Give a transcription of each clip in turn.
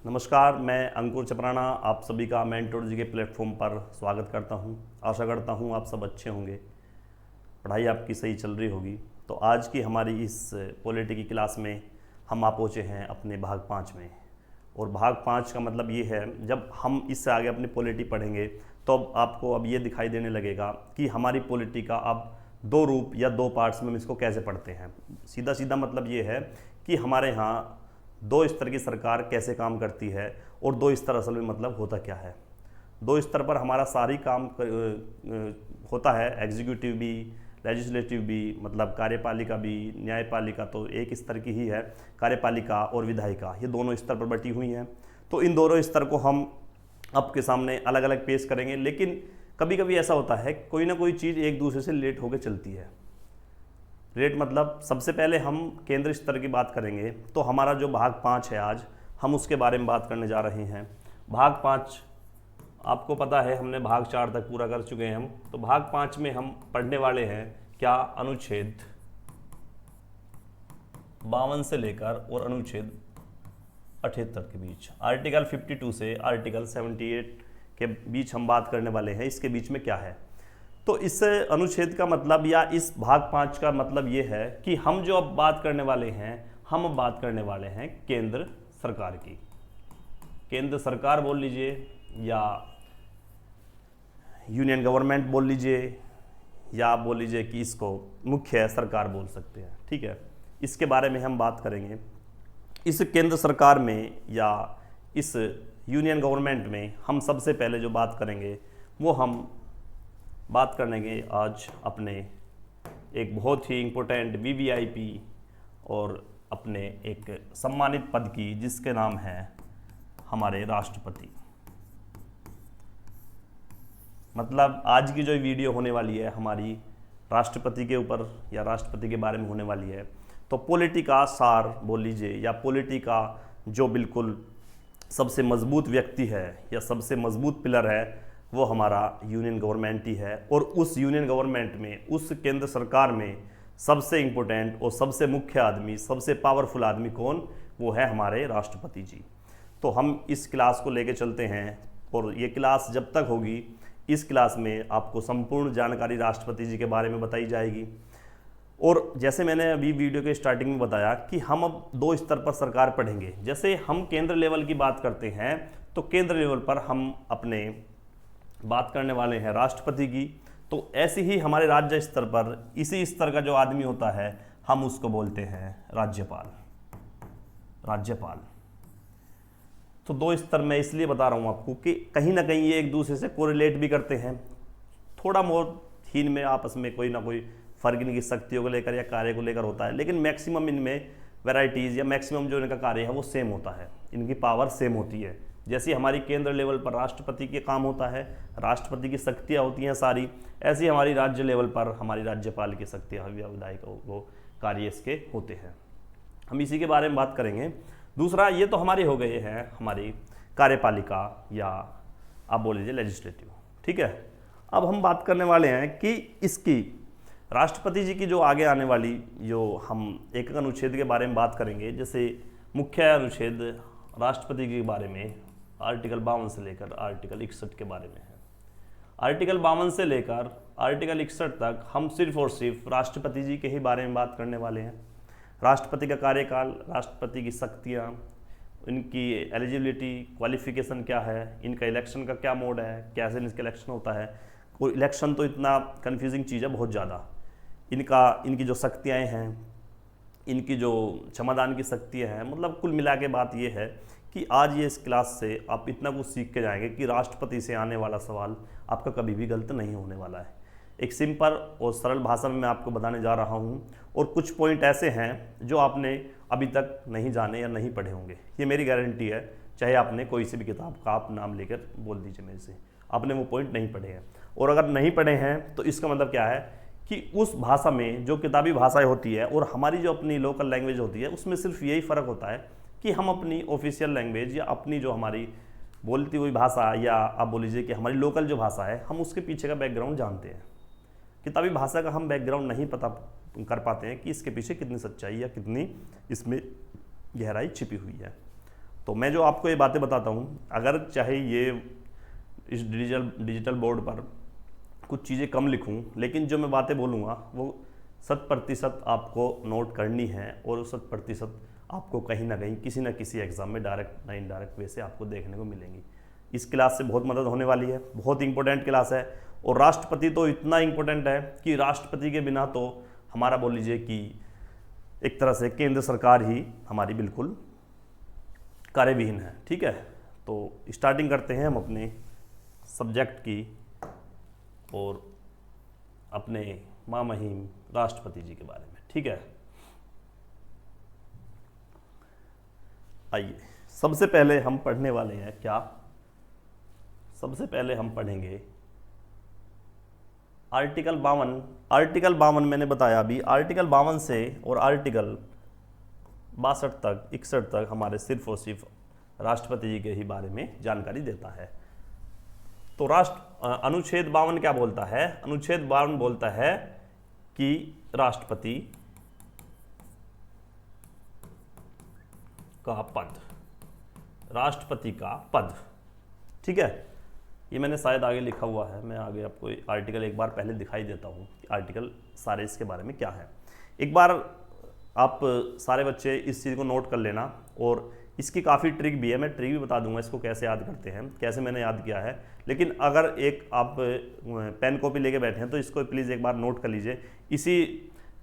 नमस्कार, मैं अंकुर चपराना आप सभी का मेंटोर जी के प्लेटफॉर्म पर स्वागत करता हूं। आशा करता हूं आप सब अच्छे होंगे, पढ़ाई आपकी सही चल रही होगी। तो आज की हमारी इस पॉलिटी की क्लास में हम आ पहुँचे हैं अपने भाग 5 में। और भाग 5 का मतलब ये है, जब हम इससे आगे अपनी पॉलिटी पढ़ेंगे तो आपको अब ये दिखाई देने लगेगा कि हमारी पॉलिटी का अब दो रूप या दो पार्ट्स में हम इसको कैसे पढ़ते हैं। सीधा सीधा मतलब ये है कि हमारे यहाँ दो स्तर की सरकार कैसे काम करती है और दो स्तर असल में मतलब होता क्या है। दो स्तर पर हमारा सारी काम होता है, एग्जीक्यूटिव भी, लेजिस्लेटिव भी, मतलब कार्यपालिका भी, न्यायपालिका तो एक स्तर की ही है, कार्यपालिका और विधायिका ये दोनों स्तर पर बटी हुई हैं। तो इन दोनों स्तर को हम आपके सामने अलग अलग पेश करेंगे, लेकिन कभी कभी ऐसा होता है कोई ना कोई चीज़ एक दूसरे से लेट होकर चलती है। रेट मतलब सबसे पहले हम केंद्र स्तर की बात करेंगे तो हमारा जो भाग 5 है आज हम उसके बारे में बात करने जा रहे हैं। भाग 5 आपको पता है, हमने भाग 4 तक पूरा कर चुके हैं हम। तो भाग 5 में हम पढ़ने वाले हैं क्या, अनुच्छेद 52 से लेकर और अनुच्छेद 78 के बीच, आर्टिकल 52 से आर्टिकल 78 के बीच हम बात करने वाले हैं। इसके बीच में क्या है, तो इस अनुच्छेद का मतलब या इस भाग 5 का मतलब ये है कि हम जो अब बात करने वाले हैं, हम अब बात करने वाले हैं केंद्र सरकार की। केंद्र सरकार बोल लीजिए या यूनियन गवर्नमेंट बोल लीजिए, या आप बोल लीजिए कि इसको मुख्य सरकार बोल सकते हैं। ठीक है, इसके बारे में हम बात करेंगे। इस केंद्र सरकार में या इस यूनियन गवर्नमेंट में हम सबसे पहले जो बात करेंगे वो हम बात करेंगे आज अपने एक बहुत ही इम्पोर्टेंट वीवीआईपी और अपने एक सम्मानित पद की, जिसके नाम है हमारे राष्ट्रपति। मतलब आज की जो वीडियो होने वाली है हमारी राष्ट्रपति के ऊपर या राष्ट्रपति के बारे में होने वाली है। तो पॉलिटी का सार बोल लीजिए या पॉलिटी का जो बिल्कुल सबसे मजबूत व्यक्ति है या सबसे मजबूत पिलर है वो हमारा यूनियन गवर्नमेंट ही है। और उस यूनियन गवर्नमेंट में, उस केंद्र सरकार में सबसे इम्पोर्टेंट और सबसे मुख्य आदमी, सबसे पावरफुल आदमी कौन, वो है हमारे राष्ट्रपति जी। तो हम इस क्लास को लेके चलते हैं और ये क्लास जब तक होगी, इस क्लास में आपको संपूर्ण जानकारी राष्ट्रपति जी के बारे में बताई जाएगी। और जैसे मैंने अभी वीडियो के स्टार्टिंग में बताया कि हम अब दो स्तर पर सरकार पढ़ेंगे। जैसे हम केंद्र लेवल की बात करते हैं तो केंद्र लेवल पर हम अपने बात करने वाले हैं राष्ट्रपति की। तो ऐसे ही हमारे राज्य स्तर पर इसी स्तर का जो आदमी होता है हम उसको बोलते हैं राज्यपाल। राज्यपाल तो दो स्तर मैं इसलिए बता रहा हूँ आपको कि कहीं ना कहीं ये एक दूसरे से कोरिलेट भी करते हैं। थोड़ा बहुत ही इनमें आपस में कोई ना कोई फर्क इनकी शक्तियों को लेकर या कार्य को लेकर होता है, लेकिन मैक्सिमम इनमें वैरायटीज़ या मैक्सिमम जो इनका कार्य है वो सेम होता है, इनकी पावर सेम होती है। जैसे हमारी केंद्र लेवल पर राष्ट्रपति के काम होता है, राष्ट्रपति की शक्तियाँ होती हैं सारी, ऐसी हमारी राज्य लेवल पर हमारी राज्यपाल की शक्तियाँ या विधायक वो कार्य इसके होते हैं। हम इसी के बारे में बात करेंगे। दूसरा, ये तो हमारे हो गए हैं हमारी कार्यपालिका या आप बोल लीजिए लेजिस्लेटिव। ठीक है, अब हम बात करने वाले हैं कि इसकी राष्ट्रपति जी की जो आगे आने वाली जो हम एक अनुच्छेद के बारे में बात करेंगे। जैसे मुख्य अनुच्छेद राष्ट्रपति के बारे में आर्टिकल 52 से लेकर आर्टिकल 61 के बारे में है। आर्टिकल 52 से लेकर आर्टिकल 61 तक हम सिर्फ और सिर्फ राष्ट्रपति जी के ही बारे में बात करने वाले हैं। राष्ट्रपति का कार्यकाल, राष्ट्रपति की शक्तियाँ, इनकी एलिजिबिलिटी, क्वालिफिकेशन क्या है, इनका इलेक्शन का क्या मोड है, कैसे इनका इलेक्शन होता है। कोई इलेक्शन तो इतना कन्फ्यूजिंग चीज़ है बहुत ज़्यादा। इनकी जो शक्तियाँ हैं, इनकी जो क्षमादान की शक्तियाँ हैं, मतलब कुल मिला के बात ये है कि आज ये इस क्लास से आप इतना कुछ सीख के जाएंगे कि राष्ट्रपति से आने वाला सवाल आपका कभी भी गलत नहीं होने वाला है। एक सिंपल और सरल भाषा में मैं आपको बताने जा रहा हूँ, और कुछ पॉइंट ऐसे हैं जो आपने अभी तक नहीं जाने या नहीं पढ़े होंगे, ये मेरी गारंटी है। चाहे आपने कोई सी भी किताब का आप नाम लेकर बोल दीजिए मेरे से, आपने वो पॉइंट नहीं पढ़े हैं। और अगर नहीं पढ़े हैं तो इसका मतलब क्या है कि उस भाषा में जो किताबी भाषाएं होती है और हमारी जो अपनी लोकल लैंग्वेज होती है, उसमें सिर्फ यही फ़र्क होता है कि हम अपनी ऑफिशियल लैंग्वेज या अपनी जो हमारी बोलती हुई भाषा या आप बोल लीजिए कि हमारी लोकल जो भाषा है, हम उसके पीछे का बैकग्राउंड जानते हैं। किताबी भाषा का हम बैकग्राउंड नहीं पता कर पाते हैं कि इसके पीछे कितनी सच्चाई या कितनी इसमें गहराई छिपी हुई है। तो मैं जो आपको ये बातें बताता हूँ, अगर चाहे ये इस डिजिटल बोर्ड पर कुछ चीज़ें कम लिखूँ, लेकिन जो मैं बातें बोलूँगा वो 100% आपको नोट करनी है, और 100% आपको कहीं ना कहीं किसी न किसी एग्ज़ाम में डायरेक्ट ना इनडायरेक्ट वे से आपको देखने को मिलेंगी। इस क्लास से बहुत मदद होने वाली है, बहुत इंपॉर्टेंट क्लास है। और राष्ट्रपति तो इतना इंपॉर्टेंट है कि राष्ट्रपति के बिना तो हमारा बोल लीजिए कि एक तरह से केंद्र सरकार ही हमारी बिल्कुल कार्यविहीन है। ठीक है, तो स्टार्टिंग करते हैं हम अपने सब्जेक्ट की और अपने महामहिम राष्ट्रपति जी के बारे में। ठीक है, आइए सबसे पहले हम पढ़ने वाले हैं क्या, सबसे पहले हम पढ़ेंगे आर्टिकल 52। आर्टिकल 52 मैंने बताया अभी, आर्टिकल 52 से और आर्टिकल 62 तक 61 तक हमारे सिर्फ और सिर्फ राष्ट्रपति जी के ही बारे में जानकारी देता है। तो अनुच्छेद 52 क्या बोलता है? अनुच्छेद 52 बोलता है कि राष्ट्रपति का पद, राष्ट्रपति का पद। ठीक है, ये मैंने शायद आगे लिखा हुआ है, मैं आगे आपको आर्टिकल एक बार पहले दिखाई देता हूँ कि आर्टिकल सारे इसके बारे में क्या है। एक बार आप सारे बच्चे इस चीज़ को नोट कर लेना, और इसकी काफ़ी ट्रिक भी है, मैं ट्रिक भी बता दूंगा इसको कैसे याद करते हैं, कैसे मैंने याद किया है। लेकिन अगर एक आप पेन कॉपी लेके बैठे हैं तो इसको प्लीज़ एक बार नोट कर लीजिए, इसी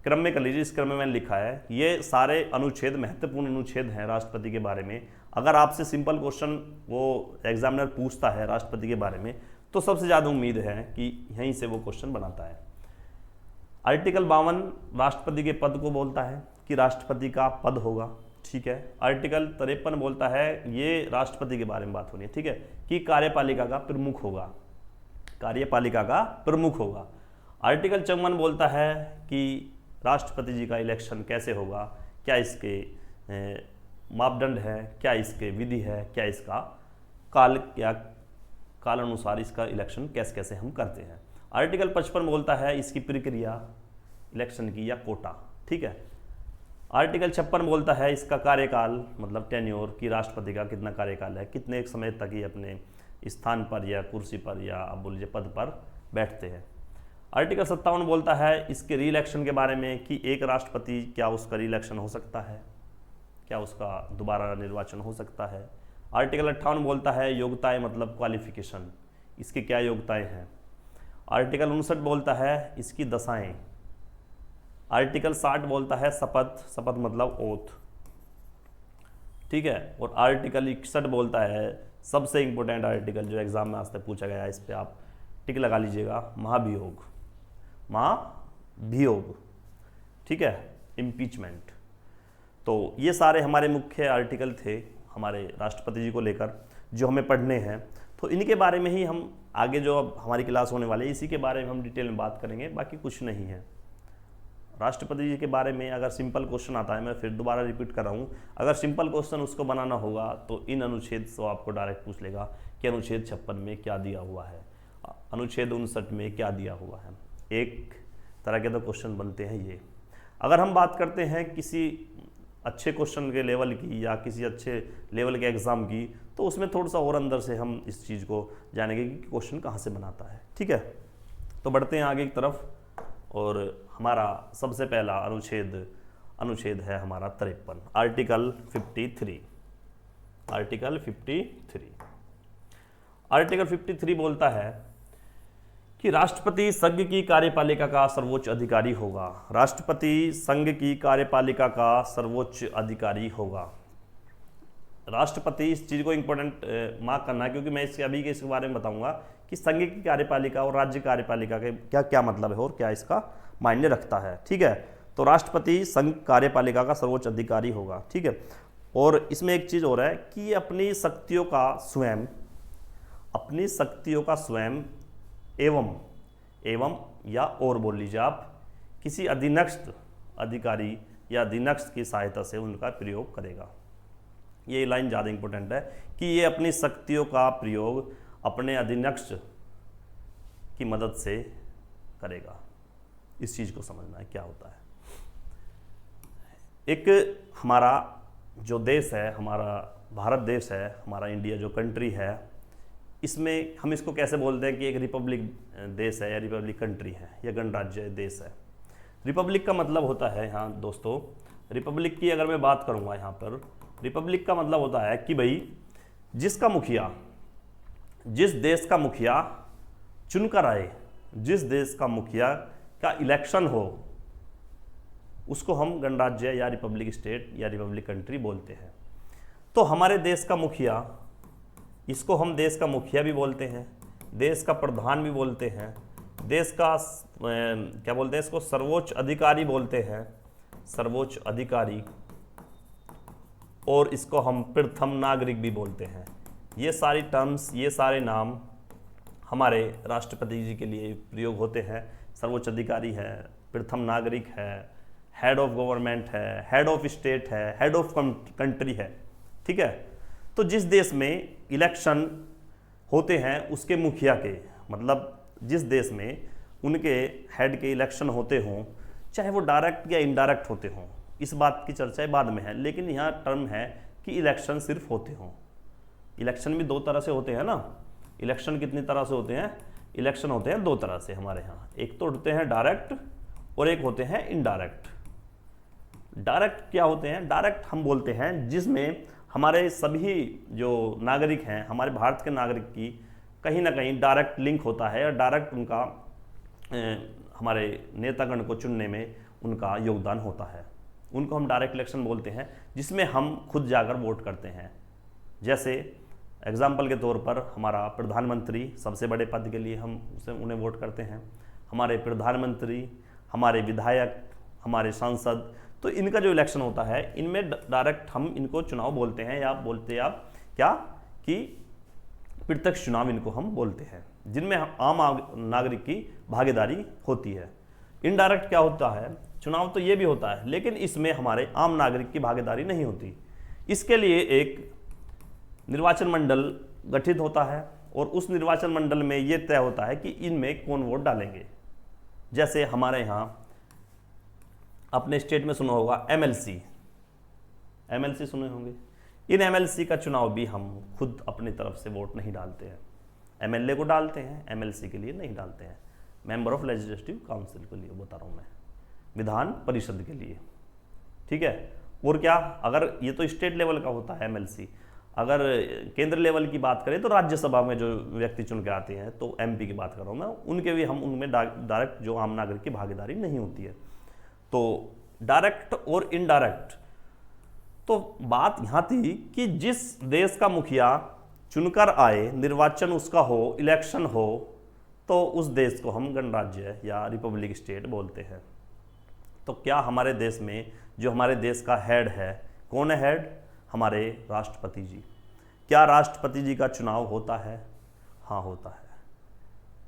क्रम में कर लीजिए, इस क्रम में मैंने लिखा है। ये सारे अनुच्छेद महत्वपूर्ण अनुच्छेद हैं राष्ट्रपति के बारे में। अगर आपसे सिंपल क्वेश्चन वो एग्जामिनर पूछता है राष्ट्रपति के बारे में, तो सबसे ज़्यादा उम्मीद है कि यहीं से वो क्वेश्चन बनाता है। आर्टिकल 52 राष्ट्रपति के पद को बोलता है कि राष्ट्रपति का पद होगा। ठीक है, आर्टिकल 53 बोलता है, ये राष्ट्रपति के बारे में बात हो रही है, ठीक है, कि कार्यपालिका का प्रमुख होगा, कार्यपालिका का प्रमुख होगा। आर्टिकल 54 बोलता है कि राष्ट्रपति जी का इलेक्शन कैसे होगा, क्या इसके मापदंड है, क्या इसके विधि है, क्या इसका काल अनुसार इसका इलेक्शन कैसे कैसे हम करते हैं। आर्टिकल 55 बोलता है इसकी प्रक्रिया इलेक्शन की या कोटा। ठीक है, आर्टिकल 56 बोलता है इसका कार्यकाल, मतलब टेन्योर, कि राष्ट्रपति का कितना कार्यकाल है, कितने एक समय तक ही अपने स्थान पर या कुर्सी पर या आप बोलिए पद पर बैठते हैं। आर्टिकल 57 बोलता है इसके री इलेक्शन के बारे में कि एक राष्ट्रपति क्या उसका री इलेक्शन हो सकता है, क्या उसका दोबारा निर्वाचन हो सकता है। आर्टिकल 58 बोलता है योग्यताएं, मतलब क्वालिफिकेशन, इसकी क्या योग्यताएं हैं। आर्टिकल 59 बोलता है इसकी दशाएं। आर्टिकल 60 बोलता है शपथ, शपथ मतलब ओथ। ठीक है, और आर्टिकल 61 बोलता है सबसे इंपॉर्टेंट आर्टिकल जो एग्जाम में आज तक पूछा गया है, इस पर आप टिक लगा लीजिएगा, महाभियोग, महाभियोग। ठीक है, इम्पीचमेंट। तो ये सारे हमारे मुख्य आर्टिकल थे हमारे राष्ट्रपति जी को लेकर जो हमें पढ़ने हैं। तो इनके बारे में ही हम आगे जो अब हमारी क्लास होने वाली है इसी के बारे में हम डिटेल में बात करेंगे, बाकी कुछ नहीं है। राष्ट्रपति जी के बारे में अगर सिंपल क्वेश्चन आता है, मैं फिर दोबारा रिपीट कर रहा हूँ, अगर सिंपल क्वेश्चन उसको बनाना होगा तो इन अनुच्छेद से आपको डायरेक्ट पूछ लेगा कि अनुच्छेद 56 में क्या दिया हुआ है, अनुच्छेद 59 में क्या दिया हुआ है। एक तरह के तो क्वेश्चन बनते हैं ये। अगर हम बात करते हैं किसी अच्छे क्वेश्चन के लेवल की या किसी अच्छे लेवल के एग्ज़ाम की, तो उसमें थोड़ा सा और अंदर से हम इस चीज़ को जानेंगे कि क्वेश्चन कहाँ से बनाता है। ठीक है, तो बढ़ते हैं आगे की तरफ, और हमारा सबसे पहला अनुच्छेद है हमारा 53, आर्टिकल 53। आर्टिकल 53, आर्टिकल 53 बोलता है कि राष्ट्रपति संघ की कार्यपालिका का सर्वोच्च अधिकारी होगा। राष्ट्रपति संघ की कार्यपालिका का सर्वोच्च अधिकारी होगा। राष्ट्रपति, इस चीज़ को इंपॉर्टेंट मार्क करना है क्योंकि मैं इसके बारे में बताऊंगा कि संघ की कार्यपालिका और राज्य कार्यपालिका के क्या क्या मतलब है और क्या इसका मायने रखता है। ठीक है, तो राष्ट्रपति संघ कार्यपालिका का सर्वोच्च अधिकारी होगा। ठीक है, और इसमें एक चीज़ और है कि अपनी शक्तियों का स्वयं एवं या और बोल लीजिए आप, किसी अधीनस्थ अधिकारी या अधीनस्थ की सहायता से उनका प्रयोग करेगा। ये लाइन ज़्यादा इंपॉर्टेंट है कि ये अपनी शक्तियों का प्रयोग अपने अधीनस्थ की मदद से करेगा। इस चीज़ को समझना है क्या होता है। एक हमारा जो देश है, हमारा भारत देश है, हमारा इंडिया जो कंट्री है, इसमें हम इसको कैसे बोलते हैं कि एक रिपब्लिक देश है या रिपब्लिक कंट्री है या गणराज्य देश है। रिपब्लिक का मतलब होता है, यहाँ दोस्तों रिपब्लिक की अगर मैं बात करूँगा यहाँ पर, रिपब्लिक का मतलब होता है कि भाई जिसका मुखिया, जिस देश का मुखिया चुनकर आए, जिस देश का मुखिया का इलेक्शन हो, उसको हम गणराज्य या रिपब्लिक स्टेट या रिपब्लिक कंट्री बोलते हैं। तो हमारे देश का मुखिया, इसको हम देश का मुखिया भी बोलते हैं, देश का प्रधान भी बोलते हैं, देश का क्या बोलते हैं इसको, सर्वोच्च अधिकारी बोलते हैं, सर्वोच्च अधिकारी, और इसको हम प्रथम नागरिक भी बोलते हैं। ये सारी टर्म्स, ये सारे नाम हमारे राष्ट्रपति जी के लिए प्रयोग होते हैं। सर्वोच्च अधिकारी है, प्रथम नागरिक है, हेड ऑफ गवर्नमेंट है, हेड ऑफ स्टेट है, हेड ऑफ कंट्री है। ठीक है, तो जिस देश में इलेक्शन होते हैं उसके मुखिया के, मतलब जिस देश में उनके हेड के इलेक्शन होते हों, चाहे वो डायरेक्ट या इनडायरेक्ट होते हों, इस बात की चर्चा बाद में है, लेकिन यहाँ टर्म है कि इलेक्शन सिर्फ होते हों। इलेक्शन भी दो तरह से होते हैं ना। इलेक्शन कितनी तरह से होते हैं? इलेक्शन होते हैं दो तरह से हमारे यहाँ, एक तो होते हैं डायरेक्ट और एक होते हैं इनडायरेक्ट। डायरेक्ट क्या होते हैं? डायरेक्ट हम बोलते हैं जिसमें हमारे सभी जो नागरिक हैं, हमारे भारत के नागरिक की कहीं ना कहीं डायरेक्ट लिंक होता है, और डायरेक्ट उनका हमारे नेतागण को चुनने में उनका योगदान होता है। उनको हम डायरेक्ट इलेक्शन बोलते हैं, जिसमें हम खुद जाकर वोट करते हैं। जैसे एग्जाम्पल के तौर पर हमारा प्रधानमंत्री, सबसे बड़े पद के लिए हम उन्हें वोट करते हैं, हमारे प्रधानमंत्री, हमारे विधायक, हमारे सांसद, तो इनका जो इलेक्शन होता है इनमें डायरेक्ट हम इनको चुनाव बोलते हैं, या बोलते हैं आप क्या कि प्रत्यक्ष चुनाव इनको हम बोलते हैं, जिनमें आम नागरिक की भागीदारी होती है। इनडायरेक्ट क्या होता है? चुनाव तो ये भी होता है, लेकिन इसमें हमारे आम नागरिक की भागीदारी नहीं होती। इसके लिए एक निर्वाचन मंडल गठित होता है, और उस निर्वाचन मंडल में ये तय होता है कि इनमें कौन वोट डालेंगे। जैसे हमारे यहाँ अपने स्टेट में सुना होगा एमएलसी, एमएलसी सुने होंगे। इन एमएलसी का चुनाव भी हम खुद अपनी तरफ से वोट नहीं डालते हैं। एमएलए को डालते हैं, एमएलसी के लिए नहीं डालते हैं। मेंबर ऑफ लेजिस्लेटिव काउंसिल के लिए बता रहा हूँ मैं, विधान परिषद के लिए। ठीक है, और क्या, अगर ये तो स्टेट लेवल का होता है एमएलसी, अगर केंद्र लेवल की बात करें तो राज्यसभा में जो व्यक्ति चुन के आते हैं, तो एमपी की बात कर रहा हूँ मैं, उनके भी हम उनमें डायरेक्ट जो आम नागरिक की भागीदारी नहीं होती है। तो डायरेक्ट और इनडायरेक्ट, तो बात यहाँ थी कि जिस देश का मुखिया चुनकर आए, निर्वाचन उसका हो, इलेक्शन हो, तो उस देश को हम गणराज्य या रिपब्लिक स्टेट बोलते हैं। तो क्या हमारे देश में जो हमारे देश का हेड है, कौन है हेड? हमारे राष्ट्रपति जी। क्या राष्ट्रपति जी का चुनाव होता है? हाँ, होता है।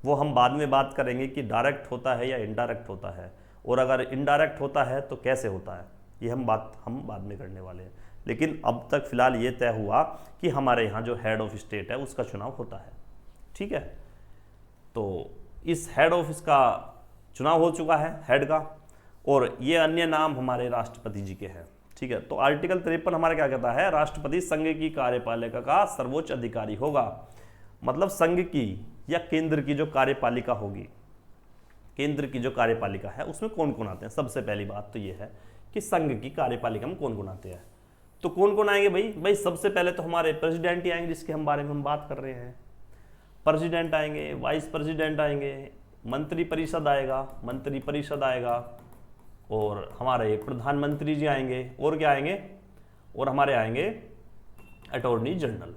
वो हम बाद में बात करेंगे कि डायरेक्ट होता है या इनडायरेक्ट होता है, और अगर इनडायरेक्ट होता है तो कैसे होता है, ये हम बाद में करने वाले हैं। लेकिन अब तक फिलहाल ये तय हुआ कि हमारे यहाँ जो हेड ऑफ स्टेट है उसका चुनाव होता है। ठीक है, तो इस हेड ऑफिस का चुनाव हो चुका है, हेड का, और ये अन्य नाम हमारे राष्ट्रपति जी के हैं। ठीक है, तो आर्टिकल 53 हमारा क्या कहता है? राष्ट्रपति संघ की कार्यपालिका का सर्वोच्च अधिकारी होगा। मतलब संघ की या केंद्र की जो कार्यपालिका होगी, केंद्र की जो कार्यपालिका है उसमें कौन कौन आते हैं? सबसे पहली बात तो ये है कि संघ की कार्यपालिका में कौन कौन आते हैं। तो कौन कौन आएंगे भाई? सबसे पहले तो हमारे प्रेसिडेंट ही आएंगे, जिसके हम बारे में हम बात कर रहे हैं। प्रेसिडेंट आएंगे, वाइस प्रेसिडेंट आएंगे, मंत्री परिषद आएगा, और हमारे प्रधानमंत्री जी आएंगे, और क्या आएंगे? और हमारे आएंगे अटॉर्नी जनरल।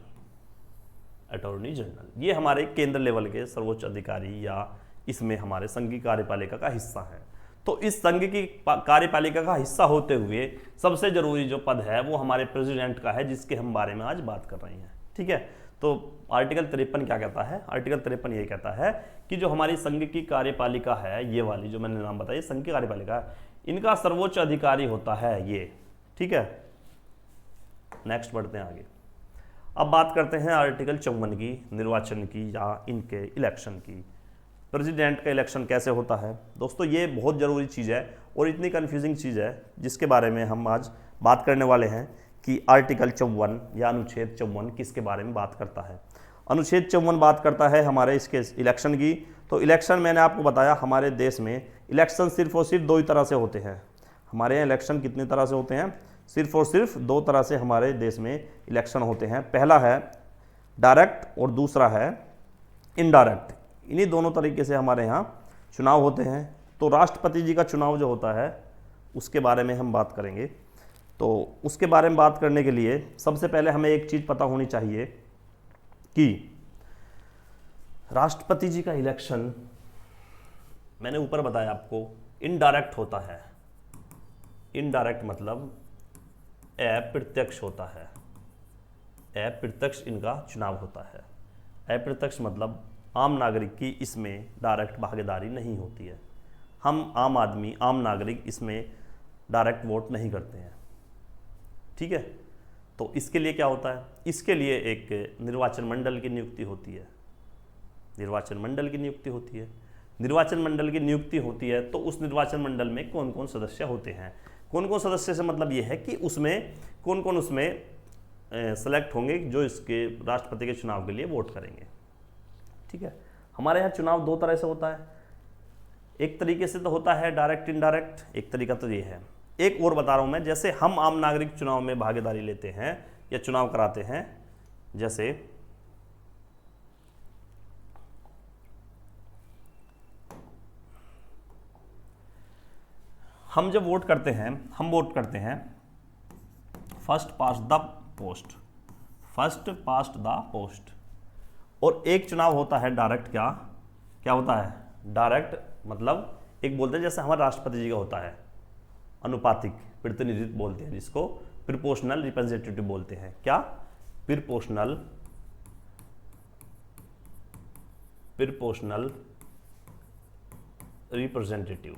ये हमारे केंद्र लेवल के सर्वोच्च अधिकारी, या इसमें हमारे संघ की कार्यपालिका का हिस्सा है। तो इस संघ की कार्यपालिका का हिस्सा होते हुए सबसे जरूरी जो पद है वो हमारे प्रेसिडेंट का है, जिसके हम बारे में आज बात कर रहे हैं। ठीक है, तो आर्टिकल 53 क्या कहता है? आर्टिकल 53 ये कहता है कि जो हमारी संघ की कार्यपालिका है, ये वाली जो मैंने नाम बताया, संघ की कार्यपालिका, इनका सर्वोच्च अधिकारी होता है ये। ठीक है, नेक्स्ट बढ़ते हैं आगे। अब बात करते हैं आर्टिकल 54 की, निर्वाचन की या इनके इलेक्शन की। प्रेसिडेंट का इलेक्शन कैसे होता है? दोस्तों ये बहुत ज़रूरी चीज़ है और इतनी कन्फ्यूजिंग चीज़ है, जिसके बारे में हम आज बात करने वाले हैं कि आर्टिकल 54 या अनुच्छेद 54 किसके बारे में बात करता है। अनुच्छेद 54 बात करता है हमारे इसके इलेक्शन की। तो इलेक्शन मैंने आपको बताया हमारे देश में इलेक्शन सिर्फ और सिर्फ दो ही तरह से होते हैं। हमारे यहाँ इलेक्शन कितने तरह से होते हैं? सिर्फ और सिर्फ दो तरह से हमारे देश में इलेक्शन होते हैं। पहला है डायरेक्ट और दूसरा है इनडायरेक्ट। इन्हीं दोनों तरीके से हमारे यहाँ चुनाव होते हैं। तो राष्ट्रपति जी का चुनाव जो होता है उसके बारे में हम बात करेंगे। तो उसके बारे में बात करने के लिए सबसे पहले हमें एक चीज़ पता होनी चाहिए कि राष्ट्रपति जी का इलेक्शन मैंने ऊपर बताया आपको इनडायरेक्ट होता है। इनडायरेक्ट मतलब अप्रत्यक्ष होता है। अप्रत्यक्ष इनका चुनाव होता है। अप्रत्यक्ष मतलब आम नागरिक की इसमें डायरेक्ट भागीदारी नहीं होती है। हम आम आदमी, आम नागरिक इसमें डायरेक्ट वोट नहीं करते हैं। ठीक है। तो इसके लिए क्या होता है? इसके लिए एक निर्वाचन मंडल की नियुक्ति होती है। निर्वाचन मंडल की नियुक्ति होती है। निर्वाचन मंडल की नियुक्ति होती है तो उस निर्वाचन मंडल में कौन कौन सदस्य होते हैं? कौन कौन सदस्य से मतलब ये है कि उसमें कौन कौन उसमें सेलेक्ट होंगे जो इसके राष्ट्रपति के चुनाव के लिए वोट करेंगे। ठीक है। हमारे यहाँ चुनाव दो तरह से होता है। एक तरीके से तो होता है डायरेक्ट इनडायरेक्ट, एक तरीका तो ये है। एक और बता रहा हूँ मैं, जैसे हम आम नागरिक चुनाव में भागीदारी लेते हैं या चुनाव कराते हैं। जैसे हम जब वोट करते हैं, हम वोट करते हैं first past the post, first past the post. और एक चुनाव होता है डायरेक्ट। क्या क्या होता है? डायरेक्ट मतलब एक बोलते हैं जैसे हमारे राष्ट्रपति जी का होता है अनुपातिक प्रतिनिधित्व बोलते हैं, जिसको प्रोपोर्शनल रिप्रेजेंटेटिव बोलते हैं। क्या? प्रोपोर्शनल रिप्रेजेंटेटिव,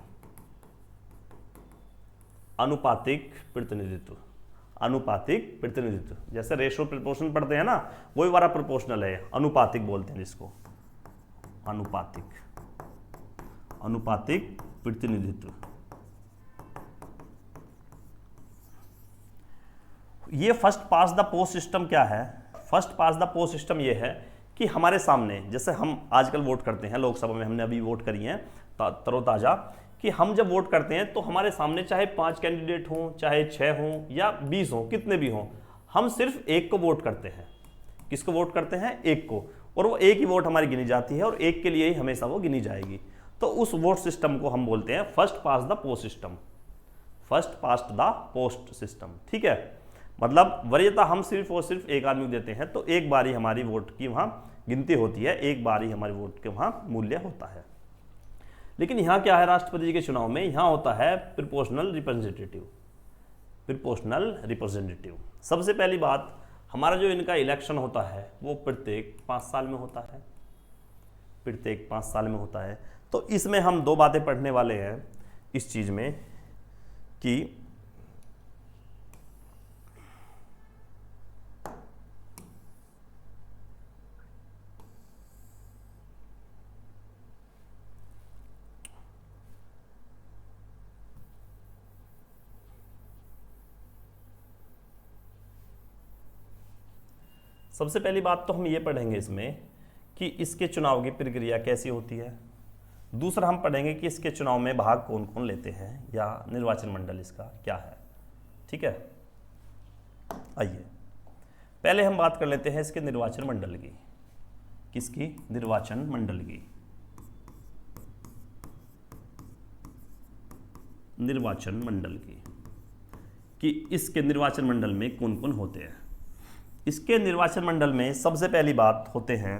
अनुपातिक प्रतिनिधित्व। अनुपातिक प्रतिनिधित्व जैसे रेशो प्रोपोर्शन पढ़ते हैं ना, वही वाला प्रोपोर्शनल है, अनुपातिक बोलते हैं जिसको। अनुपातिक प्रतिनिधित्व। ये first pass the post system क्या है? First pass the post system ये है कि हमारे सामने जैसे हम आजकल वोट करते हैं लोकसभा में, हमने अभी वोट करी है तरोताजा, कि हम जब वोट करते हैं तो हमारे सामने चाहे 5 कैंडिडेट हों, चाहे 6 हों या 20 हों, कितने भी हों, हम सिर्फ एक को वोट करते हैं। किसको वोट करते हैं? एक को। और वो एक ही वोट हमारी गिनी जाती है और एक के लिए ही हमेशा वो गिनी जाएगी। तो उस वोट सिस्टम को हम बोलते हैं first pass the post system. First past the post system. ठीक है। मतलब वरीयता हम सिर्फ और सिर्फ एक आदमी को देते हैं तो एक बार ही हमारी वोट की वहाँ गिनती होती है, एक बार ही हमारी वोट के वहाँ मूल्य होता है। लेकिन यहाँ क्या है? राष्ट्रपति जी के चुनाव में यहाँ होता है प्रोपोर्शनल रिप्रेजेंटेटिव। Proportional representative. सबसे पहली बात, हमारा जो इनका इलेक्शन होता है वो प्रत्येक 5 साल में होता है। प्रत्येक 5 साल में होता है। तो इसमें हम दो बातें पढ़ने वाले हैं इस चीज़ में कि सबसे पहली बात तो हम ये पढ़ेंगे इसमें कि इसके चुनाव की प्रक्रिया कैसी होती है। दूसरा हम पढ़ेंगे कि इसके चुनाव में भाग कौन कौन लेते हैं या निर्वाचन मंडल इसका क्या है। ठीक है। आइए पहले हम बात कर लेते हैं इसके निर्वाचन मंडल की। किसकी? निर्वाचन मंडल की। निर्वाचन मंडल की कि इसके निर्वाचन मंडल में कौन कौन होते हैं। इसके निर्वाचन मंडल में सबसे पहली बात होते हैं,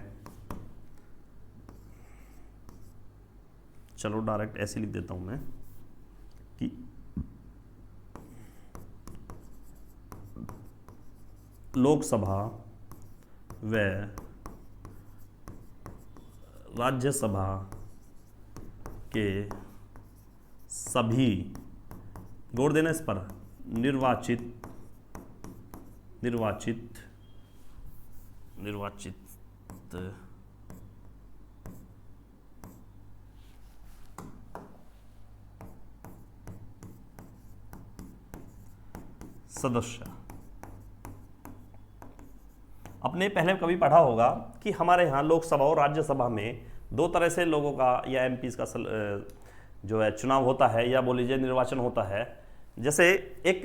चलो डायरेक्ट ऐसे लिख देता हूं मैं कि लोकसभा व राज्यसभा के सभी, गौर देना इस पर, निर्वाचित सदस्य आपने पहले कभी पढ़ा होगा कि हमारे यहाँ लोकसभा और राज्यसभा में दो तरह से लोगों का या एमपीज का जो है चुनाव होता है, या बोल लीजिए निर्वाचन होता है। जैसे एक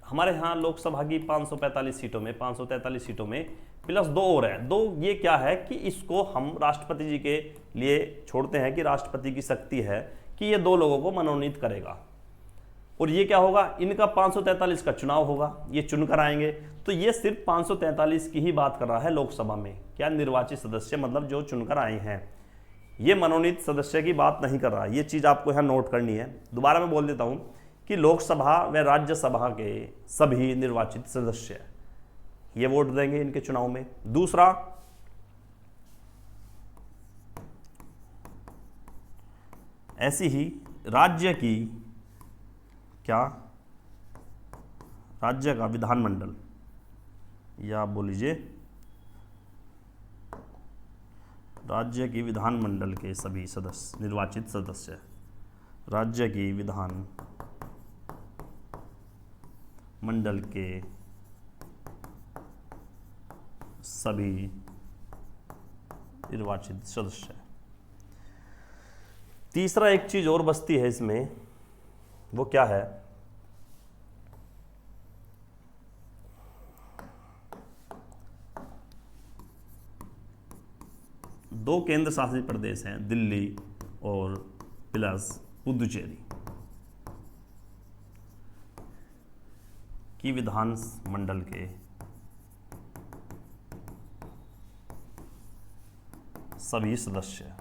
हमारे यहाँ लोकसभा की 545 सीटों में 543 सीटों में प्लस दो और है। दो ये क्या है कि इसको हम राष्ट्रपति जी के लिए छोड़ते हैं कि राष्ट्रपति की शक्ति है कि ये दो लोगों को मनोनीत करेगा, और ये क्या होगा, इनका 543 का चुनाव होगा, ये चुनकर आएंगे। तो ये सिर्फ 543 की ही बात कर रहा है लोकसभा में, क्या निर्वाचित सदस्य मतलब जो चुनकर आए हैं, ये मनोनीत सदस्य की बात नहीं कर रहा। ये चीज़ आपको यहाँ नोट करनी है। दोबारा मैं बोल देता हूँ कि लोकसभा व राज्यसभा के सभी निर्वाचित सदस्य ये वोट देंगे इनके चुनाव में। दूसरा, ऐसी ही राज्य की क्या, राज्य का विधानमंडल या बोल लीजिए राज्य की विधानमंडल के सभी सदस्य, निर्वाचित सदस्य, राज्य की विधान मंडल के सभी निर्वाचित सदस्य। तीसरा एक चीज और बचती है इसमें, वो क्या है, दो केंद्र शासित प्रदेश हैं, दिल्ली और प्लस पुदुचेरी की विधान मंडल के सभी सदस्य।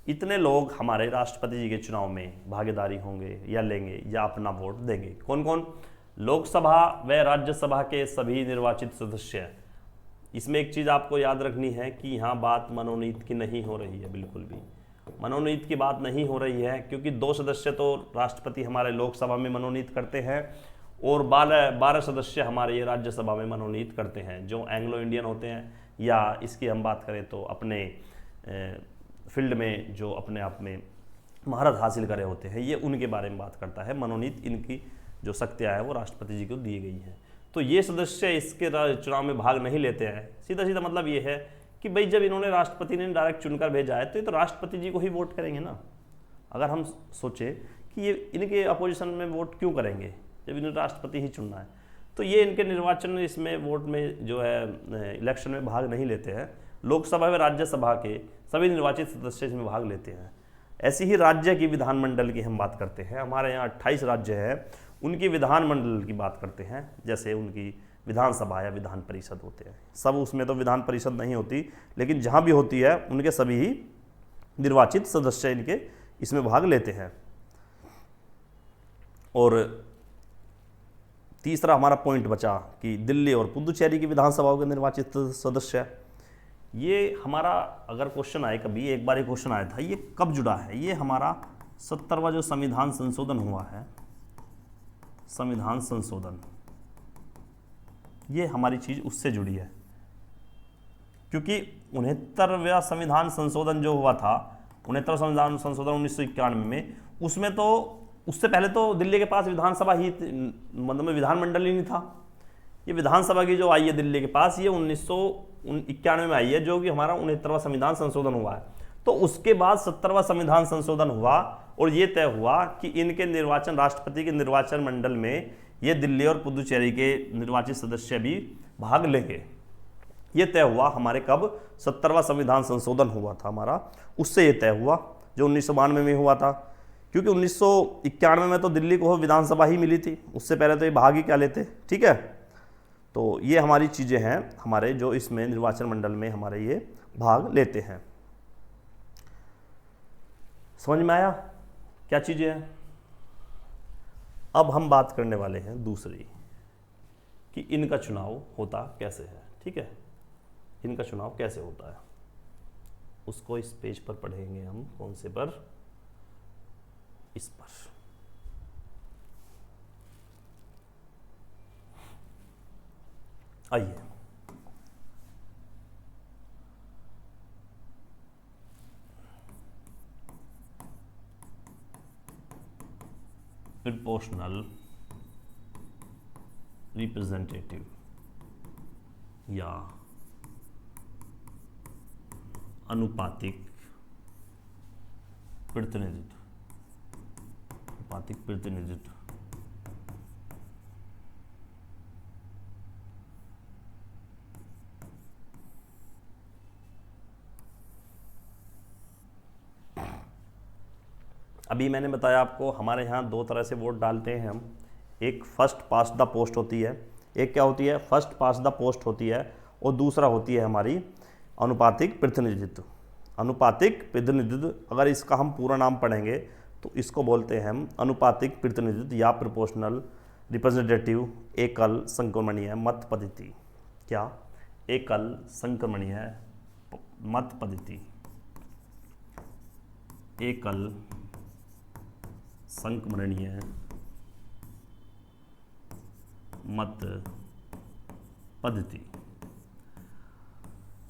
इतने लोग हमारे राष्ट्रपति जी के चुनाव में भागीदारी होंगे या लेंगे या अपना वोट देंगे। कौन कौन, लोकसभा व राज्यसभा के सभी निर्वाचित सदस्य। इसमें एक चीज़ आपको याद रखनी है कि यहाँ बात मनोनीत की नहीं हो रही है, बिल्कुल भी मनोनीत की बात नहीं हो रही है, क्योंकि दो सदस्य तो राष्ट्रपति हमारे लोकसभा में मनोनीत करते हैं और 12 सदस्य हमारे ये राज्यसभा में मनोनीत करते हैं, जो एंग्लो इंडियन होते हैं, या इसकी हम बात करें तो अपने फील्ड में जो अपने आप में महारत हासिल करे होते हैं, ये उनके बारे में बात करता है। मनोनीत इनकी जो शक्तियाँ हैं वो राष्ट्रपति जी को दी गई हैं। तो ये सदस्य इसके चुनाव में भाग नहीं लेते हैं। सीधा सीधा मतलब ये है कि भाई जब इन्होंने राष्ट्रपति ने डायरेक्ट चुनकर भेजा है तो ये तो राष्ट्रपति जी को ही वोट करेंगे ना। अगर हम सोचें कि ये इनके अपोजिशन में वोट क्यों करेंगे जब इन्हें राष्ट्रपति ही चुनना है, तो ये इनके निर्वाचन इसमें वोट में जो है इलेक्शन में भाग नहीं लेते हैं। लोकसभा व राज्यसभा के सभी निर्वाचित सदस्य इसमें भाग लेते हैं। ऐसी ही राज्य की विधानमंडल की हम बात करते हैं। हमारे यहाँ 28 राज्य हैं, उनकी विधानमंडल की बात करते हैं। जैसे उनकी विधानसभा या विधान परिषद होते हैं, सब उसमें तो विधान परिषद नहीं होती, लेकिन जहाँ भी होती है उनके सभी ही निर्वाचित सदस्य इनके इसमें भाग लेते हैं। और तीसरा हमारा पॉइंट बचा कि दिल्ली और पुदुचेरी की विधानसभाओं के निर्वाचित सदस्य। ये हमारा अगर क्वेश्चन आए, कभी एक बार क्वेश्चन आया था, ये कब जुड़ा है, ये हमारा 70वां जो संविधान संशोधन हुआ है, संविधान संशोधन, ये हमारी चीज उससे जुड़ी है। क्योंकि 69वां संविधान संशोधन जो हुआ था, 69वां संविधान संशोधन 1991 में, उसमें तो उससे पहले तो दिल्ली के पास विधानसभा ही मतलब में विधानमंडल ही नहीं था। ये विधानसभा की जो आई है दिल्ली के पास, ये 1991 में आई है, जो कि हमारा 69वां संविधान संशोधन हुआ है। तो उसके बाद 70वां संविधान संशोधन हुआ और ये तय हुआ कि इनके निर्वाचन, राष्ट्रपति के निर्वाचन मंडल में ये दिल्ली और पुदुचेरी के निर्वाचित सदस्य भी भाग लेंगे। ये तय हुआ हमारे कब, 70वां संविधान संशोधन हुआ था हमारा, उससे ये तय हुआ, जो 1992 में हुआ था। क्योंकि 1991 में तो दिल्ली को विधानसभा ही मिली थी, उससे पहले तो ये भाग ही क्या लेते, ठीक है। तो ये हमारी चीज़ें हैं हमारे, जो इसमें निर्वाचन मंडल में हमारे ये भाग लेते हैं। समझ में आया क्या चीज़ें हैं। अब हम बात करने वाले हैं दूसरी, कि इनका चुनाव होता कैसे है, ठीक है। इनका चुनाव कैसे होता है उसको इस पेज पर पढ़ेंगे हम। कौन से पर, इस पर। आइए, प्रोपोर्शनल रिप्रेजेंटेटिव या अनुपातिक प्रतिनिधित्व, अनुपातिक प्रतिनिधित्व। अभी मैंने बताया आपको हमारे यहाँ दो तरह से वोट डालते हैं हम। एक फर्स्ट पास द पोस्ट होती है, एक क्या होती है, फर्स्ट पास द पोस्ट होती है, और दूसरा होती है हमारी अनुपातिक प्रतिनिधित्व। अनुपातिक प्रतिनिधित्व, अगर इसका हम पूरा नाम पढ़ेंगे तो इसको बोलते हैं हम अनुपातिक प्रतिनिधित्व या प्रोपोर्शनल रिप्रेजेंटेटिव एकल संक्रमणीय मत पद्धति। क्या? एकल संक्रमणीय मत पद्धति, एकल संक्रमणीय मत पद्धति।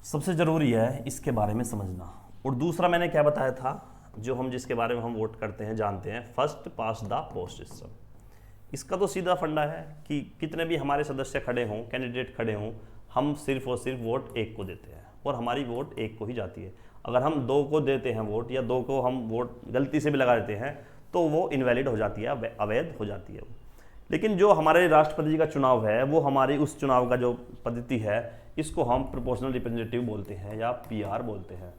सबसे ज़रूरी है इसके बारे में समझना। और दूसरा मैंने क्या बताया था, जो हम जिसके बारे में हम वोट करते हैं जानते हैं, first pass the post system. इसका तो सीधा फंडा है कि कितने भी हमारे सदस्य खड़े हों, कैंडिडेट खड़े हों, हम सिर्फ और सिर्फ वोट एक को देते हैं और हमारी वोट एक को ही जाती है। अगर हम दो को देते हैं वोट, या दो को हम वोट गलती से भी लगा देते हैं, तो वो इनवैलिड हो जाती है, अवैध हो जाती है। लेकिन जो हमारे राष्ट्रपति का चुनाव है, वो हमारी उस चुनाव का जो पद्धति है, इसको हम प्रोपोर्शनल रिप्रेजेंटेटिव बोलते हैं या पीआर बोलते हैं,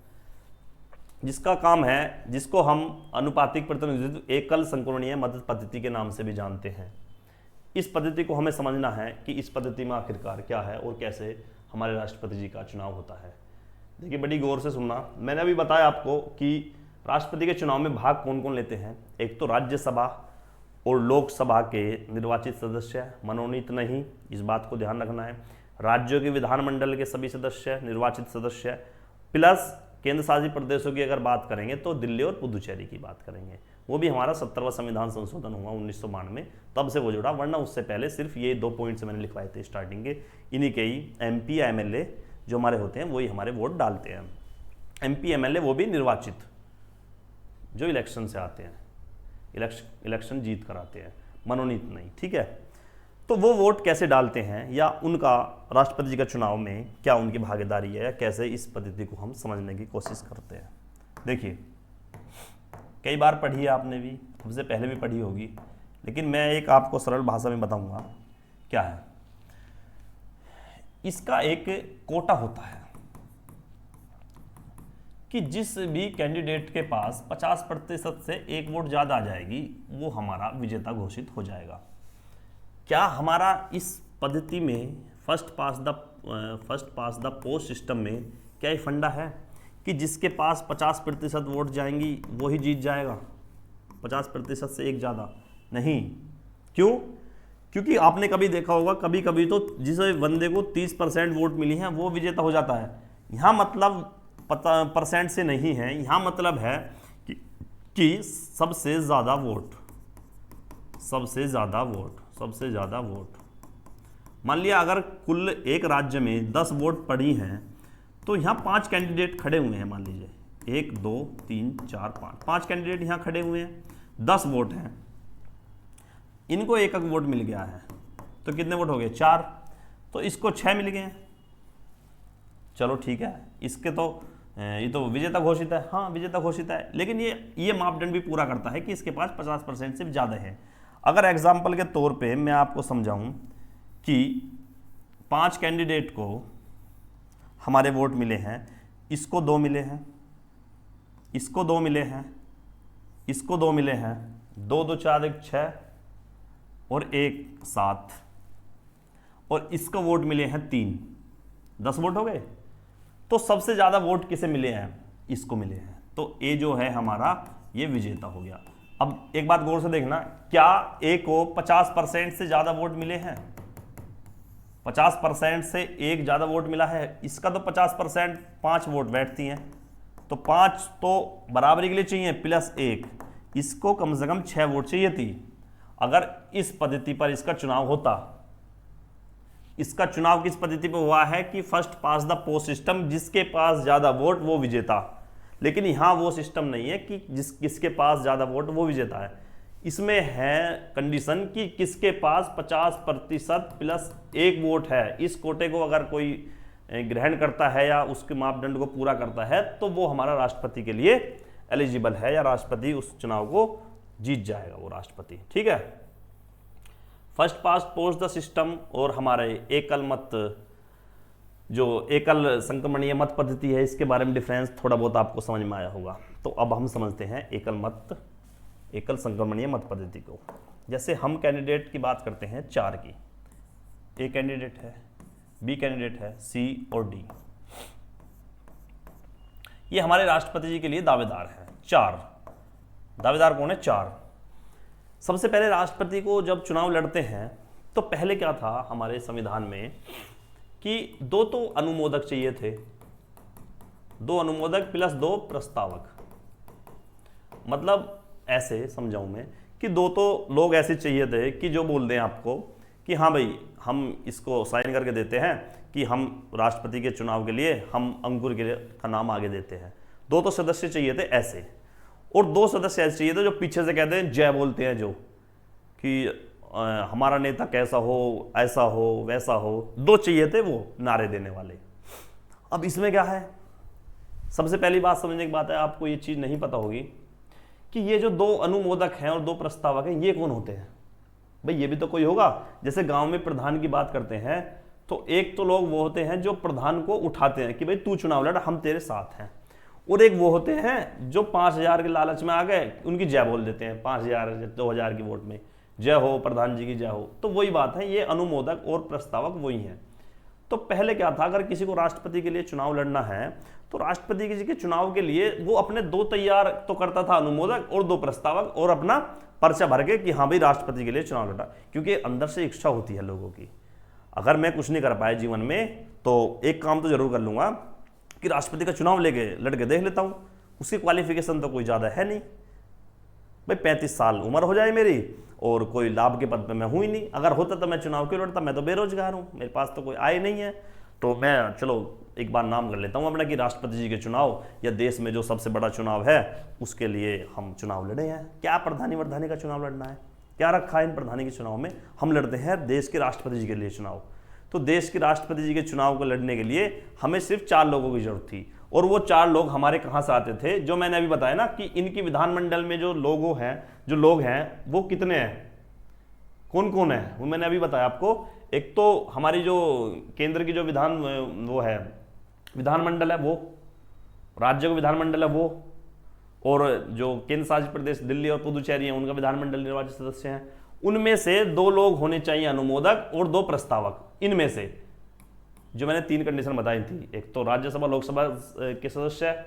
जिसका काम है, जिसको हम अनुपातिक प्रतिनिधित्व एकल संक्रमणीय मत पद्धति के नाम से भी जानते हैं। इस पद्धति को हमें समझना है कि इस पद्धति में आखिरकार क्या है और कैसे हमारे राष्ट्रपति जी का चुनाव होता है। देखिए, बड़ी गौर से सुनना। मैंने अभी बताया आपको कि राष्ट्रपति के चुनाव में भाग कौन कौन लेते हैं। एक तो राज्यसभा और लोकसभा के निर्वाचित सदस्य, मनोनीत नहीं, इस बात को ध्यान रखना है। राज्यों के विधानमंडल के सभी सदस्य, निर्वाचित सदस्य, प्लस केंद्र शासित प्रदेशों की अगर बात करेंगे तो दिल्ली और पुदुचेरी की बात करेंगे। वो भी हमारा 70वां संविधान संशोधन हुआ 1992, तब से वो जुड़ा, वरना उससे पहले सिर्फ ये 2 पॉइंट्स मैंने लिखवाए थे स्टार्टिंग के। इन्हीं के ही एमपी या एमएलए जो हमारे होते हैं वही हमारे वोट डालते हैं। एमपी एमएलए वो भी निर्वाचित, जो इलेक्शन से आते हैं, इलेक्शन जीत कर आते हैं, मनोनीत नहीं। ठीक है, तो वो वोट कैसे डालते हैं, या उनका राष्ट्रपति जी का चुनाव में क्या उनकी भागीदारी है, या कैसे इस पद्धति को हम समझने की कोशिश करते हैं। देखिए, कई बार पढ़ी है आपने भी, हमसे पहले भी पढ़ी होगी, लेकिन मैं एक आपको सरल भाषा में बताऊंगा क्या है। इसका एक कोटा होता है कि जिस भी कैंडिडेट के पास 50% से एक वोट ज़्यादा आ जाएगी, वो हमारा विजेता घोषित हो जाएगा। क्या हमारा इस पद्धति में first pass the post system में क्या ये फंडा है कि जिसके पास 50% वोट जाएंगी वो ही जीत जाएगा? 50% से एक ज़्यादा नहीं। क्यों? क्योंकि आपने कभी देखा होगा, कभी कभी तो जिस बंदे को 30% वोट मिली हैं वो विजेता हो जाता है। यहाँ मतलब परसेंट से नहीं है, यहाँ मतलब है कि सबसे ज़्यादा वोट। मान लिया अगर कुल एक राज्य में 10 वोट पड़ी हैं, तो यहाँ 5 कैंडिडेट खड़े हुए हैं। मान लीजिए 1 2 3 4 5 कैंडिडेट यहाँ खड़े हुए हैं, 10 वोट हैं, इनको एक वोट मिल गया है, तो कितने वोट हो गए? 4। तो इसको 6 मिल गए हैं। चलो ठीक है, इसके तो ये तो विजेता घोषित है। हाँ, विजेता घोषित है, लेकिन ये मापदंड भी पूरा करता है कि इसके पास 50% से ज़्यादा है। अगर एग्जाम्पल के तौर पे मैं आपको समझाऊं कि 5 कैंडिडेट को हमारे वोट मिले हैं, इसको 2 मिले हैं, इसको 2 मिले हैं, इसको 2 मिले हैं, 2 2 4 1 6 और 1 7, और इसको वोट मिले हैं 3, 10 वोट हो गए। तो सबसे ज़्यादा वोट किसे मिले हैं? इसको मिले हैं। तो ए जो है हमारा, ये विजेता हो गया। अब एक बात गौर से देखना, क्या ए को 50% से ज़्यादा वोट मिले हैं? 50% से एक ज़्यादा वोट मिला है। इसका तो 50% 5 वोट बैठती हैं, तो 5 तो बराबरी के लिए चाहिए, प्लस 1, इसको कम से कम 6 वोट चाहिए थी। अगर इस पद्धति पर इसका चुनाव होता, इसका चुनाव किस पद्धति पर हुआ है कि first pass the post system, जिसके पास ज़्यादा वोट वो विजेता। लेकिन यहाँ वो सिस्टम नहीं है कि जिसके पास ज़्यादा वोट वो विजेता है। इसमें है कंडीशन कि किसके पास 50% प्लस 1 वोट है, इस कोटे को अगर कोई ग्रहण करता है या उसके मापदंड को पूरा करता है तो वो हमारा राष्ट्रपति के लिए एलिजिबल है, या राष्ट्रपति उस चुनाव को जीत जाएगा वो राष्ट्रपति। ठीक है, first past post the system और हमारे एकल मत, जो एकल संक्रमणीय मत पद्धति है, इसके बारे में डिफरेंस थोड़ा बहुत आपको समझ में आया होगा। तो अब हम समझते हैं एकल संक्रमणीय मत पद्धति को। जैसे हम कैंडिडेट की बात करते हैं 4 की, ए कैंडिडेट है, बी कैंडिडेट है, सी और डी, ये हमारे राष्ट्रपति जी के लिए दावेदार हैं। 4 दावेदार कौन है? 4। सबसे पहले राष्ट्रपति को जब चुनाव लड़ते हैं तो पहले क्या था हमारे संविधान में कि 2 तो अनुमोदक चाहिए थे, 2 अनुमोदक प्लस 2 प्रस्तावक। मतलब ऐसे समझाऊं मैं कि 2 तो लोग ऐसे चाहिए थे कि जो बोल दें आपको कि हाँ भाई हम इसको साइन करके देते हैं कि हम राष्ट्रपति के चुनाव के लिए हम अंकुर के का नाम आगे देते हैं। 2 तो सदस्य चाहिए थे ऐसे, और 2 सदस्य ऐसे चाहिए थे जो पीछे से कहते हैं जय बोलते हैं, जो कि हमारा नेता कैसा हो, ऐसा हो, वैसा हो। 2 चाहिए थे वो नारे देने वाले। अब इसमें क्या है, सबसे पहली बात समझने की बात है, आपको ये चीज़ नहीं पता होगी कि ये जो 2 अनुमोदक हैं और 2 प्रस्तावक हैं, ये कौन होते हैं? भाई ये भी तो कोई होगा। जैसे गांव में प्रधान की बात करते हैं तो एक तो लोग वो होते हैं जो प्रधान को उठाते हैं कि भाई तू चुनाव लड़, हम तेरे साथ हैं, और एक वो होते हैं जो 5000 के लालच में आ गए, उनकी जय बोल देते हैं 5000 2000 की वोट में, जय हो प्रधान जी की जय हो। तो वही बात है, ये अनुमोदक और प्रस्तावक वही हैं। तो पहले क्या था, अगर किसी को राष्ट्रपति के लिए चुनाव लड़ना है तो राष्ट्रपति जी के चुनाव के लिए वो अपने 2 तैयार तो करता था, अनुमोदक और 2 प्रस्तावक, और अपना पर्चा भर के कि हाँ भाई राष्ट्रपति के लिए चुनाव लड़ा। क्योंकि अंदर से इच्छा होती है लोगों की, अगर मैं कुछ नहीं कर पाया जीवन में तो एक काम तो जरूर कर लूंगा कि राष्ट्रपति का चुनाव लड़के देख लेता हूँ। उसकी क्वालिफिकेशन तो कोई ज़्यादा है नहीं भाई, 35 साल उम्र हो जाए मेरी और कोई लाभ के पद पे मैं हूँ ही नहीं। अगर होता तो मैं चुनाव क्यों लड़ता, मैं तो बेरोजगार हूँ, मेरे पास तो कोई आय नहीं है, तो मैं चलो एक बार नाम कर लेता हूँ अपना कि राष्ट्रपति जी के चुनाव या देश में जो सबसे बड़ा चुनाव है उसके लिए हम चुनाव लड़े हैं। क्या प्रधानी वर्धानी का चुनाव लड़ना है, क्या रखा है इन प्रधानी के चुनाव में? हम लड़ते हैं देश के राष्ट्रपति जी के लिए चुनाव। तो देश के राष्ट्रपति जी के चुनाव को लड़ने के लिए हमें सिर्फ 4 लोगों की जरूरत थी, और वो 4 लोग हमारे कहाँ से आते थे? जो मैंने अभी बताया ना कि इनकी विधानमंडल में जो लोग हैं वो कितने हैं, कौन कौन है, वो मैंने अभी बताया आपको। एक तो हमारी जो केंद्र की जो विधानमंडल है वो, राज्य का विधानमंडल है वो, और जो केंद्र शासित प्रदेश दिल्ली और पुदुचेरी है उनका विधानमंडल निर्वाचित सदस्य हैं। उनमें से 2 लोग होने चाहिए अनुमोदक और 2 प्रस्तावक। इनमें से जो मैंने 3 कंडीशन बताई थी, एक तो राज्यसभा लोकसभा के सदस्य है,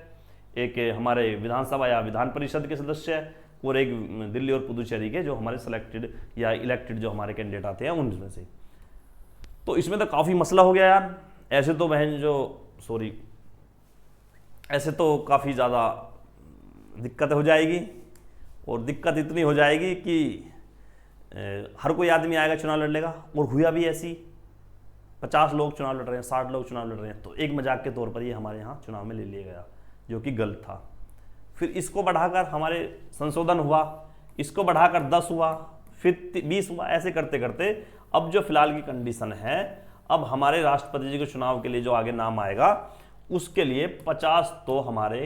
एक हमारे विधानसभा या विधान परिषद के सदस्य है, और एक दिल्ली और पुदुचेरी के जो हमारे सेलेक्टेड या इलेक्टेड जो हमारे कैंडिडेट आते हैं उनमें से। तो इसमें तो काफ़ी मसला हो गया यार। ऐसे तो काफ़ी ज़्यादा दिक्कत हो जाएगी, और दिक्कत इतनी हो जाएगी कि हर कोई आदमी आएगा चुनाव लड़ लेगा। और हुआ भी ऐसी, 50 लोग चुनाव लड़ रहे हैं, 60 लोग चुनाव लड़ रहे हैं, तो एक मजाक के तौर पर ये हमारे यहाँ चुनाव में ले लिया गया, जो कि गलत था। फिर इसको बढ़ाकर हमारे संशोधन हुआ, इसको बढ़ाकर 10 हुआ, फिर 20 हुआ, ऐसे करते करते अब जो फिलहाल की कंडीशन है, अब हमारे राष्ट्रपति जी के चुनाव के लिए जो आगे नाम आएगा उसके लिए 50 तो हमारे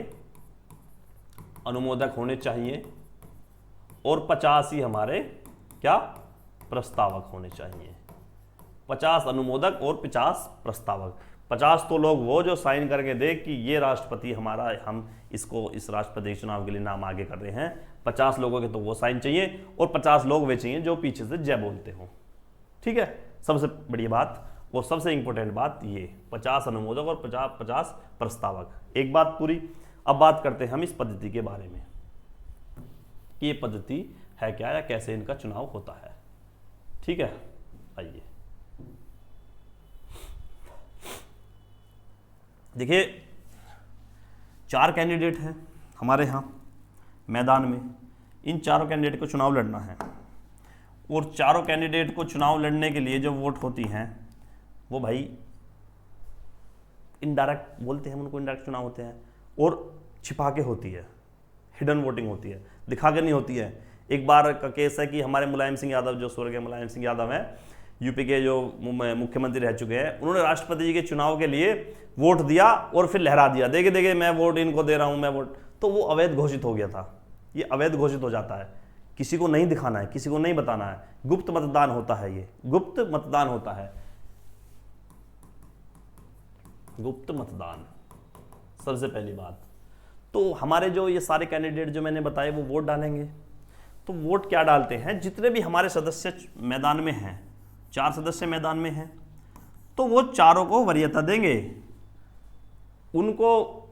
अनुमोदक होने चाहिए और 50 ही हमारे क्या प्रस्तावक होने चाहिए। 50 अनुमोदक और 50 प्रस्तावक। 50 तो लोग वो जो साइन करके दे कि ये राष्ट्रपति हमारा, हम इसको इस राष्ट्रपति चुनाव के लिए नाम आगे कर रहे हैं। 50 लोगों के तो वो साइन चाहिए, और 50 लोग वे चाहिए जो पीछे से जय बोलते हो। ठीक है, सबसे बड़ी बात और सबसे इंपॉर्टेंट बात ये 50 अनुमोदक और 50 प्रस्तावक। एक बात पूरी। अब बात करते हैं हम इस पद्धति के बारे में कि ये पद्धति है क्या या कैसे इनका चुनाव होता है। ठीक है, आइए देखिए, 4 कैंडिडेट हैं हमारे यहाँ मैदान में। इन चारों कैंडिडेट को चुनाव लड़ना है, और चारों कैंडिडेट को चुनाव लड़ने के लिए जो वोट होती हैं वो भाई इनडायरेक्ट बोलते हैं उनको, इनडायरेक्ट चुनाव होते हैं, और छिपा के होती है, हिडन वोटिंग होती है, दिखा के नहीं होती है। एक बार का केस है कि हमारे मुलायम सिंह यादव, जो स्वर्गीय मुलायम सिंह यादव हैं, यूपी के जो मुख्यमंत्री रह चुके हैं, उन्होंने राष्ट्रपति जी के चुनाव के लिए वोट दिया और फिर लहरा दिया, देखे देखे मैं वोट इनको दे रहा हूं, मैं वोट, तो वो अवैध घोषित हो गया था। ये अवैध घोषित हो जाता है, किसी को नहीं दिखाना है, किसी को नहीं बताना है, गुप्त मतदान होता है, ये गुप्त मतदान होता है, गुप्त मतदान सबसे पहली बात। तो हमारे जो ये सारे कैंडिडेट जो मैंने बताए वो वोट डालेंगे। तो वोट क्या डालते हैं, जितने भी हमारे सदस्य मैदान में हैं, 4 सदस्य मैदान में हैं, तो वो चारों को वरीयता देंगे। उनको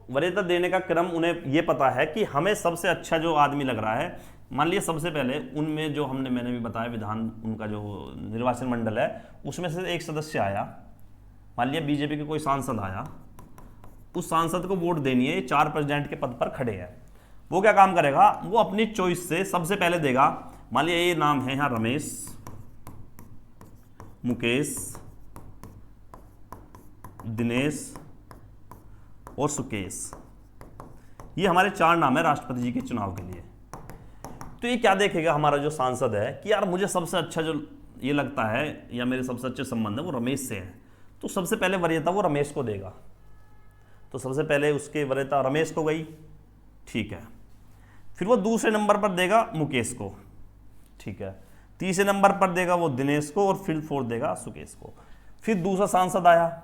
वरीयता देने का क्रम, उन्हें ये पता है कि हमें सबसे अच्छा जो आदमी लग रहा है, मान लिया सबसे पहले उनमें जो मैंने भी बताया विधान, उनका जो निर्वाचन मंडल है उसमें से एक सदस्य आया, मान लिया बीजेपी के कोई सांसद आया, उस सांसद को वोट देनी है, 4 प्रेसिडेंट के पद पर खड़े हैं। वो क्या काम करेगा, वो अपनी चॉइस से सबसे पहले देगा, मान लिया ये नाम है यहाँ रमेश, मुकेश, दिनेश और सुकेश, ये हमारे 4 नाम है राष्ट्रपति जी के चुनाव के लिए। तो ये क्या देखेगा हमारा जो सांसद है कि यार मुझे सबसे अच्छा जो ये लगता है या मेरे सबसे अच्छे संबंध है वो रमेश से है, तो सबसे पहले वरीयता वो रमेश को देगा। तो सबसे पहले उसके वरीयता रमेश को गई, ठीक है। फिर वो दूसरे नंबर पर देगा मुकेश को, ठीक है। तीसरे नंबर पर देगा वो दिनेश को, और फिर 4 देगा सुकेश को। फिर दूसरा सांसद आया,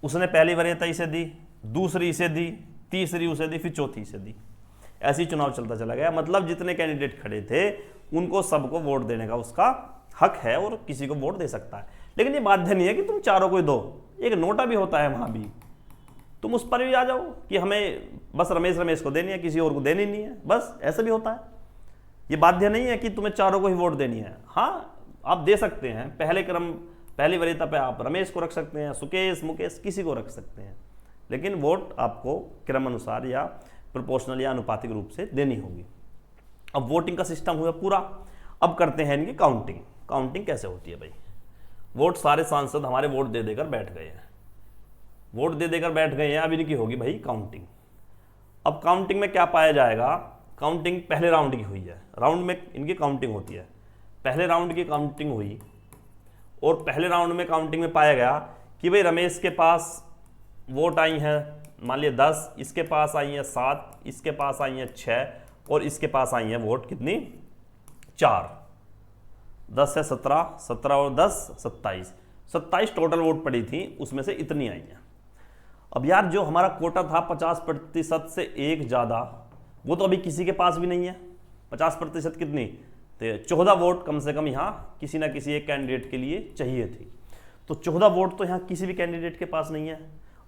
उसने पहली वरीयता इसे दी, दूसरी इसे दी, तीसरी उसे दी, फिर चौथी इसे दी। ऐसे ही चुनाव चलता चला गया। मतलब जितने कैंडिडेट खड़े थे उनको सबको वोट देने का उसका हक है और किसी को वोट दे सकता है। लेकिन ये बाध्य नहीं है कि तुम चारों को ही दो, एक नोटा भी होता है वहां भी, तुम उस पर भी आ जाओ कि हमें बस रमेश को देनी है, किसी और को देनी नहीं है, बस ऐसा भी होता है। ये बाध्य नहीं है कि तुम्हें चारों को ही वोट देनी है। हाँ, आप दे सकते हैं, पहली वरीयता पे आप रमेश को रख सकते हैं, सुकेश, मुकेश, किसी को रख सकते हैं, लेकिन वोट आपको क्रम अनुसार या प्रोपोर्शनल या अनुपातिक रूप से देनी होगी। अब वोटिंग का सिस्टम हुआ पूरा। अब करते हैं इनकी काउंटिंग। काउंटिंग कैसे होती है भाई, वोट सारे सांसद हमारे वोट दे देकर बैठ गए हैं, वोट दे देकर बैठ गए हैं, अब इनकी होगी भाई काउंटिंग। अब काउंटिंग में क्या पाया जाएगा, काउंटिंग पहले राउंड की हुई है, राउंड में इनकी काउंटिंग होती है, पहले राउंड की काउंटिंग हुई और पहले राउंड में काउंटिंग में पाया गया कि भाई रमेश के पास वोट आई हैं मान लिया 10, इसके पास आई हैं 7, इसके पास आई हैं 6 और इसके पास आई हैं वोट कितनी 4, 10 से 17, 17 और 10 27 टोटल वोट पड़ी थी, उसमें से इतनी आई हैं। अब यार जो हमारा कोटा था 50% से एक ज़्यादा, वो तो अभी किसी के पास भी नहीं है। 50% कितनी, तो 14 वोट कम से कम यहाँ किसी ना किसी एक कैंडिडेट के लिए चाहिए थी। तो 14 वोट तो यहाँ किसी भी कैंडिडेट के पास नहीं है।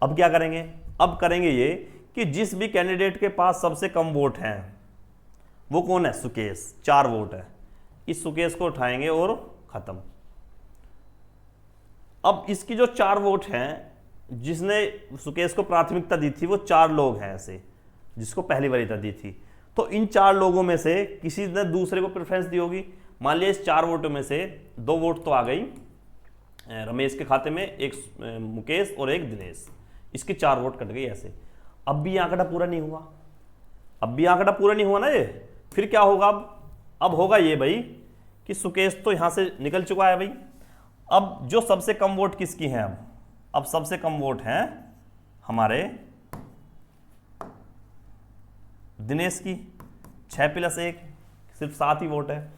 अब क्या करेंगे, अब करेंगे ये कि जिस भी कैंडिडेट के पास सबसे कम वोट हैं वो कौन है, सुकेश, 4 वोट है, इस सुकेश को उठाएंगे और खत्म। अब इसकी जो 4 वोट हैं, जिसने सुकेश को प्राथमिकता दी थी वो 4 लोग हैं ऐसे जिसको पहली वरीयता दी थी। तो इन 4 लोगों में से किसी ने दूसरे को प्रेफरेंस दी होगी। मान लिया इस 4 वोटों में से 2 वोट तो आ गई रमेश के खाते में, एक मुकेश और एक दिनेश, इसके 4 वोट कट गई ऐसे। अब भी आंकड़ा पूरा नहीं हुआ, अब भी आंकड़ा पूरा नहीं हुआ ना ये। फिर क्या होगा, अब होगा ये भाई कि सुकेश तो यहां से निकल चुका है भाई। अब जो सबसे कम वोट किसकी हैं, अब सबसे कम वोट हैं हमारे दिनेश की, 6 + 1 सिर्फ 7 ही वोट है।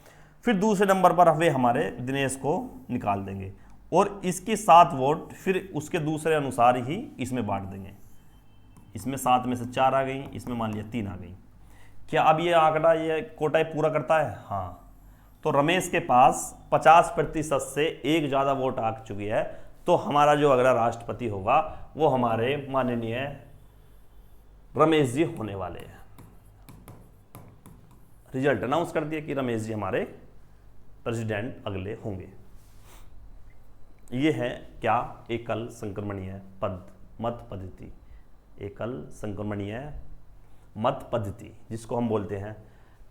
फिर दूसरे नंबर पर वे हमारे दिनेश को निकाल देंगे और इसकी 7 वोट फिर उसके दूसरे अनुसार ही इसमें बांट देंगे। इसमें 7 में से 4 आ गई, इसमें मान लिया 3 आ गई। क्या अब ये आंकड़ा ये कोटा पूरा करता है? हाँ। तो रमेश के पास 50% से एक ज़्यादा वोट आ चुकी है, तो हमारा जो अगला राष्ट्रपति होगा वो हमारे माननीय रमेश जी होने वाले हैं। रिजल्ट अनाउंस कर दिया कि रमेश जी हमारे प्रेसिडेंट अगले होंगे। ये है क्या, एकल संक्रमणीय मत पद्धति, एकल संक्रमणीय मत पद्धति, जिसको हम बोलते हैं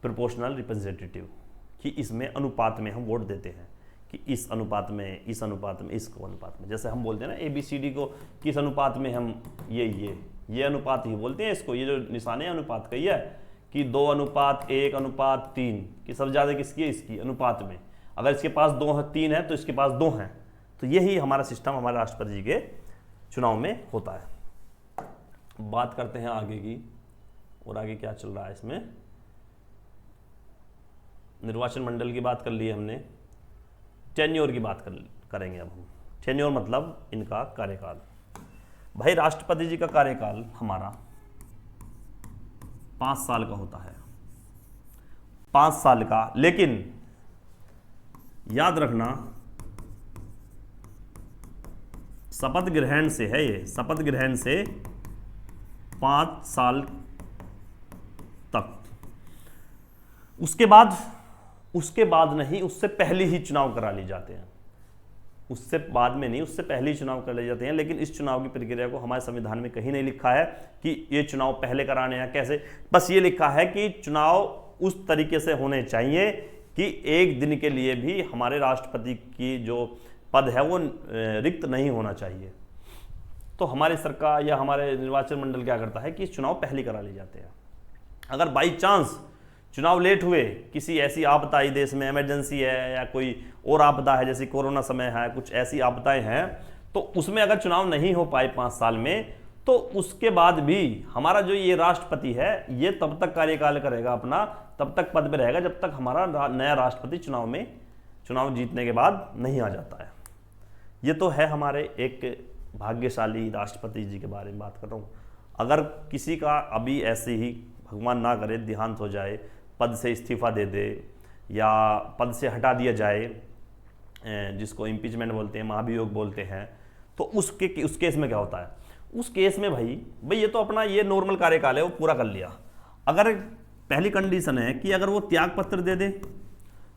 प्रोपोर्शनल रिप्रेजेंटेटिव, कि इसमें अनुपात में हम वोट देते हैं कि इस अनुपात में, इस अनुपात में, इसको अनुपात में। जैसे हम बोलते हैं ना ABCD को किस अनुपात में हम ये अनुपात ही बोलते हैं इसको, ये जो निशान है अनुपात का ही है कि 2:1:3 की सबसे ज़्यादा किसकी है, इसकी अनुपात में। अगर इसके पास 3 है तो इसके पास 2 हैं। तो यही हमारा सिस्टम हमारे राष्ट्रपति जी के चुनाव में होता है। बात करते हैं आगे की, और आगे क्या चल रहा है इसमें। निर्वाचन मंडल की बात कर ली हमने, टेन्योर की बात करेंगे अब हम। टेन्योर मतलब इनका कार्यकाल। भाई राष्ट्रपति जी का कार्यकाल हमारा 5 साल का होता है, 5 साल का। लेकिन याद रखना शपथ ग्रहण से है, ये शपथ ग्रहण से 5 साल तक। उसके बाद नहीं, उससे पहले ही चुनाव करा लिए जाते हैं। उससे बाद में नहीं, उससे पहले ही चुनाव कर लिए जाते हैं। लेकिन इस चुनाव की प्रक्रिया को हमारे संविधान में कहीं नहीं लिखा है कि ये चुनाव पहले कराने हैं कैसे। बस ये लिखा है कि चुनाव उस तरीके से होने चाहिए कि एक दिन के लिए भी हमारे राष्ट्रपति की जो पद है वो रिक्त नहीं होना चाहिए। तो हमारी सरकार या हमारे निर्वाचन मंडल क्या करता है कि चुनाव पहले करा लिए जाते हैं। अगर बाई चांस चुनाव लेट हुए, किसी ऐसी आपदा आई देश में, इमरजेंसी है या कोई और आपदा है, जैसे कोरोना समय है, कुछ ऐसी आपदाएं हैं, तो उसमें अगर चुनाव नहीं हो पाए 5 साल में, तो उसके बाद भी हमारा जो ये राष्ट्रपति है ये तब तक कार्यकाल करेगा अपना, तब तक पद में रहेगा जब तक हमारा नया राष्ट्रपति चुनाव जीतने के बाद नहीं आ जाता है। ये तो है हमारे एक भाग्यशाली राष्ट्रपति जी के बारे में बात कर रहा हूँ। अगर किसी का अभी ऐसे ही भगवान ना करे देहांत हो जाए, पद से इस्तीफा दे दे या पद से हटा दिया जाए, जिसको इम्पीचमेंट बोलते हैं, महाभियोग बोलते हैं, तो उस केस में क्या होता है? उस केस में भाई ये तो अपना ये नॉर्मल कार्यकाल है वो पूरा कर लिया। अगर पहली कंडीशन है कि अगर वो त्याग पत्र दे दे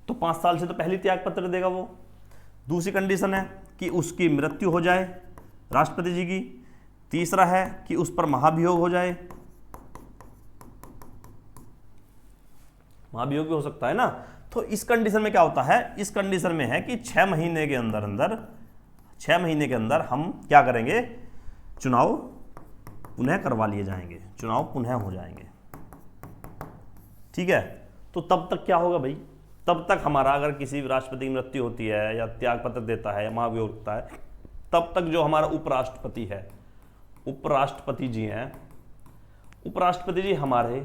तो 5 साल से तो पहले त्याग पत्र देगा वो। दूसरी कंडीशन है कि उसकी मृत्यु हो जाए राष्ट्रपति जी की। तीसरा है कि उस पर महाभियोग हो जाए, महाभियोग भी हो सकता है ना। तो इस कंडीशन में क्या होता है? इस कंडीशन में है कि 6 महीने के अंदर हम क्या करेंगे? चुनाव पुनः करवा लिए जाएंगे, चुनाव पुनः हो जाएंगे। ठीक है, तो तब तक क्या होगा भाई? तब तक हमारा अगर किसी राष्ट्रपति की मृत्यु होती है या त्याग पत्र देता है या महाभियोग होता है, तब तक जो हमारा उपराष्ट्रपति है, उपराष्ट्रपति जी हैं, उपराष्ट्रपति जी हमारे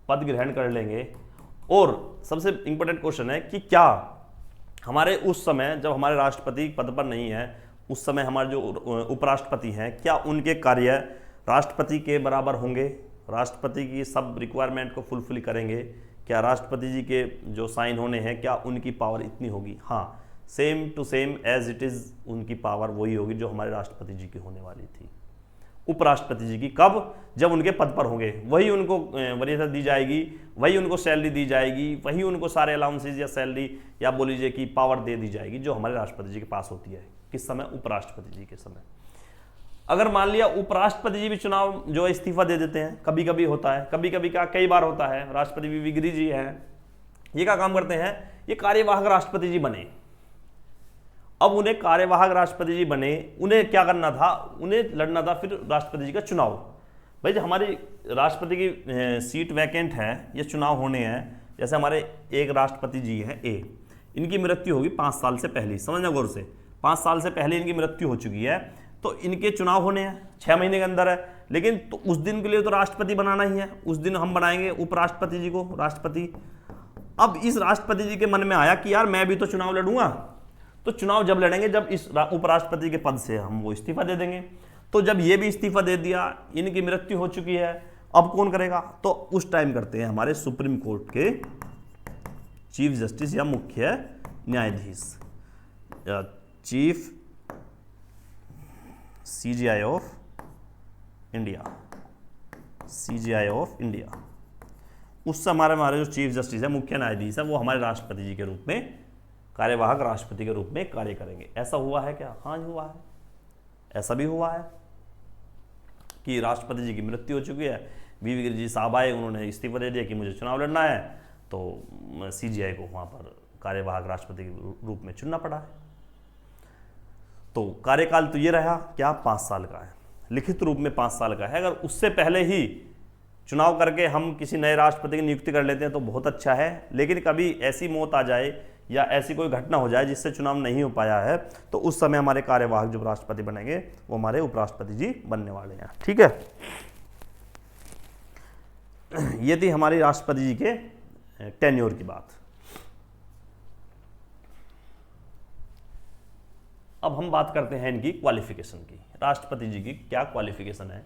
पद ग्रहण कर लेंगे। और सबसे इंपॉर्टेंट क्वेश्चन है कि क्या हमारे उस समय जब हमारे राष्ट्रपति पद पर नहीं है, उस समय हमारे जो उपराष्ट्रपति हैं, क्या उनके कार्य राष्ट्रपति के बराबर होंगे? राष्ट्रपति की सब रिक्वायरमेंट को फुलफिल करेंगे? क्या राष्ट्रपति जी के जो साइन होने हैं, क्या उनकी पावर इतनी होगी? हाँ, same to same as it is उनकी पावर वही होगी जो हमारे राष्ट्रपति जी की होने वाली थी। उपराष्ट्रपति जी की कब? जब उनके पद पर होंगे, वही उनको वरीयता दी जाएगी, वही उनको सैलरी दी जाएगी, वही उनको सारे अलाउंसेज या सैलरी या बोल लीजिए कि पावर दे दी जाएगी जो हमारे राष्ट्रपति जी के पास होती है। किस समय? उपराष्ट्रपति जी के समय। अगर मान लिया उपराष्ट्रपति जी भी चुनाव जो है इस्तीफा दे देते हैं, कभी कभी होता है, कभी कभी क्या कई बार होता है, राष्ट्रपति विग्री जी हैं, ये क्या काम करते हैं? ये कार्यवाहक राष्ट्रपति जी बने। अब उन्हें कार्यवाहक राष्ट्रपति जी बने, उन्हें क्या करना था? उन्हें लड़ना था फिर राष्ट्रपति जी का चुनाव। भाई जो हमारी राष्ट्रपति की सीट वैकेंट है, ये चुनाव होने हैं। जैसे हमारे एक राष्ट्रपति जी हैं ए, इनकी मृत्यु होगी 5 साल से पहले, समझना गौर से, 5 साल से पहले इनकी मृत्यु हो चुकी है, तो इनके चुनाव होने हैं 6 महीने के अंदर है। लेकिन तो उस दिन के लिए तो राष्ट्रपति बनाना ही है, उस दिन हम बनाएंगे उपराष्ट्रपति जी को राष्ट्रपति। अब इस राष्ट्रपति जी के मन में आया कि यार मैं भी तो चुनाव लड़ूंगा, तो चुनाव जब लड़ेंगे जब इस उपराष्ट्रपति के पद से हम वो इस्तीफा दे देंगे। तो जब ये भी इस्तीफा दे दिया, इनकी मृत्यु हो चुकी है, अब कौन करेगा? तो उस टाइम करते हैं हमारे सुप्रीम कोर्ट के चीफ जस्टिस या मुख्य न्यायाधीश, chief CJI of India, CJI of India. उससे हमारे जो चीफ जस्टिस है, मुख्य न्यायाधीश है, वो हमारे राष्ट्रपति जी के रूप में, कार्यवाहक राष्ट्रपति के रूप में कार्य करेंगे। ऐसा हुआ है क्या? हाँ हुआ है। ऐसा भी हुआ है कि राष्ट्रपति जी की मृत्यु हो चुकी है, विग्री जी साहब आए, उन्होंने इस्तीफा दे दिया कि मुझे चुनाव लड़ना है, तो CJI को वहाँ पर कार्यवाहक राष्ट्रपति के रूप में चुनना पड़ा है। तो कार्यकाल तो ये रहा क्या? 5 साल का है, लिखित रूप में 5 साल का है। अगर उससे पहले ही चुनाव करके हम किसी नए राष्ट्रपति की नियुक्ति कर लेते हैं तो बहुत अच्छा है, लेकिन कभी ऐसी मौत आ जाए या ऐसी कोई घटना हो जाए जिससे चुनाव नहीं हो पाया है, तो उस समय हमारे कार्यवाहक जो राष्ट्रपति बनेंगे वो हमारे उपराष्ट्रपति जी बनने वाले हैं। ठीक है, ये थी हमारी राष्ट्रपति जी के टेन्योर की बात। अब हम बात करते हैं इनकी क्वालिफिकेशन की। राष्ट्रपति जी की क्या क्वालिफिकेशन है,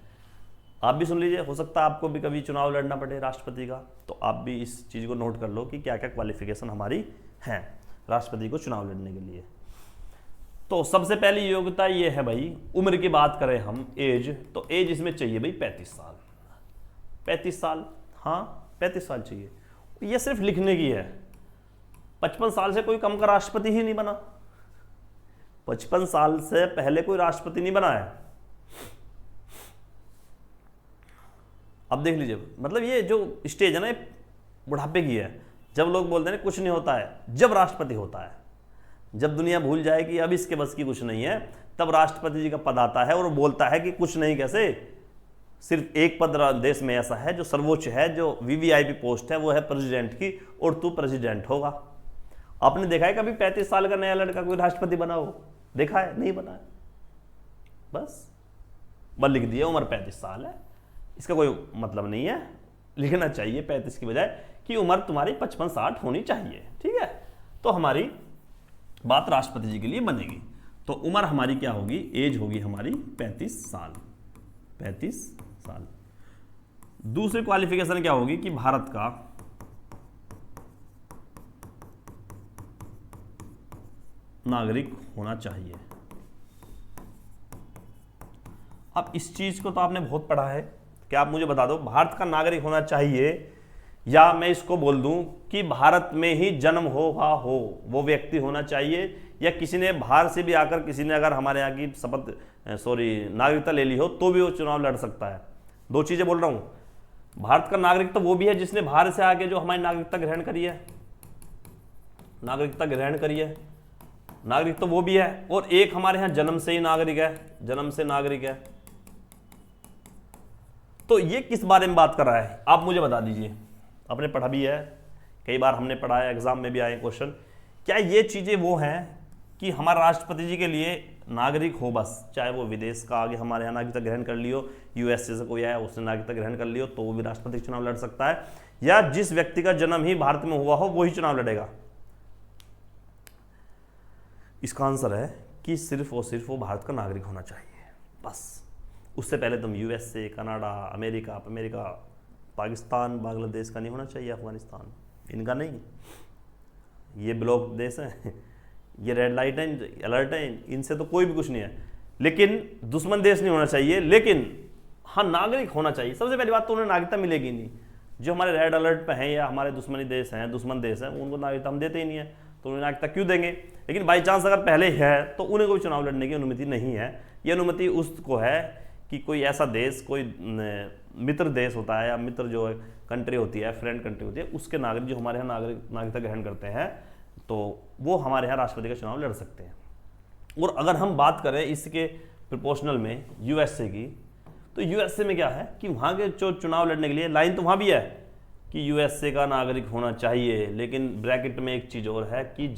आप भी सुन लीजिए। हो सकता है आपको भी कभी चुनाव लड़ना पड़े राष्ट्रपति का, तो आप भी इस चीज़ को नोट कर लो कि क्या क्या क्वालिफिकेशन हमारी हैं राष्ट्रपति को चुनाव लड़ने के लिए। तो सबसे पहली योग्यता ये है भाई, उम्र की बात करें हम, एज, तो एज इसमें चाहिए भाई 35 साल। 35 साल, हाँ 35 साल चाहिए। ये सिर्फ लिखने की है। 55 साल से कोई कम का राष्ट्रपति ही नहीं बना। 55 साल से पहले कोई राष्ट्रपति नहीं बना है। अब देख लीजिए, मतलब ये जो स्टेज है ना, ये बुढ़ापे की है। जब लोग बोलते हैं कुछ नहीं होता है, जब राष्ट्रपति होता है, जब दुनिया भूल जाए कि अब इसके बस की कुछ नहीं है, तब राष्ट्रपति जी का पद आता है और बोलता है कि कुछ नहीं। कैसे? सिर्फ एक पद देश में ऐसा है जो सर्वोच्च है, जो वीवीआईपी पोस्ट है, वो है प्रेसिडेंट की, और तू प्रेसिडेंट होगा। आपने देखा है कभी 35 साल का नया लड़का कोई राष्ट्रपति बना हो? देखा है? नहीं बना है। बस लिख दिया उम्र 35 साल है, इसका कोई मतलब नहीं है। लिखना चाहिए 35 की बजाय कि उम्र तुम्हारी 55-60 होनी चाहिए। ठीक है, तो हमारी बात राष्ट्रपति जी के लिए बनेगी। तो उम्र हमारी क्या होगी? एज होगी हमारी 35 साल। 35 साल। दूसरी क्वालिफिकेशन क्या होगी कि भारत का नागरिक होना चाहिए। अब इस चीज को तो आपने बहुत पढ़ा है, क्या आप मुझे बता दो, भारत का नागरिक होना चाहिए, या मैं इसको बोल दूं कि भारत में ही जन्म हुआ हो वो व्यक्ति होना चाहिए, या किसी ने बाहर से भी आकर, किसी ने अगर हमारे यहाँ की नागरिकता ले ली हो तो भी वो चुनाव लड़ सकता है। दो चीजें बोल रहा हूं। भारत का नागरिक तो वो भी है जिसने बाहर से आके जो हमारी नागरिकता ग्रहण करी है, नागरिकता ग्रहण करी है, नागरिक तो वो भी है। और एक हमारे यहाँ जन्म से ही नागरिक है, जन्म से नागरिक है। तो ये किस बारे में बात कर रहा है, आप मुझे बता दीजिए। आपने पढ़ा भी है, कई बार हमने पढ़ा है, एग्जाम में भी आए क्वेश्चन। क्या ये चीजें वो हैं कि हमारे राष्ट्रपति जी के लिए नागरिक हो बस, चाहे वो विदेश का आगे हमारे यहाँ नागरिकता ग्रहण कर लियो, यूएसए से कोई आया उसने नागरिकता ग्रहण कर लियो तो वो भी राष्ट्रपति चुनाव लड़ सकता है, या जिस व्यक्ति का जन्म ही भारत में हुआ हो वही चुनाव लड़ेगा? इसका आंसर है कि सिर्फ और सिर्फ वो भारत का नागरिक होना चाहिए बस। उससे पहले तुम USA, Canada, America, Pakistan, Bangladesh का नहीं होना चाहिए, अफगानिस्तान, इनका नहीं। ये ब्लॉक देश हैं, ये रेड लाइट है, अलर्ट है, इनसे तो कोई भी कुछ नहीं है। लेकिन दुश्मन देश नहीं होना चाहिए, लेकिन हाँ नागरिक होना चाहिए। सबसे पहली बात तो उन्हें नागरिकता मिलेगी नहीं। जो हमारे रेड अलर्ट पे हैं या हमारे दुश्मनी देश हैं, दुश्मन देश हैं, उनको नागरिकता हम देते ही नहीं है, तो उन्हें नागरिकता क्यों देंगे? लेकिन बाई चांस अगर पहले है तो उन्हें कोई चुनाव लड़ने की अनुमति नहीं है। ये अनुमति उसको है कि कोई ऐसा देश, कोई मित्र देश होता है या मित्र जो कंट्री होती है, फ्रेंड कंट्री होती है, उसके नागरिक जो हमारे यहाँ नागरिकता ग्रहण करते हैं तो वो हमारे यहाँ राष्ट्रपति का चुनाव लड़ सकते हैं। और अगर हम बात करें इसके प्रोपोर्शनल में यूएसए की, तो यूएसए में क्या है कि वहाँ के जो चुनाव लड़ने के लिए लाइन तो वहाँ भी है कि यूएसए का नागरिक होना चाहिए, लेकिन ब्रैकेट में एक चीज़ और है कि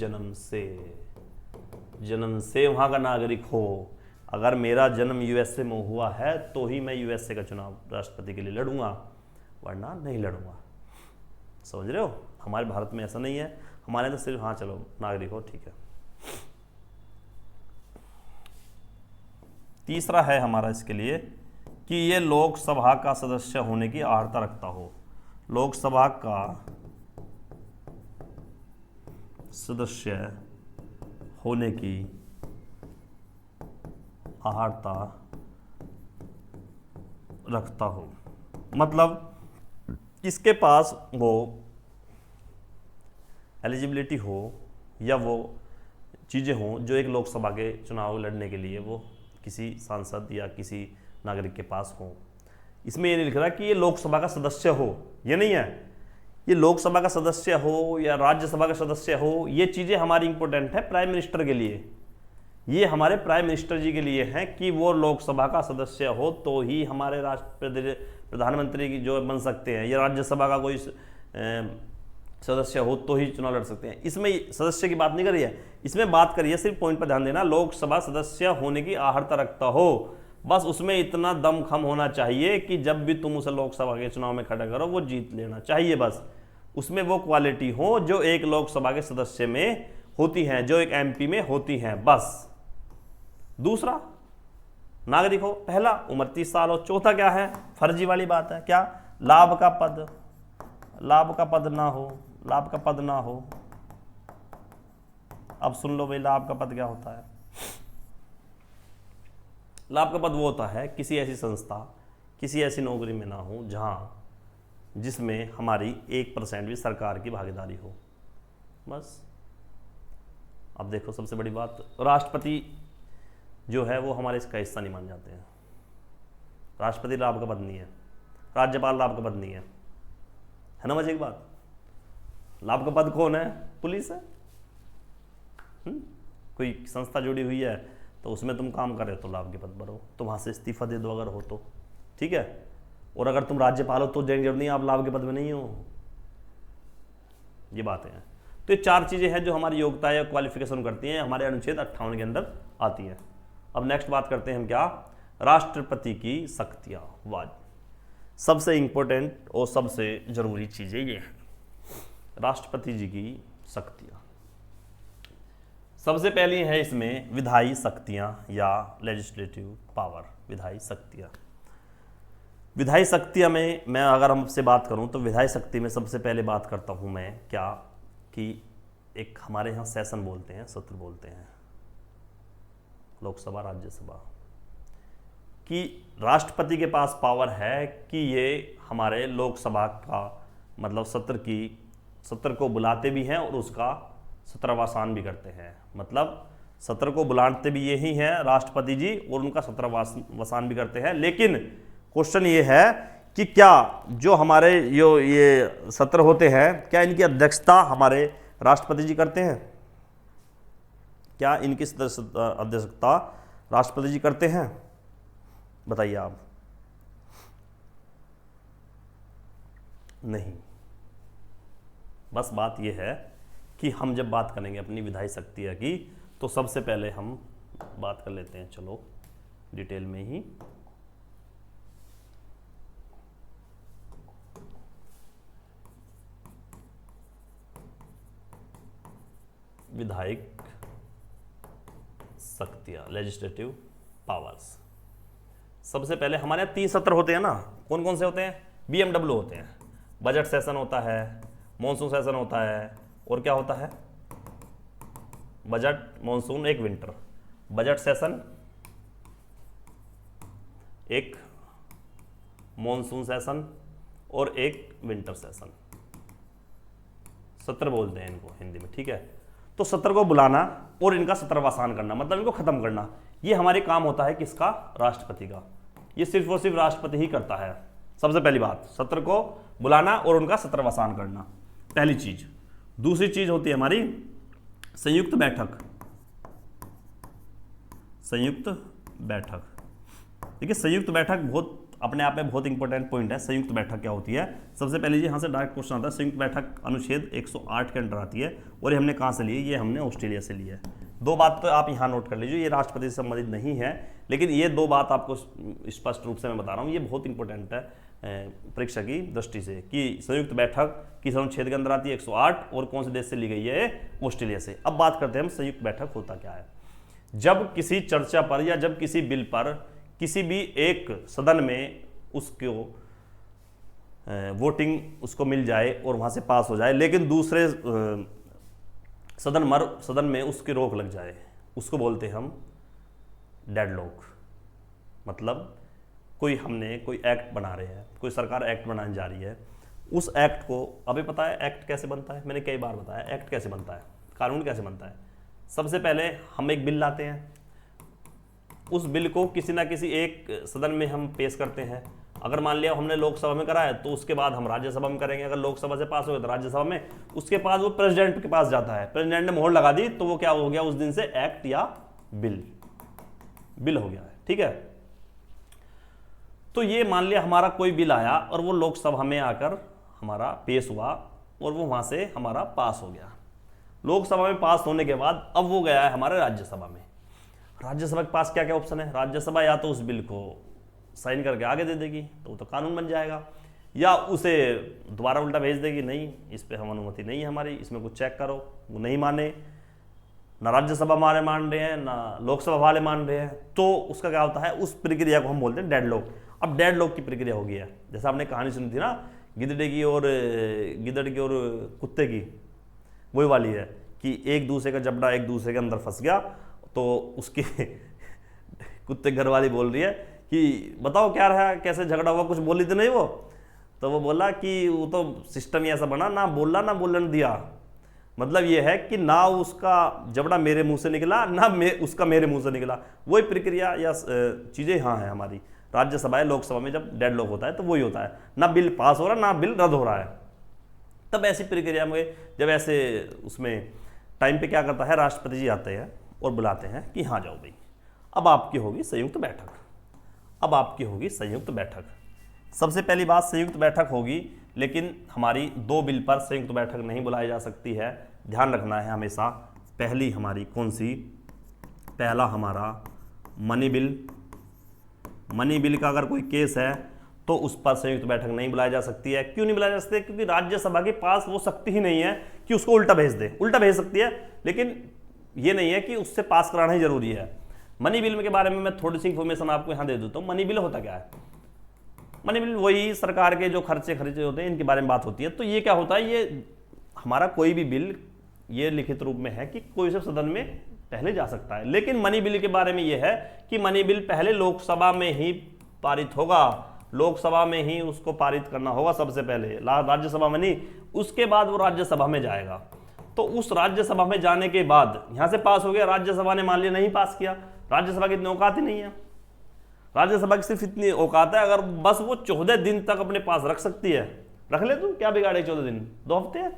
जन्म से वहाँ का नागरिक हो। अगर मेरा जन्म यूएसए में हुआ है तो ही मैं यूएसए का चुनाव राष्ट्रपति के लिए लड़ूंगा, वरना नहीं लड़ूंगा। समझ रहे हो? हमारे भारत में ऐसा नहीं है, हमारे तो सिर्फ हाँ चलो नागरिक हो, ठीक है। तीसरा है हमारा इसके लिए कि ये लोकसभा का सदस्य होने की अर्हता रखता हो। लोकसभा का सदस्य होने की अर्हता रखता हो, मतलब इसके पास वो एलिजिबिलिटी हो या वो चीज़ें हों जो एक लोकसभा के चुनाव लड़ने के लिए वो किसी सांसद या किसी नागरिक के पास हो। इसमें ये नहीं लिख रहा कि ये लोकसभा का सदस्य हो, ये नहीं है। ये लोकसभा का सदस्य हो या राज्यसभा का सदस्य हो, ये चीज़ें हमारी इंपॉर्टेंट है प्राइम मिनिस्टर के लिए, ये हमारे प्राइम मिनिस्टर जी के लिए हैं कि वो लोकसभा का सदस्य हो तो ही हमारे प्रधानमंत्री की जो बन सकते हैं, या राज्यसभा का कोई सदस्य हो तो ही चुनाव लड़ सकते हैं। इसमें सदस्य की बात नहीं करी है, इसमें बात करी है, सिर्फ पॉइंट पर ध्यान देना, लोकसभा सदस्य होने की आहर्ता रखता हो, बस उसमें इतना दमखम होना चाहिए कि जब भी तुम उसे लोकसभा के चुनाव में खड़ा करो वो जीत लेना चाहिए। बस उसमें वो क्वालिटी हो जो एक लोकसभा के सदस्य में होती हैं, जो एक एमपी में होती हैं, बस। दूसरा, नागरिक हो। पहला, उम्र 30 साल हो। चौथा क्या है, फर्जी वाली बात है, क्या, लाभ का पद, लाभ का पद ना हो, लाभ का पद ना हो। अब सुन लो भाई, लाभ का पद क्या होता है। लाभ का पद वो होता है किसी ऐसी संस्था, किसी ऐसी नौकरी में ना हो जिसमें हमारी 1% भी सरकार की भागीदारी हो, बस। अब देखो, सबसे बड़ी बात, राष्ट्रपति जो है वो हमारे इसका हिस्सा नहीं मान जाते हैं। राष्ट्रपति लाभ का पद नहीं है, राज्यपाल लाभ का पद नहीं है ना मजे की बात। लाभ का पद कौन है, पुलिस है। कोई संस्था जुड़ी हुई है तो उसमें तुम काम कर रहे हो तो लाभ के पद पर हो, तो वहां से इस्तीफा दे दो अगर हो तो, ठीक है। और अगर तुम राज्यपाल हो तो जरूरत नहीं, आप लाभ के पद में नहीं हो। ये बातें हैं। तो ये 4 चीजें हैं जो हमारी योग्यता या क्वालिफिकेशन करती हैं, हमारे अनुच्छेद 58 के अंदर आती हैं। अब नेक्स्ट बात करते हैं हम, क्या, राष्ट्रपति की शक्तियां। वाह, सबसे इंपॉर्टेंट और सबसे जरूरी चीजें ये हैं, राष्ट्रपति जी की शक्तियां। सबसे पहली है इसमें विधायी शक्तियां या लेजिस्लेटिव पावर, विधायी शक्तियां। विधायी शक्तियां में मैं अगर हमसे बात करूं तो विधायी शक्ति में सबसे पहले बात करता हूं मैं, क्या, कि एक हमारे यहाँ सेशन बोलते हैं, सत्र बोलते हैं, लोकसभा राज्यसभा, कि राष्ट्रपति के पास पावर है कि ये हमारे लोकसभा का मतलब सत्र को बुलाते भी हैं और उसका सत्रवासान भी करते हैं। मतलब सत्र को बुलाते भी यही हैं राष्ट्रपति जी और उनका सत्रवासान भी करते हैं। लेकिन क्वेश्चन ये है कि क्या जो हमारे ये सत्र होते हैं, क्या इनकी अध्यक्षता हमारे राष्ट्रपति जी करते हैं? क्या इनकी अध्यक्षता राष्ट्रपति जी करते हैं? बताइए आप। नहीं। बस बात यह है कि हम जब बात करेंगे अपनी विधायी शक्ति की तो सबसे पहले हम बात कर लेते हैं, चलो डिटेल में ही, विधायक शक्तियां, लेजिस्लेटिव पावर्स। सबसे पहले हमारे यहाँ 3 सत्र होते हैं ना, कौन कौन से होते हैं? BMW होते हैं, बजट सेशन होता है, मॉनसून सेशन होता है, और क्या होता है? बजट, मॉनसून, एक विंटर। बजट सेशन, एक मॉनसून सेशन और एक विंटर सेशन, सत्र बोलते हैं इनको हिंदी में, ठीक है। तो सत्र को बुलाना और इनका सत्रवासान करना, मतलब इनको खत्म करना, ये हमारे काम होता है किसका? राष्ट्रपति का। ये सिर्फ और सिर्फ राष्ट्रपति ही करता है। सबसे पहली बात, सत्र को बुलाना और उनका सत्रवासान करना, पहली चीज। दूसरी चीज होती है हमारी संयुक्त बैठक। संयुक्त बैठक, देखिए संयुक्त बैठक बहुत अपने आप में बहुत इंपॉर्टेंट पॉइंट है। संयुक्त बैठक क्या होती है? सबसे पहले जी यहाँ से डायरेक्ट क्वेश्चन आता है। संयुक्त बैठक अनुच्छेद 108 के अंडर आती है और ये हमने कहाँ से ली है? ये हमने ऑस्ट्रेलिया से ली है। 2 बात तो आप यहाँ नोट कर लीजिए, ये राष्ट्रपति से संबंधित नहीं है, लेकिन ये 2 बात आपको स्पष्ट रूप से मैं बता रहा हूँ, ये बहुत इंपॉर्टेंट है परीक्षा की दृष्टि से, कि संयुक्त बैठक किस अनुच्छेद के अंदर आती है? 108, और कौन से देश से ली गई है? ऑस्ट्रेलिया से। अब बात करते हैं हम संयुक्त बैठक होता क्या है। जब किसी चर्चा पर या जब किसी बिल पर किसी भी एक सदन में उसको वोटिंग उसको मिल जाए और वहाँ से पास हो जाए, लेकिन दूसरे सदन में उसकी रोक लग जाए, उसको बोलते हैं हम डेडलॉक। मतलब हमने कोई एक्ट बना रहे हैं, कोई सरकार एक्ट बनाने जा रही है, उस एक्ट को, अभी पता है एक्ट कैसे बनता है? मैंने कई बार बताया एक्ट कैसे बनता है, कानून कैसे बनता है। सबसे पहले हम एक बिल लाते हैं, उस बिल को किसी ना किसी एक सदन में हम पेश करते हैं। अगर मान लिया हमने लोकसभा में करा है तो उसके बाद हम राज्यसभा में करेंगे, अगर लोकसभा से पास हो गया तो राज्यसभा में, उसके बाद वो प्रेसिडेंट के पास जाता है, प्रेसिडेंट ने मोहर लगा दी तो वो क्या हो गया? उस दिन से एक्ट या बिल, बिल हो गया है, ठीक है। तो ये मान लिया हमारा कोई बिल आया और वो लोकसभा में आकर हमारा पेश हुआ और वो वहां से हमारा पास हो गया। लोकसभा में पास होने के बाद अब वो गया है हमारे राज्यसभा में। राज्यसभा के पास क्या क्या ऑप्शन है? राज्यसभा या तो उस बिल को साइन करके आगे दे देगी तो वो तो कानून बन जाएगा, या उसे दोबारा उल्टा भेज देगी, नहीं इस पे हम अनुमति नहीं है हमारी, इसमें कुछ चेक करो। वो नहीं माने, ना राज्यसभा वाले मान रहे हैं ना लोकसभा वाले मान रहे हैं, तो उसका क्या होता है, उस प्रक्रिया को हम बोलते हैं डेडलॉक। अब डेडलॉक की प्रक्रिया हो गई है। जैसे आपने कहानी सुनी थी ना गिद्धड़ की और कुत्ते की, वही वाली है कि एक दूसरे का जबड़ा एक दूसरे के अंदर फंस गया, तो उसके कुत्ते घर वाली बोल रही है कि बताओ क्या रहा, कैसे झगड़ा हुआ, कुछ बोली तो नहीं वो? तो वो बोला कि वो तो सिस्टम ही ऐसा बना, ना बोला ना बोलने दिया। मतलब ये है कि ना उसका जबड़ा मेरे मुंह से निकला ना उसका मेरे मुंह से निकला। वही प्रक्रिया या चीज़ें यहाँ है हमारी राज्यसभा या लोकसभा में। जब डेडलॉक होता है तो वही होता है, ना बिल पास हो रहा ना बिल रद्द हो रहा है। तब ऐसी प्रक्रिया में जब ऐसे उसमें टाइम पे क्या करता है, राष्ट्रपति जी आते हैं और बुलाते हैं कि हाँ जाओ भाई, अब आपकी होगी संयुक्त बैठक, अब आपकी होगी संयुक्त बैठक। सबसे पहली बात, संयुक्त बैठक होगी, लेकिन हमारी 2 बिल पर संयुक्त बैठक नहीं बुलाई जा सकती है। ध्यान रखना है हमेशा। पहली हमारी कौन सी? पहला हमारा मनी बिल। मनी बिल का अगर कोई केस है तो उस पर संयुक्त बैठक नहीं बुलाई जा सकती है। क्यों नहीं बुलाई जा सकती है? क्योंकि राज्यसभा के पास वो शक्ति ही नहीं है कि उसको उल्टा भेज दे। उल्टा भेज सकती है, लेकिन ये नहीं है कि उससे पास कराना ही जरूरी है। मनी बिल के बारे में मैं थोड़ी सी इंफॉर्मेशन आपको यहाँ दे देता हूँ। मनी बिल होता क्या है? मनी बिल वही सरकार के जो खर्चे होते हैं, इनके बारे में बात होती है। तो ये क्या होता है, ये हमारा कोई भी बिल ये लिखित रूप में है कि कोई से सदन में पहले जा सकता है। लेकिन मनी बिल के बारे में ये है कि मनी बिल पहले लोकसभा में ही पारित होगा, लोकसभा में ही उसको पारित करना होगा सबसे पहले, राज्यसभा में नहीं। उसके बाद वो राज्यसभा में जाएगा। तो उस राज्यसभा में जाने के बाद यहां से पास हो गया, राज्यसभा ने मान लिया नहीं पास किया। राज्यसभा की इतनी औकात ही नहीं है। राज्यसभा की सिर्फ इतनी औकात है, अगर बस वो 14 दिन तक अपने पास रख सकती है, रख ले तू, क्या बिगाड़े 14 दिन, 2 हफ्ते है।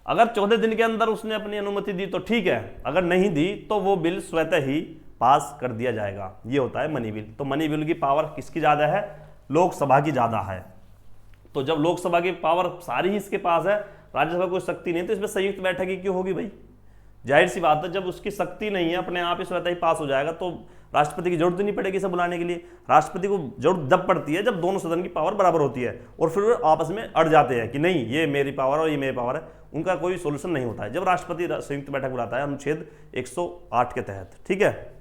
अगर 14 दिन के अंदर उसने अपनी अनुमति दी तो ठीक है, अगर नहीं दी तो वो बिल स्वतः ही पास कर दिया जाएगा। ये होता है मनी बिल। तो मनी बिल की पावर किसकी ज्यादा है? लोकसभा की ज्यादा है। तो जब लोकसभा की पावर सारी ही इसके पास है, राज्यसभा को शक्ति नहीं, तो इसमें संयुक्त बैठक ही क्यों होगी भाई? जाहिर सी बात है, जब उसकी शक्ति नहीं है, अपने आप ही स्वतः ही पास हो जाएगा, तो राष्ट्रपति की जरूरत नहीं पड़ेगी इसे बुलाने के लिए। राष्ट्रपति को जरूरत जब पड़ती है जब दोनों सदन की पावर बराबर होती है और फिर आपस में अड़ जाते हैं कि नहीं ये मेरी पावर और ये मेरी पावर है, उनका कोई सोल्यूशन नहीं होता है जब राष्ट्रपति संयुक्त बैठक बुलाता है अनुच्छेद 108 के तहत, ठीक है।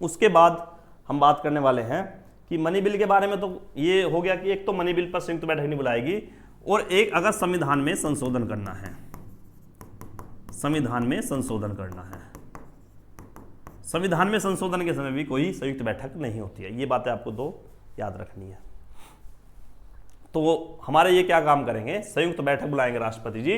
उसके बाद हम बात करने वाले हैं कि मनी बिल के बारे में। तो ये हो गया कि एक तो मनी बिल पर संयुक्त बैठक नहीं बुलाएगी, और एक अगर संविधान में संशोधन करना है, संविधान में संशोधन करना है, संविधान में संशोधन के समय भी कोई संयुक्त बैठक नहीं होती है। ये बातें आपको 2 याद रखनी है। तो हमारे ये क्या काम करेंगे, संयुक्त बैठक बुलाएंगे राष्ट्रपति जी,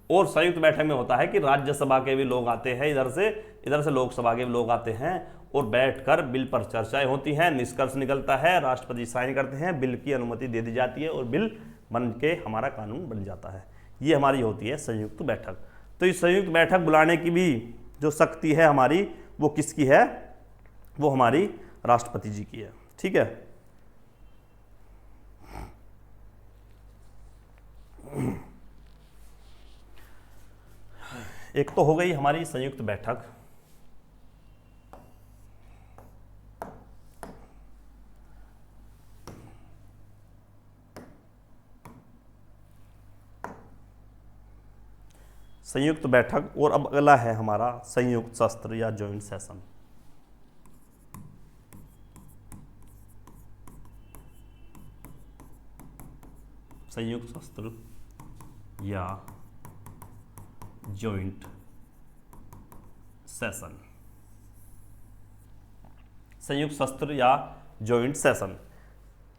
और संयुक्त बैठक में होता है कि राज्यसभा के भी लोग आते हैं, इधर से लोकसभा के भी लोग आते हैं, और बैठकर बिल पर चर्चाएं होती हैं, निष्कर्ष निकलता है, राष्ट्रपति साइन करते हैं, बिल की अनुमति दे दी जाती है और बिल बन के हमारा कानून बन जाता है। ये हमारी होती है संयुक्त बैठक। तो इस संयुक्त बैठक बुलाने की भी जो शक्ति है हमारी, वो किसकी है? वो हमारी राष्ट्रपति जी की है, ठीक है। एक तो हो गई हमारी संयुक्त बैठक। संयुक्त बैठक, और अब अगला है हमारा संयुक्त सत्र या जॉइंट सेशन। संयुक्त सत्र या जॉइंट सेशन, संयुक्त सत्र या जॉइंट सेशन।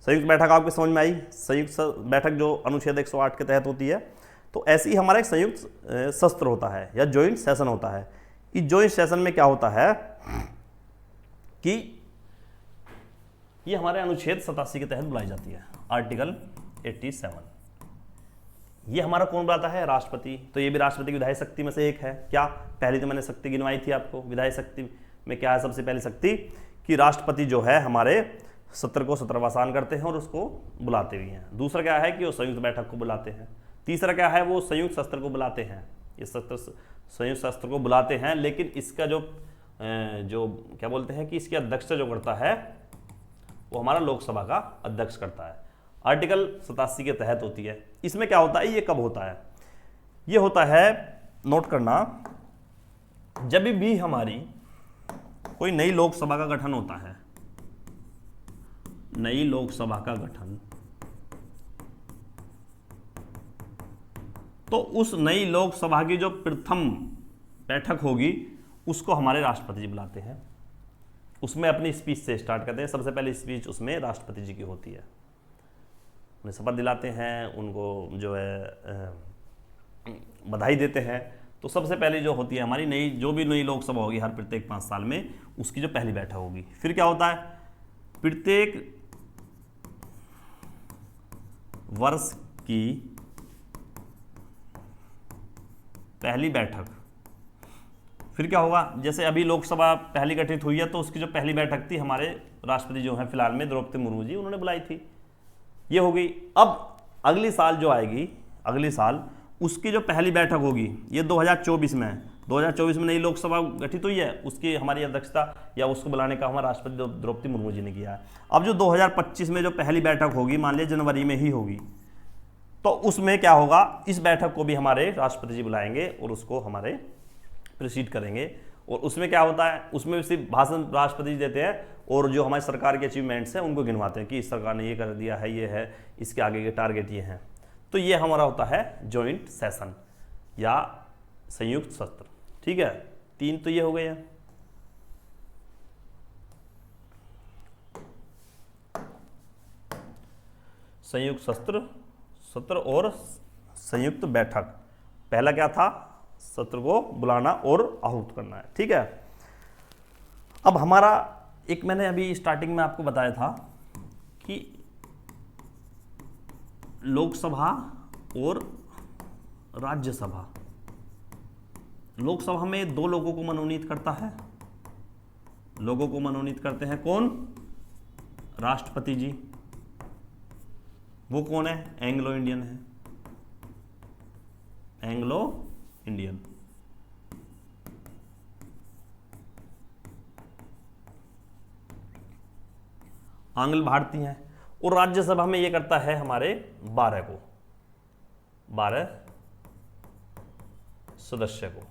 संयुक्त बैठक आपके समझ में आई? संयुक्त बैठक जो अनुच्छेद 108 के तहत होती है, तो ऐसे ही हमारा एक संयुक्त सत्र होता है या जॉइंट सेशन होता है। इस जॉइंट सेशन में क्या होता है कि ये हमारे अनुच्छेद 87 के तहत बुलाई जाती है, आर्टिकल 87। ये हमारा कौन बुलाता है? राष्ट्रपति। तो ये भी राष्ट्रपति की विधायी शक्ति में से एक है। क्या? पहले तो मैंने शक्ति गिनवाई थी आपको, विधायी शक्ति। में क्या है सबसे पहली शक्ति कि राष्ट्रपति जो है हमारे सत्र को सत्रवासान करते हैं और उसको बुलाते भी हैं। दूसरा क्या है कि वो संयुक्त बैठक को बुलाते हैं। तीसरा क्या है, वो संयुक्त सत्र को बुलाते हैं। ये संयुक्त सत्र को बुलाते हैं, लेकिन इसका जो क्या बोलते हैं कि इसकी अध्यक्षता जो करता है वो हमारा लोकसभा का अध्यक्ष करता है। आर्टिकल 87 के तहत होती है। इसमें क्या होता है, ये कब होता है, ये होता है, नोट करना, जब भी हमारी कोई नई लोकसभा का गठन होता है, नई लोकसभा का गठन, तो उस नई लोकसभा की जो प्रथम बैठक होगी उसको हमारे राष्ट्रपति जी बुलाते हैं। उसमें अपनी स्पीच से स्टार्ट करते हैं। सबसे पहली स्पीच उसमें राष्ट्रपति जी की होती है। उन्हें शपथ दिलाते हैं, उनको जो है बधाई देते हैं। तो सबसे पहले जो होती है हमारी नई, जो भी नई लोकसभा होगी हर प्रत्येक 5 साल में, उसकी जो पहली बैठक होगी। फिर क्या होता है, प्रत्येक वर्ष की पहली बैठक। फिर क्या होगा, जैसे अभी लोकसभा पहली गठित हुई है तो उसकी जो पहली बैठक थी हमारे राष्ट्रपति जो हैं फिलहाल में द्रौपदी मुर्मू जी, उन्होंने बुलाई थी, ये हो गई। अब अगली साल जो आएगी, अगली साल उसकी जो पहली बैठक होगी, ये 2024 में है। 2024 में नई लोकसभा गठित हुई है, उसकी हमारी अध्यक्षता या उसको बुलाने का हमारा राष्ट्रपति द्रौपदी मुर्मू जी ने किया है। अब जो 2025 में जो पहली बैठक होगी, मान लिया जनवरी में ही होगी, तो उसमें क्या होगा, इस बैठक को भी हमारे राष्ट्रपति जी बुलाएंगे और उसको हमारे प्रोसीड करेंगे। और उसमें क्या होता है, उसमें सिर्फ भाषण राष्ट्रपति जी देते हैं और जो हमारी सरकार के अचीवमेंट्स हैं उनको गिनवाते हैं कि इस सरकार ने ये कर दिया है, ये है, इसके आगे के टारगेट ये हैं। तो ये हमारा होता है जॉइंट सेशन या संयुक्त सत्र। ठीक है, 3 तो ये हो गए हैं। संयुक्त सत्र और संयुक्त बैठक। पहला क्या था, सत्र को बुलाना और आहूत करना है। ठीक है, अब हमारा एक, मैंने अभी स्टार्टिंग में आपको बताया था कि लोकसभा और राज्यसभा। लोकसभा में 2 लोगों को मनोनीत करता है, लोगों को मनोनीत करते हैं कौन, राष्ट्रपति जी। वो कौन है, एंग्लो इंडियन है, एंग्लो इंडियन। आंग्ल भारतीय हैं। और राज्यसभा में ये करता है हमारे 12 सदस्य को।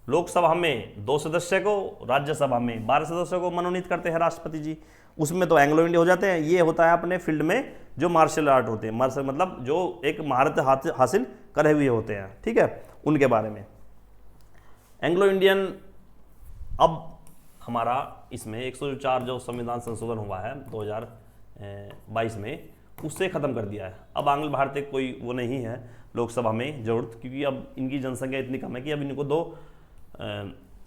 लोकसभा में 2 सदस्य को, राज्यसभा में 12 सदस्यों को मनोनीत करते हैं राष्ट्रपति जी। उसमें तो एंग्लो इंडिया हो जाते हैं। ये होता है अपने फील्ड में जो मार्शल आर्ट होते हैं, मार्शल मतलब जो एक महारत हासिल करे हुए होते हैं। ठीक है, उनके बारे में एंग्लो इंडियन। अब हमारा इसमें 104 जो संविधान संशोधन हुआ है 2022 में, उससे ख़त्म कर दिया है। अब आंग्ल भारतीय कोई वो नहीं है लोकसभा में जरूरत, क्योंकि अब इनकी जनसंख्या इतनी कम है कि अब इनको 2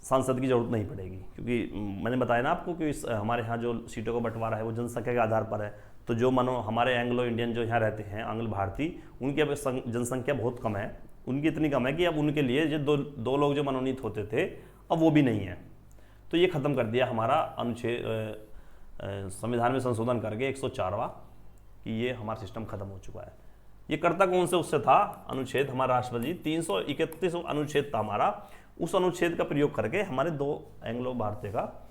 सांसद की जरूरत नहीं पड़ेगी। क्योंकि मैंने बताया ना आपको कि हमारे यहाँ जो सीटों का बंटवारा है वो जनसंख्या के आधार पर है। तो जो हमारे एंग्लो इंडियन जो यहाँ रहते हैं, आंग्ल भारतीय, उनकी अब जनसंख्या बहुत कम है। उनकी इतनी कम है कि अब उनके लिए जो दो लोग जो मनोनीत होते थे अब वो भी नहीं है। तो ये ख़त्म कर दिया हमारा अनुच्छेद, संविधान में संशोधन करके 104वां, कि ये हमारा सिस्टम खत्म हो चुका है। ये करता कौन से उससे था, अनुच्छेद हमारा राष्ट्रपति 331 अनुच्छेद था हमारा, उस अनुच्छेद का प्रयोग करके हमारे 2 एंग्लो भारतीय का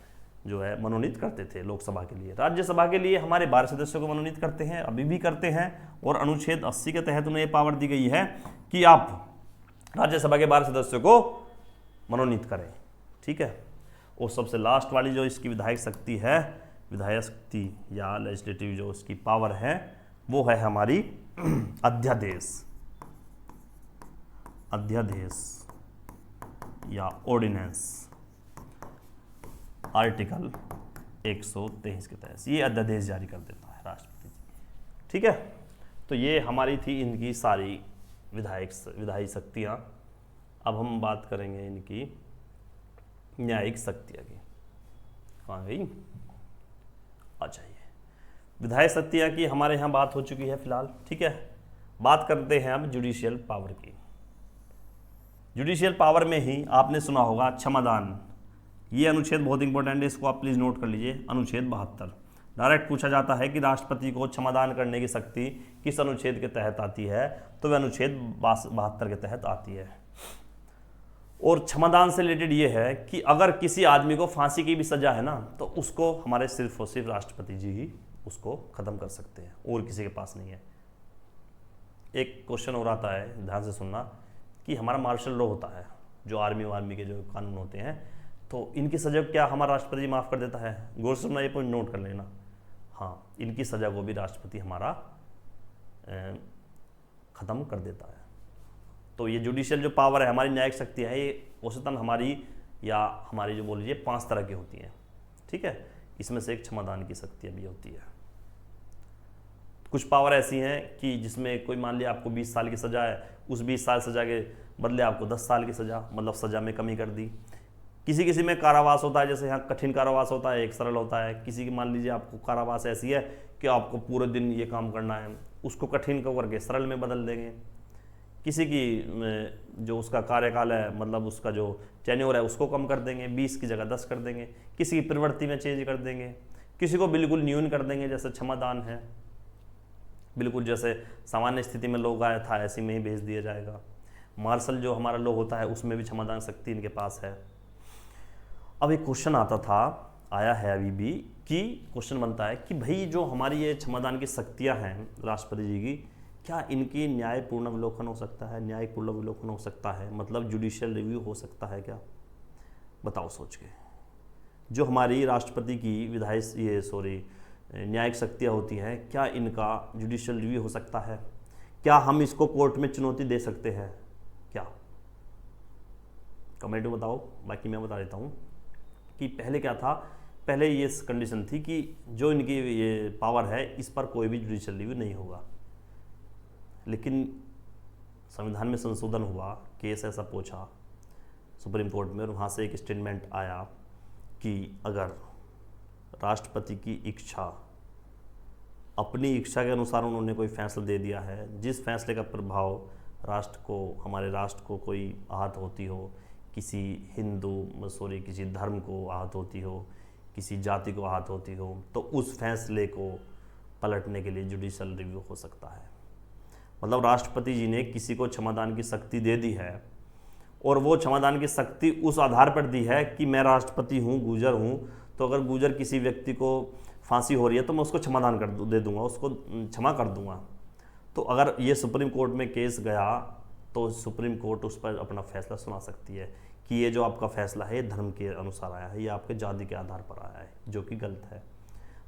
जो है मनोनीत करते थे लोकसभा के लिए। राज्यसभा के लिए हमारे 12 सदस्यों को मनोनीत करते हैं, अभी भी करते हैं। और अनुच्छेद 80 के तहत उन्हें ये पावर दी गई है कि आप राज्यसभा के 12 सदस्यों को मनोनीत करें। ठीक है, और सबसे लास्ट वाली जो इसकी विधायक शक्ति है, विधायक शक्ति या लेजिस्लेटिव जो इसकी पावर है, वो है हमारी अध्यादेश, अध्यादेश या ऑर्डिनेंस। आर्टिकल 123 के तहत ये अध्यादेश जारी कर देता है राष्ट्रपति जी। ठीक है, तो ये हमारी थी इनकी सारी विधायी शक्तियाँ। अब हम बात करेंगे इनकी न्यायिक शक्तियाँ की। कहाँ गई, आ जाइए। विधायी शक्तियाँ की हमारे यहाँ बात हो चुकी है फिलहाल। ठीक है, बात करते हैं अब जुडिशियल पावर की। जुडिशियल पावर में ही आपने सुना होगा क्षमादान ये अनुच्छेद बहुत इंपॉर्टेंट है, इसको आप प्लीज़ नोट कर लीजिए। अनुच्छेद 72 डायरेक्ट पूछा जाता है कि राष्ट्रपति को क्षमादान करने की शक्ति किस अनुच्छेद के तहत आती है, तो वह अनुच्छेद 72 के तहत आती है। और क्षमादान से रिलेटेड ये है कि अगर किसी आदमी को फांसी की भी सजा है ना, तो उसको हमारे सिर्फ और सिर्फ राष्ट्रपति जी ही उसको ख़त्म कर सकते हैं, और किसी के पास नहीं है। एक क्वेश्चन और आता है, ध्यान से सुनना, कि हमारा मार्शल लॉ होता है, जो आर्मी के जो कानून होते हैं, तो इनकी सजा क्या हमारा राष्ट्रपति माफ़ कर देता है? गौर से सुनना, ये पॉइंट नोट कर लेना। हाँ, इनकी सजा को भी राष्ट्रपति हमारा ख़त्म कर देता है। तो ये जुडिशियल जो पावर है, हमारी न्यायिक शक्ति है, ये औसतन हमारी जो बोल लीजिए 5 तरह की होती हैं, ठीक है। इसमें से एक क्षमादान की शक्ति भी होती है। कुछ पावर ऐसी हैं कि जिसमें कोई मान लिया आपको 20 साल की सज़ा है, उस 20 साल सज़ा के बदले आपको 10 साल की सज़ा, मतलब सज़ा में कमी कर दी। किसी में कारावास होता है, जैसे यहाँ कठिन कारावास होता है, एक सरल होता है। किसी की मान लीजिए आपको कारावास ऐसी है कि आपको पूरे दिन ये काम करना है, उसको कठिन को करके सरल में बदल देंगे। किसी की जो उसका कार्यकाल है, मतलब उसका जो टेन्योर है, उसको कम कर देंगे, 20 की जगह 10 कर देंगे। किसी की प्रवृत्ति में चेंज कर देंगे, किसी को बिल्कुल न्यून कर देंगे, जैसे क्षमादान है, बिल्कुल जैसे सामान्य स्थिति में लोग आया था ऐसे में ही भेज दिया जाएगा। मार्शल जो हमारा लॉ होता है, उसमें भी क्षमादान शक्ति इनके पास है। अब एक क्वेश्चन आया है अभी भी, कि क्वेश्चन बनता है कि भाई जो हमारी ये क्षमादान की शक्तियाँ हैं राष्ट्रपति जी की, क्या इनकी न्यायपूर्ण अवलोकन हो सकता है, न्यायपूर्ण अवलोकन हो सकता है, मतलब जुडिशियल रिव्यू हो सकता है क्या? बताओ सोच के। जो हमारी राष्ट्रपति की न्यायिक शक्तियाँ होती हैं, क्या इनका जुडिशियल रिव्यू हो सकता है? क्या हम इसको कोर्ट में चुनौती दे सकते हैं क्या? कमेंट में बताओ। बाकी मैं बता देता हूँ कि पहले क्या था। पहले ये कंडीशन थी कि जो इनकी ये पावर है, इस पर कोई भी जुडिशियल रिव्यू नहीं होगा। लेकिन संविधान में संशोधन हुआ, केस ऐसा पूछा सुप्रीम कोर्ट में, और वहाँ से एक स्टेटमेंट आया कि अगर राष्ट्रपति की इच्छा, अपनी इच्छा के अनुसार उन्होंने कोई फैसला दे दिया है, जिस फैसले का प्रभाव हमारे राष्ट्र को कोई आहत होती हो, किसी धर्म को आहत होती हो, किसी जाति को आहत होती हो, तो उस फैसले को पलटने के लिए जुडिशियल रिव्यू हो सकता है। मतलब राष्ट्रपति जी ने किसी को क्षमादान की शक्ति दे दी है, और वो क्षमादान की शक्ति उस आधार पर दी है कि मैं राष्ट्रपति हूँ, गुर्जर हूँ, तो अगर गुर्जर किसी व्यक्ति को फांसी हो रही है तो मैं उसको क्षमादान दे दूंगा, उसको क्षमा कर दूंगा। तो अगर ये सुप्रीम कोर्ट में केस गया, तो सुप्रीम कोर्ट उस पर अपना फैसला सुना सकती है कि ये जो आपका फैसला है, ये धर्म के अनुसार आया है, ये आपके जाति के आधार पर आया है, जो कि गलत है।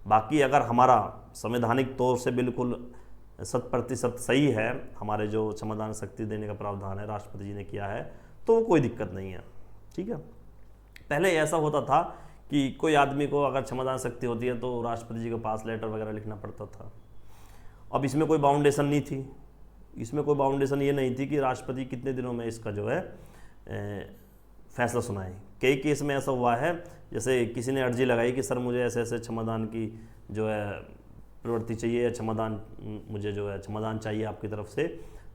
बाकी अगर हमारा संवैधानिक तौर से बिल्कुल 100% सही है, हमारे जो क्षमादान शक्ति देने का प्रावधान है राष्ट्रपति जी ने किया है, तो कोई दिक्कत नहीं है, ठीक है। पहले ऐसा होता था कि कोई आदमी को अगर क्षमादान शक्ति होती है तो राष्ट्रपति जी के पास लेटर वगैरह लिखना पड़ता था। अब इसमें कोई बाउंडेशन नहीं थी, इसमें कोई बाउंडेशन ये नहीं थी कि राष्ट्रपति कितने दिनों में इसका जो है फैसला सुनाए। कई केस में ऐसा हुआ है, जैसे किसी ने अर्जी लगाई कि सर मुझे ऐसे ऐसे क्षमादान की जो है प्रवृत्ति चाहिए, या क्षमादान चाहिए आपकी तरफ से,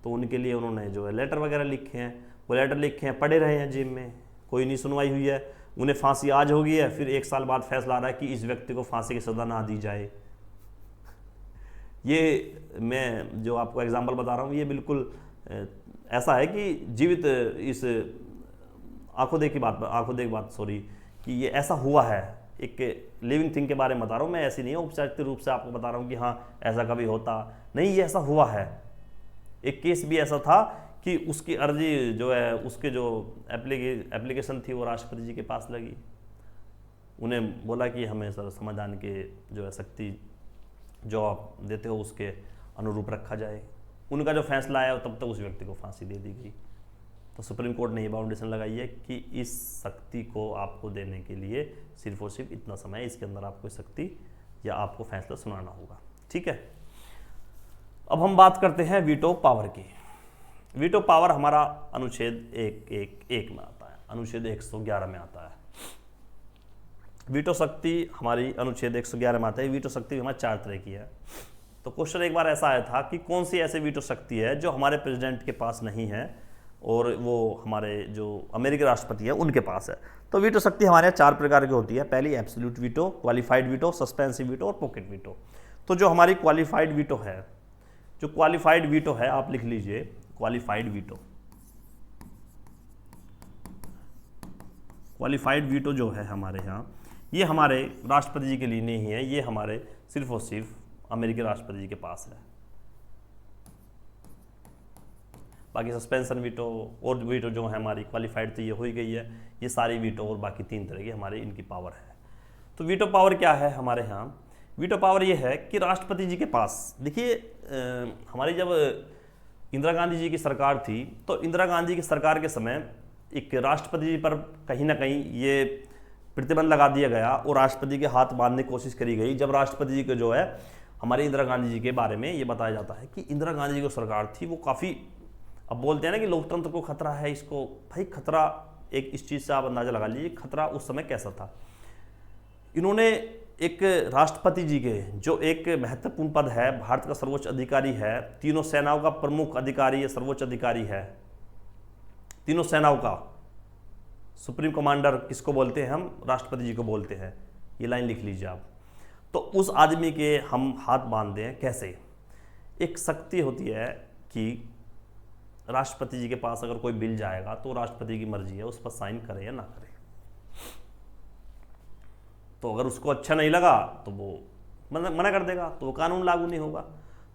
तो उनके लिए उन्होंने जो है लेटर वगैरह लिखे हैं, वो लेटर लिखे हैं, पड़े रहे हैं जेब में, कोई नहीं सुनवाई हुई है। उन्हें फांसी आज हो गई है, फिर 1 साल बाद फैसला आ रहा है कि इस व्यक्ति को फांसी की सज़ा ना दी जाए। ये मैं जो आपको एग्जाम्पल बता रहा हूँ, ये बिल्कुल ऐसा है कि जीवित इस आंखों देख बात कि ये ऐसा हुआ है, एक लिविंग थिंग के बारे में बता रहा हूँ मैं, ऐसी नहीं है औपचारिक रूप से आपको बता रहा हूँ कि हाँ ऐसा कभी होता नहीं, ये ऐसा हुआ है। एक केस भी ऐसा था कि उसकी अर्जी जो है, उसके जो एप्लीकेशन थी वो राष्ट्रपति जी के पास लगी। उन्हें बोला कि हमें सर संविधान के जो है शक्ति जो आप देते हो उसके अनुरूप रखा जाए। उनका जो फैसला आया तब तक उस व्यक्ति को फांसी दे दी गई। तो सुप्रीम कोर्ट ने ये बाउंडेशन लगाई है कि इस शक्ति को आपको देने के लिए सिर्फ और सिर्फ इतना समय, इसके अंदर आपको शक्ति या आपको फैसला सुनाना होगा, ठीक है। अब हम बात करते हैं वीटो पावर की। वीटो पावर हमारा अनुच्छेद 1 में आता है, अनुच्छेद 111 में आता है। वीटो शक्ति हमारी अनुच्छेद 111 में आता है। वीटो शक्ति हमारी 4 तरह की है। तो क्वेश्चन एक बार ऐसा आया था कि कौन सी ऐसी वीटो शक्ति है जो हमारे प्रेसिडेंट के पास नहीं है, और वो हमारे जो अमेरिकी राष्ट्रपति है उनके पास है। तो वीटो शक्ति हमारे यहाँ 4 प्रकार की होती है। पहली absolute veto, qualified veto, suspensive veto और पॉकेट वीटो। तो जो हमारी क्वालिफाइड वीटो है, जो क्वालिफाइड वीटो है, आप लिख लीजिए क्वालिफाइड वीटो। क्वालिफाइड वीटो जो है हमारे यहाँ, ये हमारे राष्ट्रपति जी के लिए नहीं है, ये हमारे सिर्फ और सिर्फ अमेरिकी राष्ट्रपति जी के पास है। बाकी सस्पेंशन वीटो और वीटो जो है हमारी क्वालिफाइड तो ये हो ही गई है। ये सारी वीटो और बाकी 3 तरह की हमारे इनकी पावर है। तो वीटो पावर क्या है हमारे यहाँ? वीटो पावर ये है कि राष्ट्रपति जी के पास, देखिए हमारी जब इंदिरा गांधी जी की सरकार थी, तो इंदिरा गांधी की सरकार के समय एक राष्ट्रपति जी पर कहीं ना कहीं ये प्रतिबंध लगा दिया गया और राष्ट्रपति के हाथ बांधने की कोशिश करी गई। जब राष्ट्रपति जी को जो है हमारे इंदिरा गांधी जी के बारे में ये बताया जाता है कि इंदिरा गांधी जी की सरकार थी वो काफ़ी, अब बोलते हैं ना कि लोकतंत्र को खतरा है, इसको भाई खतरा, एक इस चीज़ से आप अंदाजा लगा लीजिए खतरा उस समय कैसा था। इन्होंने एक राष्ट्रपति जी के जो एक महत्वपूर्ण पद है, भारत का सर्वोच्च अधिकारी है, तीनों सेनाओं का प्रमुख अधिकारी है, सर्वोच्च अधिकारी है, तीनों सेनाओं का सुप्रीम कमांडर किसको बोलते हैं हम? राष्ट्रपति जी को बोलते हैं। ये लाइन लिख लीजिए आप। तो उस आदमी के हम हाथ बांध दें कैसे? एक शक्ति होती है कि राष्ट्रपति जी के पास अगर कोई बिल जाएगा तो राष्ट्रपति की मर्जी है उस पर साइन करे या ना करे। तो अगर उसको अच्छा नहीं लगा तो वो मना कर देगा, तो वो कानून लागू नहीं होगा।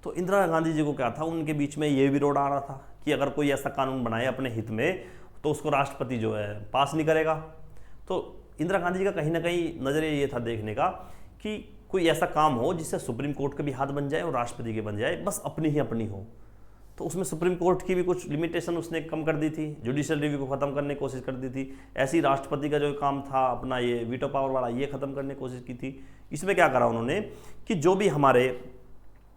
तो इंदिरा गांधी जी को क्या था, उनके बीच में ये विरोध आ रहा था कि अगर कोई ऐसा कानून बनाए अपने हित में तो उसको राष्ट्रपति जो है पास नहीं करेगा। तो इंदिरा गांधी जी का कहीं ना कहीं नजरिया ये था देखने का कि कोई ऐसा काम हो जिससे सुप्रीम कोर्ट के भी हाथ बन जाए और राष्ट्रपति के बन जाए, बस अपनी ही अपनी हो। तो उसमें सुप्रीम कोर्ट की भी कुछ लिमिटेशन उसने कम कर दी थी, जुडिशियल रिव्यू को खत्म करने की कोशिश कर दी थी। ऐसी राष्ट्रपति का जो काम था अपना ये वीटो पावर वाला, ये खत्म करने की कोशिश की थी। इसमें क्या करा उन्होंने कि जो भी हमारे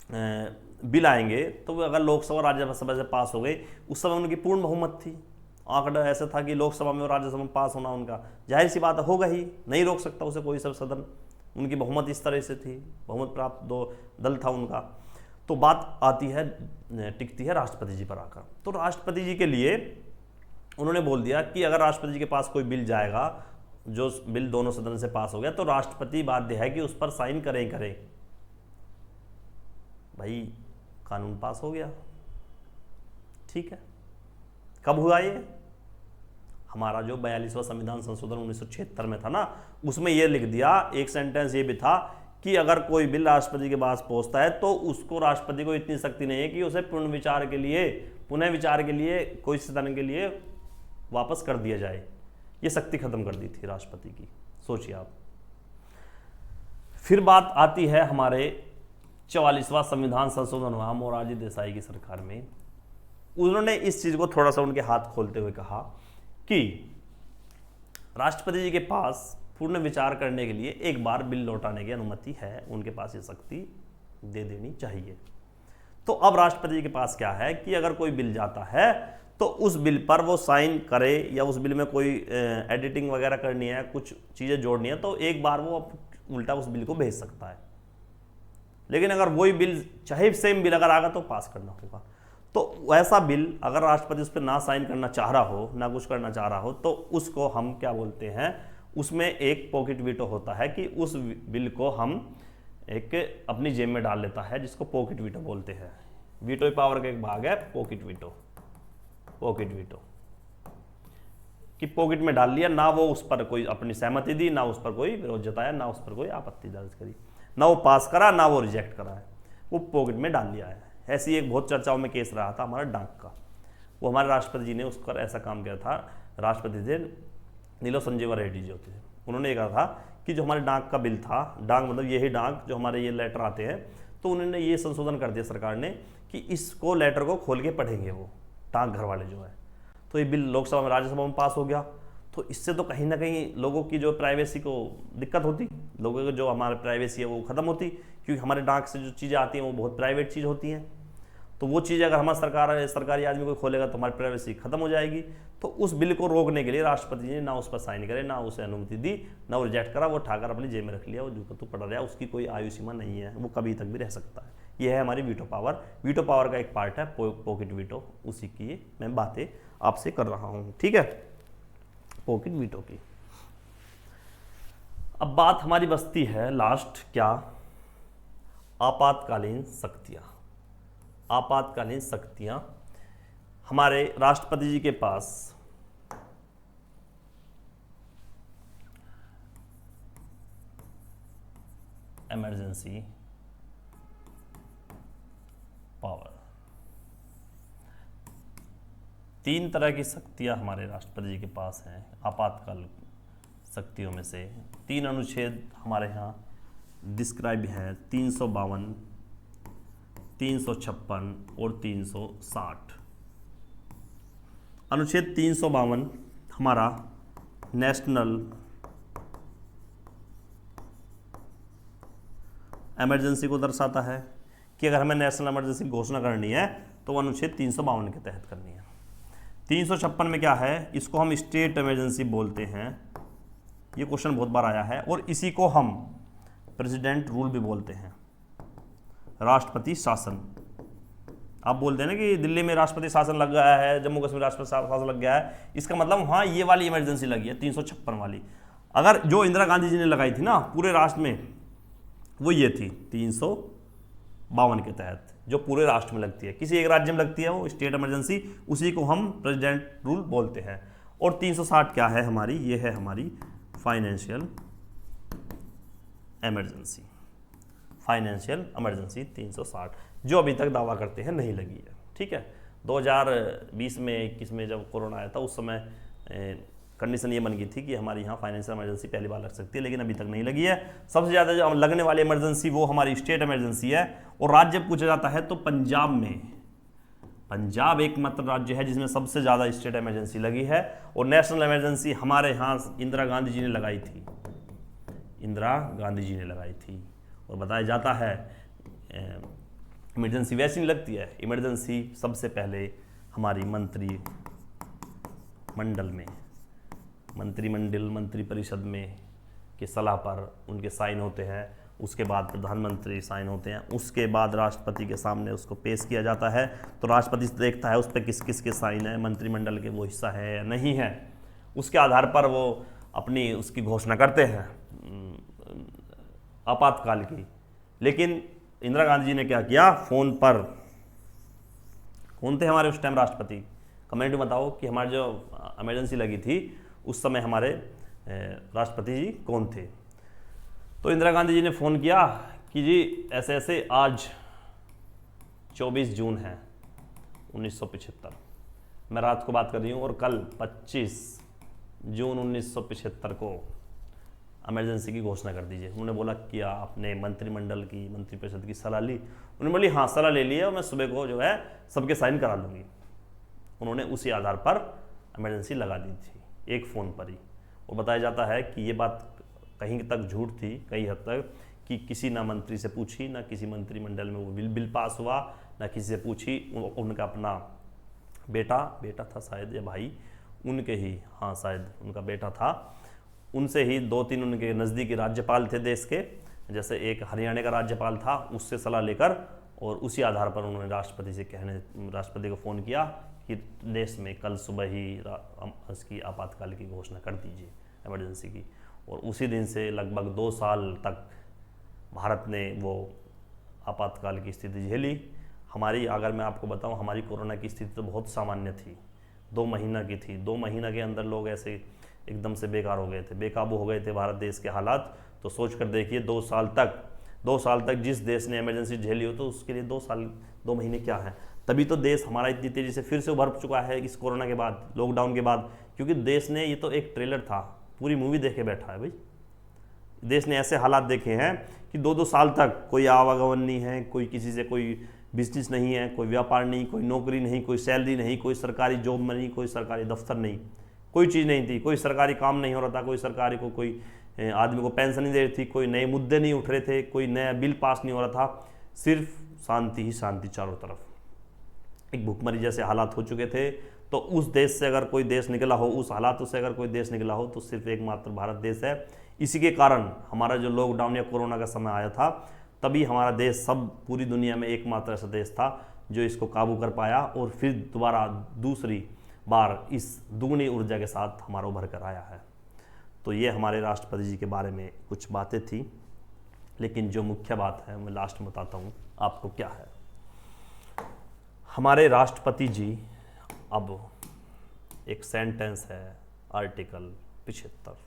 बिल आएंगे तो वो अगर लोकसभा राज्यसभा से पास हो गए, उस समय उनकी पूर्ण बहुमत थी। आंकड़ा ऐसा था कि लोकसभा में और राज्यसभा में पास होना उनका जाहिर सी बात होगा ही, नहीं रोक सकता उसे कोई सब सदन। उनकी बहुमत इस तरह से थी, बहुमत प्राप्त 2 दल था उनका। तो बात आती है, टिकती है राष्ट्रपति जी पर आकर। तो राष्ट्रपति जी के लिए उन्होंने बोल दिया कि अगर राष्ट्रपति जी के पास कोई बिल जाएगा, जो बिल दोनों सदन से पास हो गया, तो राष्ट्रपति बाध्य है कि उस पर साइन करें। भाई कानून पास हो गया, ठीक है। कब हुआ ये? हमारा जो 42वां संविधान संशोधन 1976 में था ना, उसमें यह लिख दिया, एक सेंटेंस ये भी था कि अगर कोई बिल राष्ट्रपति के पास पहुंचता है तो उसको, राष्ट्रपति को इतनी शक्ति नहीं है कि उसे पुनः विचार के लिए कोई सदन के लिए वापस कर दिया जाए। ये शक्ति खत्म कर दी थी राष्ट्रपति की, सोचिए आप। फिर बात आती है हमारे 44वां संविधान संशोधन हुआ मोरारजी देसाई की सरकार में। उन्होंने इस चीज को थोड़ा सा उनके हाथ खोलते हुए कहा कि राष्ट्रपति जी के पास पूर्ण विचार करने के लिए एक बार बिल लौटाने की अनुमति है, उनके पास ये शक्ति दे देनी चाहिए। तो अब राष्ट्रपति जी के पास क्या है कि अगर कोई बिल जाता है तो उस बिल पर वो साइन करे, या उस बिल में कोई एडिटिंग वगैरह करनी है, कुछ चीज़ें जोड़नी है, तो एक बार वो उल्टा उस बिल को भेज सकता है। लेकिन अगर वही बिल, चाहे सेम बिल अगर आगा, तो पास करना होगा। तो वैसा बिल अगर राष्ट्रपति उस पर ना साइन करना चाह रहा हो, ना कुछ करना चाह रहा हो, तो उसको हम क्या बोलते हैं, उसमें एक पॉकेट वीटो होता है कि उस बिल को हम एक अपनी जेब में डाल लेता है, जिसको पॉकेट वीटो बोलते हैं। वीटो पावर का एक भाग है पॉकेट वीटो। पॉकेट वीटो कि पॉकेट में डाल लिया, ना वो उस पर कोई अपनी सहमति दी, ना उस पर कोई विरोध जताया, ना उस पर कोई आपत्ति दर्ज करी, ना वो पास करा, ना वो रिजेक्ट करा है, वो पॉकेट में डाल लिया है। ऐसी एक बहुत चर्चाओं में केस रहा था हमारा डाक का। वो हमारे राष्ट्रपति जी ने उस पर ऐसा काम किया था। राष्ट्रपति थे नीलो संजीवा रेड्डी जी होते थे, उन्होंने कहा था कि जो हमारे डाक का बिल था, डाक मतलब यही डाक जो हमारे ये लेटर आते हैं, तो उन्होंने ये संशोधन कर दिया सरकार ने कि इसको लेटर को खोल के पढ़ेंगे वो डाक घर वाले जो है। तो ये बिल लोकसभा में, राज्यसभा में पास हो गया। तो इससे तो कहीं ना कहीं लोगों की जो प्राइवेसी को दिक्कत होती, लोगों की जो हमारी प्राइवेसी है वो खत्म होती, क्योंकि हमारे डाक से जो चीज़ें आती हैं वो बहुत प्राइवेट चीज़ होती हैं। तो वो चीज़ अगर हमारा सरकारी आदमी कोई खोलेगा तो हमारी प्राइवेसी खत्म हो जाएगी। तो उस बिल को रोकने के लिए राष्ट्रपति जी ने ना उस पर साइन करे, ना उसे अनुमति दी, ना वो रिजेक्ट करा, वो उठाकर अपनी जेब में रख लिया। वो जो तो पड़ रहा है, उसकी कोई आयु सीमा नहीं है, वो कभी तक भी रह सकता है। ये है हमारी वीटो पावर। वीटो पावर का एक पार्ट है पॉकेट वीटो, उसी की मैं बातें आपसे कर रहा हूं, ठीक है, पॉकेट वीटो की। अब बात हमारी बचती है लास्ट, क्या, आपातकालीन शक्तियां। आपातकालीन शक्तियां, हमारे राष्ट्रपति जी के पास इमरजेंसी पावर, 3 तरह की शक्तियां हमारे राष्ट्रपति जी के पास हैं आपातकाल शक्तियों में से। 3 अनुच्छेद हमारे यहाँ डिस्क्राइब हैं, 352, 356 और 360। अनुच्छेद 352 हमारा नेशनल इमरजेंसी को दर्शाता है कि अगर हमें नेशनल इमरजेंसी की घोषणा करनी है तो वो अनुच्छेद 352 के तहत करनी है। 356 में क्या है, इसको हम स्टेट इमरजेंसी बोलते हैं, ये क्वेश्चन बहुत बार आया है, और इसी को हम प्रेसिडेंट रूल भी बोलते हैं, राष्ट्रपति शासन। आप बोलते हैं ना कि दिल्ली में राष्ट्रपति शासन लग गया है, जम्मू कश्मीर राष्ट्रपति शासन लग गया है, इसका मतलब हाँ ये वाली इमरजेंसी लगी है 356 वाली। अगर जो इंदिरा गांधी जी ने लगाई थी ना पूरे राष्ट्र में, वो ये थी 352 के तहत, जो पूरे राष्ट्र में लगती है, किसी एक राज्य में लगती है वो स्टेट इमरजेंसी, उसी को हम प्रेसिडेंट रूल बोलते हैं। और 360 क्या है हमारी, ये है हमारी फाइनेंशियल इमरजेंसी। फाइनेंशियल इमरजेंसी 360, जो अभी तक दावा करते हैं नहीं लगी है, ठीक है। 2020 में 21 में जब कोरोना आया था उस समय कंडीशन ये बन गई थी कि हमारे यहाँ फाइनेंशियल इमरजेंसी पहली बार लग सकती है, लेकिन अभी तक नहीं लगी है। सबसे ज़्यादा जो लगने वाली इमरजेंसी वो हमारी स्टेट इमरजेंसी है। और राज्य पूछा जाता है तो पंजाब में, पंजाब एकमात्र राज्य है जिसमें सबसे ज़्यादा स्टेट इमरजेंसी लगी है। और नेशनल इमरजेंसी हमारे यहाँ इंदिरा गांधी जी ने लगाई थी, इंदिरा गांधी जी ने लगाई थी। और बताया जाता है इमरजेंसी वैसी नहीं लगती है, इमरजेंसी सबसे पहले हमारी मंत्रिपरिषद में के सलाह पर उनके साइन होते हैं, उसके बाद प्रधानमंत्री साइन होते हैं, उसके बाद राष्ट्रपति के सामने उसको पेश किया जाता है। तो राष्ट्रपति देखता है उस पर किस किस के साइन है, मंत्रिमंडल के वो हिस्सा है या नहीं है, उसके आधार पर वो अपनी उसकी घोषणा करते हैं आपातकाल की। लेकिन इंदिरा गांधी जी ने क्या किया, फ़ोन पर, कौन थे हमारे उस टाइम राष्ट्रपति, कमेंट में बताओ कि हमारी जो इमरजेंसी लगी थी उस समय हमारे राष्ट्रपति जी कौन थे। तो इंदिरा गांधी जी ने फ़ोन किया कि जी ऐसे ऐसे आज 24 जून है 1975, मैं रात को बात कर रही हूँ, और कल 25 जून 1975 को इमरजेंसी की घोषणा कर दीजिए। उन्होंने बोला कि आपने मंत्रिमंडल की, मंत्रिपरिषद की सलाह ली? उन्होंने बोली हाँ सलाह ले ली है और मैं सुबह को जो है सबके साइन करा लूँगी। उन्होंने उसी आधार पर इमरजेंसी लगा दी थी, एक फ़ोन पर ही। और बताया जाता है कि ये बात कहीं तक झूठ थी, कई हद तक, कि किसी ना मंत्री से पूछी, ना किसी मंत्रिमंडल में वो बिल पास हुआ, ना किसी से पूछी। उनका अपना बेटा था शायद, या भाई उनके ही, हाँ शायद उनका बेटा था, उनसे ही 2-3 उनके नज़दीकी राज्यपाल थे देश के, जैसे एक हरियाणा का राज्यपाल था, उससे सलाह लेकर और उसी आधार पर उन्होंने राष्ट्रपति को फ़ोन किया कि देश में कल सुबह ही इसकी आपातकाल की घोषणा कर दीजिए, इमरजेंसी की। और उसी दिन से लगभग 2 साल तक भारत ने वो आपातकाल की स्थिति झेली। हमारी, अगर मैं आपको बताऊं, हमारी कोरोना की स्थिति तो बहुत सामान्य थी, 2 महीना की थी। 2 महीना के अंदर लोग ऐसे एकदम से बेकार हो गए थे, बेकाबू हो गए थे भारत देश के हालात। तो सोच कर देखिए 2 साल तक जिस देश ने इमरजेंसी झेली हो, तो उसके लिए 2 महीने क्या है। तभी तो देश हमारा इतनी तेज़ी से फिर से उभर चुका है इस कोरोना के बाद, लॉकडाउन के बाद, क्योंकि देश ने, ये तो एक ट्रेलर था, पूरी मूवी देखे बैठा है भाई। देश ने ऐसे हालात देखे हैं कि 2-2 साल तक कोई आवागमन नहीं है, कोई किसी से कोई बिजनेस नहीं है, कोई व्यापार नहीं, कोई नौकरी नहीं, कोई सैलरी नहीं, कोई सरकारी जॉब में नहीं, कोई सरकारी दफ्तर नहीं, कोई चीज़ नहीं थी, कोई सरकारी काम नहीं हो रहा था, कोई सरकारी को कोई आदमी को पेंशन नहीं दे रही थी, कोई नए मुद्दे नहीं उठ रहे थे, कोई नया बिल पास नहीं हो रहा था, सिर्फ शांति ही शांति चारों तरफ। एक भूखमरी जैसे हालात हो चुके थे। तो उस देश से अगर कोई देश निकला हो, उस हालातों से अगर कोई देश निकला हो, तो सिर्फ एकमात्र भारत देश है। इसी के कारण हमारा जो लॉकडाउन या कोरोना का समय आया था, तभी हमारा देश सब पूरी दुनिया में एकमात्र ऐसा देश था जो इसको काबू कर पाया और फिर दोबारा दूसरी बार इस दुगनी ऊर्जा के साथ हमारा उभर कर आया है। तो ये हमारे राष्ट्रपति जी के बारे में कुछ बातें थी, लेकिन जो मुख्य बात है मैं लास्ट में बताता हूँ आपको क्या है। हमारे राष्ट्रपति जी, अब एक सेंटेंस है आर्टिकल 75,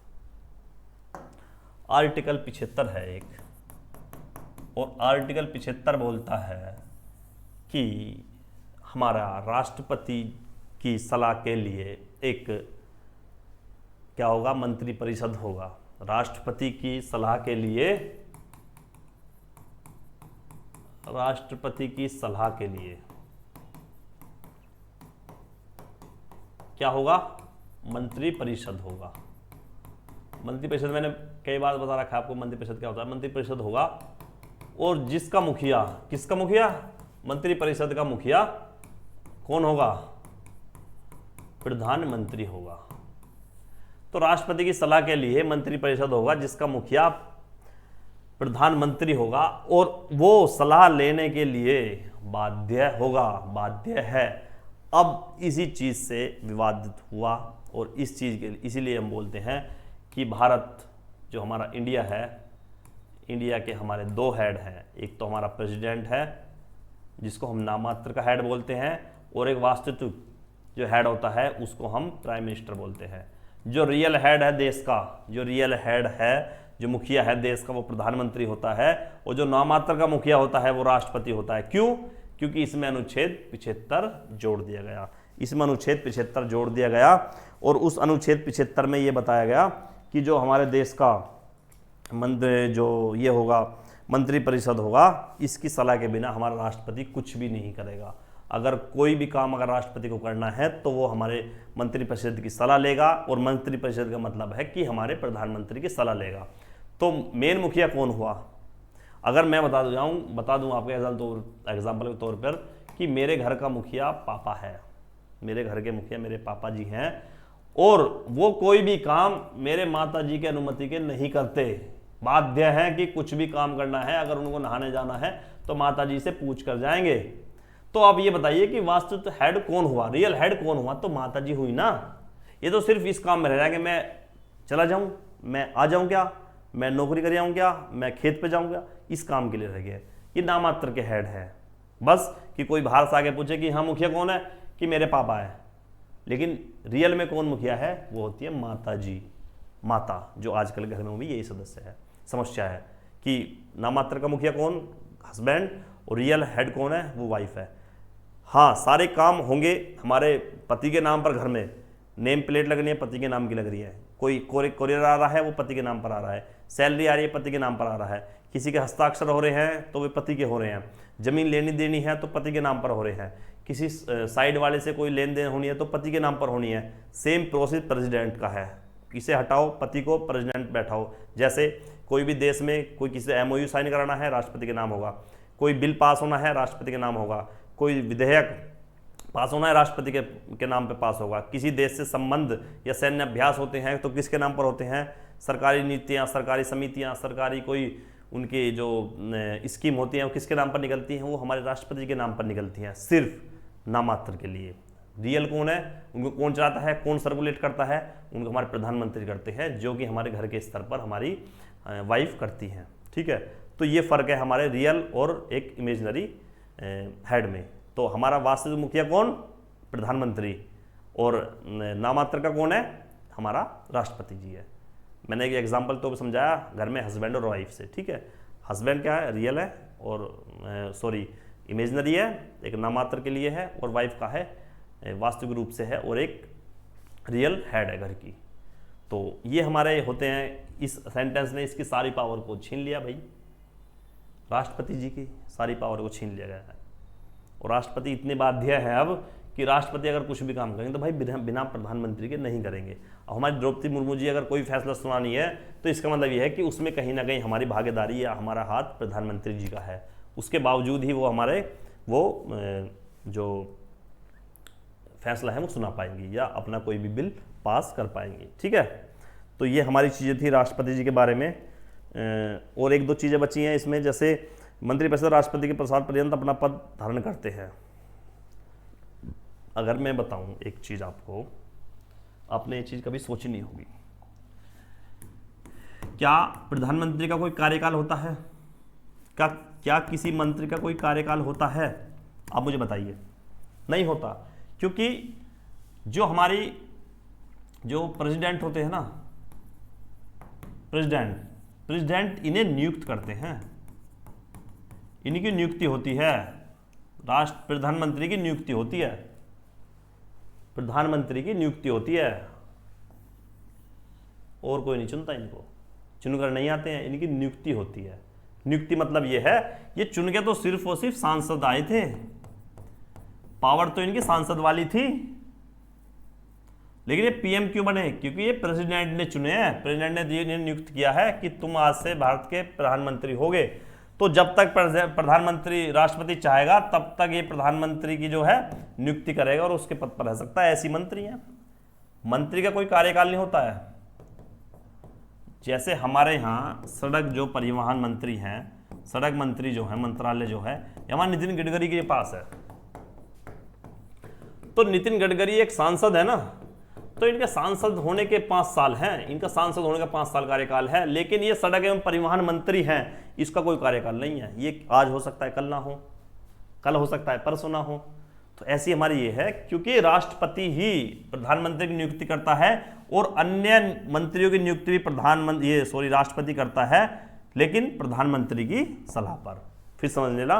आर्टिकल 75 है एक, और आर्टिकल 75 बोलता है कि हमारा राष्ट्रपति की सलाह के लिए एक क्या होगा, मंत्रिपरिषद होगा। राष्ट्रपति की सलाह के लिए, राष्ट्रपति की सलाह के लिए क्या होगा, मंत्रिपरिषद होगा। मंत्रिपरिषद मैंने कई बार बता रखा है आपको, मंत्रिपरिषद क्या होता है। मंत्रिपरिषद होगा और जिसका मुखिया, किसका मुखिया, मंत्रिपरिषद का मुखिया कौन होगा, प्रधानमंत्री होगा। तो राष्ट्रपति की सलाह के लिए मंत्रिपरिषद होगा जिसका मुखिया प्रधानमंत्री होगा, और वो सलाह लेने के लिए बाध्य होगा, बाध्य है। अब इसी चीज से विवादित हुआ, और इस चीज के इसीलिए हम बोलते हैं कि भारत जो हमारा इंडिया है, इंडिया के हमारे दो हेड हैं। एक तो हमारा प्रेसिडेंट है जिसको हम नाममात्र का हेड बोलते हैं, और एक वास्तविक जो हेड होता है उसको हम प्राइम मिनिस्टर बोलते हैं। जो रियल हेड है देश का, जो रियल हेड है, जो मुखिया है देश का, वो प्रधानमंत्री होता है, और जो नाममात्र का मुखिया होता है वो राष्ट्रपति होता है। क्यों? क्योंकि इसमें अनुच्छेद 75 जोड़ दिया गया, इसमें अनुच्छेद 75 जोड़ दिया गया, और उस अनुच्छेद 75 में ये बताया गया कि जो हमारे देश का जो ये होगा मंत्रिपरिषद होगा, इसकी सलाह के बिना हमारा राष्ट्रपति कुछ भी नहीं करेगा। अगर कोई भी काम अगर राष्ट्रपति को करना है तो वो हमारे मंत्रिपरिषद की सलाह लेगा, और मंत्रिपरिषद का मतलब है कि हमारे प्रधानमंत्री की सलाह लेगा। तो मेन मुखिया कौन हुआ? अगर मैं बता दूं आपके एग्जाम्पल के तौर पर कि मेरे घर का मुखिया पापा है, मेरे घर के मुखिया मेरे पापा जी हैं, और वो कोई भी काम मेरे माता जी की अनुमति के नहीं करते, बाध्य हैं कि कुछ भी काम करना है, अगर उनको नहाने जाना है तो माता जी से पूछ कर जाएंगे। तो आप ये बताइए कि वास्तविक हेड कौन हुआ, रियल हेड कौन हुआ? तो माता जी हुई ना। ये तो सिर्फ इस काम में रह जाएंगे, मैं चला जाऊं, मैं आ जाऊं क्या, मैं नौकरी कर जाऊं क्या, मैं खेत पे जाऊंगा, इस काम के लिए रह गया। ये नामात्र के हेड है, बस कि कोई बाहर से आके पूछे कि हाँ मुखिया कौन है, कि मेरे पापा है, लेकिन रियल में कौन मुखिया है? वो होती है माता जी। माता, जो आजकल घर में भी यही सदस्य है। समस्या है कि नामात्र का मुखिया कौन, हस्बैंड, और रियल हेड कौन है, वो वाइफ है। हाँ, सारे काम होंगे हमारे पति के नाम पर, घर में नेम प्लेट लगनी है पति के नाम की लग रही है, कोई कोरियर आ रहा है वो पति के नाम पर आ रहा है, सैलरी आ रही है पति के नाम पर आ रहा है, किसी के हस्ताक्षर हो रहे हैं तो वे पति के हो रहे हैं, जमीन लेनी देनी है तो पति के नाम पर हो रहे हैं, किसी साइड वाले से कोई लेन देन होनी है तो पति के नाम पर होनी है। सेम प्रोसेस प्रेसिडेंट का है, इसे हटाओ, पति को प्रेसिडेंट बैठाओ। जैसे कोई भी देश में कोई किसी MOU साइन कराना है, राष्ट्रपति के नाम होगा, कोई बिल पास होना है राष्ट्रपति के नाम होगा, कोई विधेयक पास होना है राष्ट्रपति के नाम पे पास होगा, किसी देश से संबंध या सैन्य अभ्यास होते हैं तो किसके नाम पर होते हैं, सरकारी नीतियाँ, सरकारी समितियाँ, सरकारी कोई उनकी जो स्कीम होती हैं वो किसके नाम पर निकलती हैं, वो हमारे राष्ट्रपति के नाम पर निकलती हैं, सिर्फ नामात्र के लिए। रियल कौन है, उनको कौन चलाता है, कौन सर्कुलेट करता है, उनको हमारे प्रधानमंत्री करते हैं, जो कि हमारे घर के स्तर पर हमारी वाइफ करती हैं। ठीक है, तो ये फ़र्क है हमारे रियल और एक इमेजनरी हेड में। तो हमारा वास्तविक मुखिया कौन, प्रधानमंत्री, और नामात्र का कौन है, हमारा राष्ट्रपति जी है। मैंने एक एग्जांपल तो समझाया घर में हस्बैंड और वाइफ से। ठीक है, हस्बैंड क्या है, रियल है, और इमेजनरी है, एक नामात्र के लिए है, और वाइफ का है वास्तविक रूप से है, और एक रियल हेड है घर की। तो ये हमारे होते हैं। इस सेंटेंस ने इसकी सारी पावर को छीन लिया भाई, राष्ट्रपति जी की सारी पावर को छीन लिया गया है, और राष्ट्रपति इतने बाध्य है अब कि राष्ट्रपति अगर कुछ भी काम करेंगे तो भाई बिना प्रधानमंत्री के नहीं करेंगे। और हमारी द्रौपदी मुर्मू जी अगर कोई फैसला सुनानी है तो इसका मतलब ये है कि उसमें कहीं ना कहीं हमारी भागीदारी या हमारा हाथ प्रधानमंत्री जी का है, उसके बावजूद ही वो हमारे जो फैसला है वो सुना पाएंगी या अपना कोई भी बिल पास कर पाएंगी। ठीक है, तो ये हमारी चीज़ें थी राष्ट्रपति जी के बारे में। और एक दो चीज़ें बची हैं इसमें, जैसे मंत्रिपरिषद राष्ट्रपति के प्रसाद पर्यंत अपना पद धारण करते हैं। अगर मैं बताऊं एक चीज आपको, आपने ये चीज कभी सोची नहीं होगी, क्या प्रधानमंत्री का कोई कार्यकाल होता है? क्या किसी मंत्री का कोई कार्यकाल होता है? आप मुझे बताइए। नहीं होता, क्योंकि जो प्रेसिडेंट होते हैं ना, प्रेसिडेंट इन्हें नियुक्त करते हैं, इनकी नियुक्ति होती है, प्रधानमंत्री की नियुक्ति होती है, प्रधानमंत्री की नियुक्ति होती है, और कोई नहीं चुनता इनको, चुनकर नहीं आते हैं, इनकी नियुक्ति होती है। नियुक्ति मतलब ये है, ये चुन के तो सिर्फ और सिर्फ सांसद आए थे, पावर तो इनकी सांसद वाली थी, लेकिन ये पीएम क्यों बने? क्योंकि ये प्रेसिडेंट ने चुने हैं, प्रेसिडेंट ने नियुक्त किया है कि तुम आज से भारत के प्रधानमंत्री होगे। तो जब तक प्रधानमंत्री राष्ट्रपति चाहेगा तब तक ये प्रधानमंत्री की जो है नियुक्ति करेगा और उसके पद पर रह सकता है। ऐसी मंत्री है, मंत्री का कोई कार्यकाल नहीं होता है। जैसे हमारे यहाँ सड़क जो परिवहन मंत्री हैं, सड़क मंत्री जो है, मंत्रालय जो है, हमारे नितिन गडकरी के पास है। तो नितिन गडकरी एक सांसद है ना, तो इनके सांसद होने के 5 साल हैं, इनका सांसद होने का 5 साल कार्यकाल है, लेकिन ये सड़क एवं परिवहन मंत्री हैं, इसका कोई कार्यकाल नहीं है। ये आज हो सकता है, कल ना हो, कल हो सकता है, परसों ना हो। तो ऐसी हमारी ये है, क्योंकि राष्ट्रपति ही प्रधानमंत्री की नियुक्ति करता है और अन्य मंत्रियों की नियुक्ति भी राष्ट्रपति करता है, लेकिन प्रधानमंत्री की सलाह पर। फिर समझ लेना,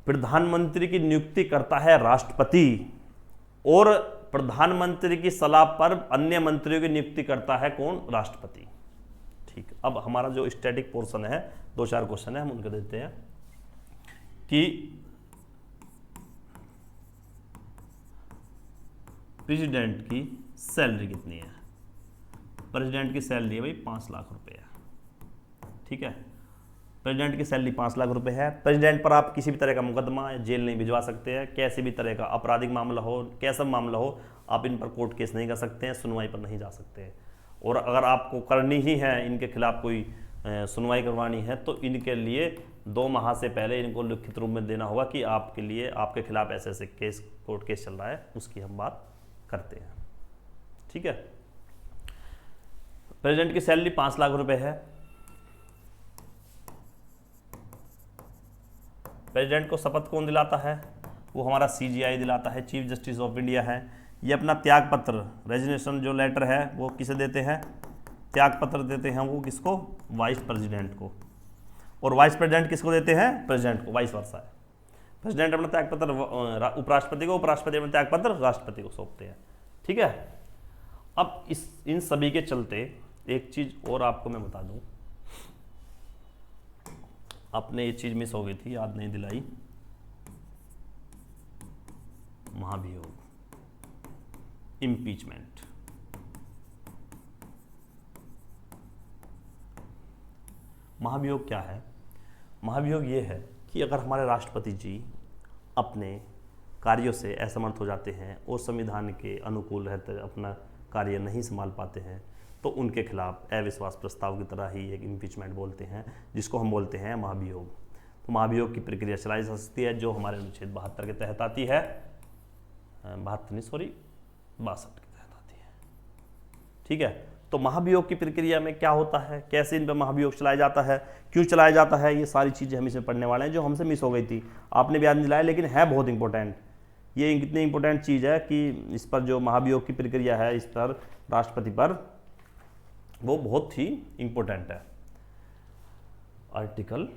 प्रधानमंत्री की नियुक्ति करता है राष्ट्रपति और प्रधानमंत्री की सलाह पर अन्य मंत्रियों की नियुक्ति करता है कौन? राष्ट्रपति। ठीक, अब हमारा जो स्टैटिक पोर्शन है, 2-4 क्वेश्चन है, हम उनके देते हैं कि प्रेसिडेंट की सैलरी कितनी है? प्रेसिडेंट की सैलरी है भाई 5 लाख रुपए है। ठीक है, प्रेसिडेंट की सैलरी 5 लाख रुपए है। प्रेसिडेंट पर आप किसी भी तरह का मुकदमा या जेल नहीं भिजवा सकते हैं, कैसे भी तरह का आपराधिक मामला हो, कैसा मामला हो, आप इन पर कोर्ट केस नहीं कर सकते हैं, सुनवाई पर नहीं जा सकते हैं। और अगर आपको करनी ही है, इनके खिलाफ कोई सुनवाई करवानी है, तो इनके लिए 2 माह से पहले इनको लिखित रूप में देना होगा कि आपके खिलाफ ऐसे ऐसे केस, कोर्ट केस चल रहा है, उसकी हम बात करते हैं। ठीक है, प्रेसिडेंट की सैलरी 5 लाख रुपए है। प्रेसिडेंट को शपथ कौन दिलाता है? वो हमारा CJI दिलाता है, चीफ जस्टिस ऑफ इंडिया है। ये अपना त्याग पत्र, रेजिग्नेशन जो लेटर है, वो किसे देते हैं? त्याग पत्र देते हैं वो किसको? वाइस प्रेसिडेंट को। और वाइस प्रेसिडेंट किसको देते हैं? प्रेसिडेंट को, वाइस वर्सा है। प्रेसिडेंट अपना त्याग पत्र उपराष्ट्रपति को, उपराष्ट्रपति अपना त्याग पत्र राष्ट्रपति को सौंपते हैं। ठीक है, अब इन सभी के चलते एक चीज और आपको मैं बता दूं, आपने ये चीज मिस हो गई थी, याद नहीं दिलाई, महाभियोग, इम्पीचमेंट। महाभियोग क्या है? महाभियोग ये है कि अगर हमारे राष्ट्रपति जी अपने कार्यों से असमर्थ हो जाते हैं और संविधान के अनुकूल रहते अपना कार्य नहीं संभाल पाते हैं, तो उनके खिलाफ अविश्वास प्रस्ताव की तरह ही एक इम्पीचमेंट बोलते हैं, जिसको हम बोलते हैं महाभियोग। तो महाभियोग की प्रक्रिया चलाई जा सकती है, जो हमारे अनुच्छेद 72 के तहत आती है, 62 के तहत आती है। ठीक है, तो महाभियोग की प्रक्रिया में क्या होता है, कैसे इन पर महाभियोग चलाया जाता है, क्यों चलाया जाता है, ये सारी चीज़ें हम इसमें पढ़ने वाले हैं, जो हमसे मिस हो गई थी। आपने भी याद दिलाया, लेकिन है बहुत इंपॉर्टेंट। ये इतनी इंपॉर्टेंट चीज़ है कि इस पर जो महाभियोग की प्रक्रिया है, इस पर राष्ट्रपति पर, वो बहुत ही इंपॉर्टेंट है। आर्टिकल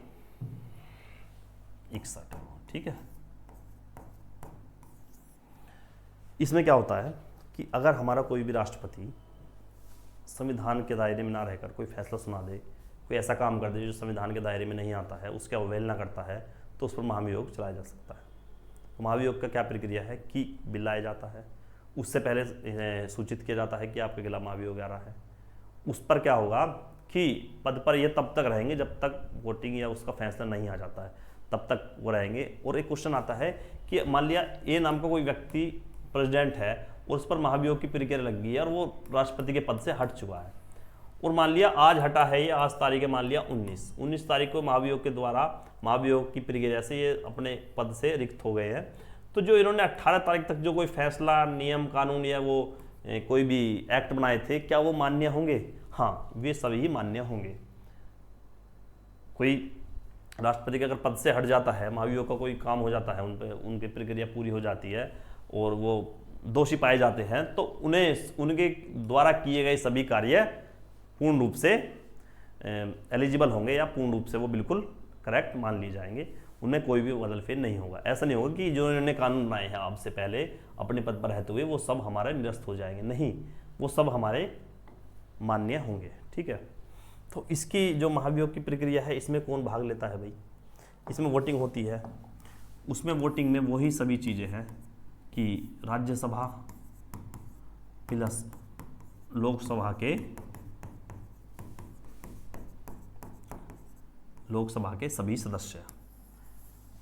61। ठीक है, इसमें क्या होता है कि अगर हमारा कोई भी राष्ट्रपति संविधान के दायरे में ना रहकर कोई फैसला सुना दे, कोई ऐसा काम कर दे जो संविधान के दायरे में नहीं आता है, उसकी अवहेलना करता है, तो उस पर महाभियोग चलाया जा सकता है। तो महाभियोग का क्या प्रक्रिया है कि बिल लाया जाता है, उससे पहले सूचित किया जाता है कि आपके खिलाफ महाभियोग आ रहा है। उस पर क्या होगा कि पद पर ये तब तक रहेंगे जब तक वोटिंग या उसका फैसला नहीं आ जाता है, तब तक वो रहेंगे। और एक क्वेश्चन आता है कि मान लिया ए नाम का कोई व्यक्ति प्रेसिडेंट है और उस पर महाभियोग की प्रक्रिया लग गई है और वो राष्ट्रपति के पद से हट चुका है, और मान लिया आज हटा है, ये आज तारीख है मान लिया 19 तारीख को महाभियोग के द्वारा, महाभियोग की प्रक्रिया से ये अपने पद से रिक्त हो गए हैं, तो जो इन्होंने 18 तारीख तक जो कोई फैसला, नियम, कानून या वो कोई भी एक्ट बनाए थे, क्या वो मान्य होंगे? हाँ, वे सभी मान्य होंगे। कोई राष्ट्रपति का अगर पद से हट जाता है, महाभियोग का कोई काम हो जाता है, उन पे उनकी प्रक्रिया पूरी हो जाती है और वो दोषी पाए जाते हैं, तो उन्हें उनके द्वारा किए गए सभी कार्य पूर्ण रूप से एलिजिबल होंगे या पूर्ण रूप से वो बिल्कुल करेक्ट मान लिए जाएंगे। उनमें कोई भी बदलफेर नहीं होगा। ऐसा नहीं होगा कि जो इन्होंने कानून बनाए हैं आपसे पहले अपने पद पर रहते हुए वो सब हमारे निरस्त हो जाएंगे, नहीं, वो सब हमारे मान्य होंगे। ठीक है, तो इसकी जो महाभियोग की प्रक्रिया है, इसमें कौन भाग लेता है भाई? इसमें वोटिंग होती है। उसमें वोटिंग में वही सभी चीज़ें हैं कि राज्यसभा प्लस लोकसभा के सभी सदस्य।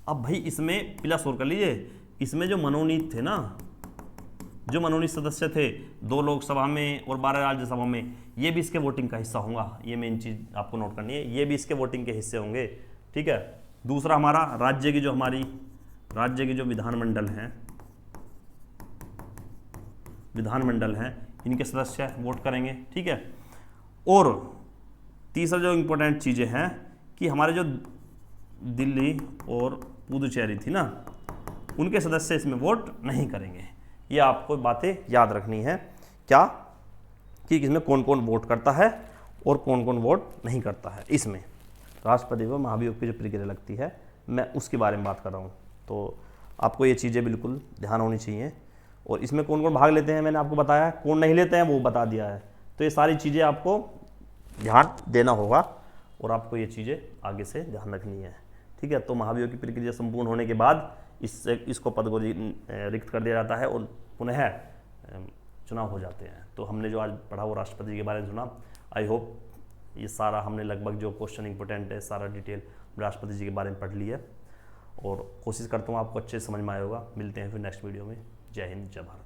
अब भाई इसमें प्लस और कर लीजिए, इसमें जो मनोनीत थे ना, जो मनोनीत सदस्य थे 2 लोकसभा में और 12 राज्यसभा में, ये भी इसके वोटिंग का हिस्सा होगा। ये मेन चीज़ आपको नोट करनी है, ये भी इसके वोटिंग के हिस्से होंगे। ठीक है, दूसरा हमारा राज्य की जो विधानमंडल हैं, इनके सदस्य वोट करेंगे। ठीक है, और तीसरा जो इम्पोर्टेंट चीज़ें हैं कि हमारे जो दिल्ली और पुदुचेरी थी ना, उनके सदस्य इसमें वोट नहीं करेंगे। ये आपको बातें याद रखनी है, क्या कि इसमें कौन कौन वोट करता है और कौन कौन वोट नहीं करता है। इसमें राष्ट्रपति व महाभियोग की जो प्रक्रिया लगती है, मैं उसके बारे में बात कर रहा हूँ। तो आपको ये चीज़ें बिल्कुल ध्यान होनी चाहिए। और इसमें कौन कौन भाग लेते हैं मैंने आपको बताया, कौन नहीं लेते हैं वो बता दिया है। तो ये सारी चीज़ें आपको ध्यान देना होगा और आपको ये चीज़ें आगे से ध्यान रखनी है। ठीक है, तो महाभियोग की प्रक्रिया संपूर्ण होने के बाद इसको पद को रिक्त कर दिया जाता है और पुनः चुनाव हो जाते हैं। तो हमने जो आज पढ़ा वो राष्ट्रपति के बारे में सुना। आई होप ये सारा हमने लगभग जो क्वेश्चन इंपॉर्टेंट है, सारा डिटेल राष्ट्रपति जी के बारे में पढ़ लिया और कोशिश करता हूँ आपको अच्छे से समझ में आया होगा। मिलते हैं फिर नेक्स्ट वीडियो में। जय हिंद, जय भारत।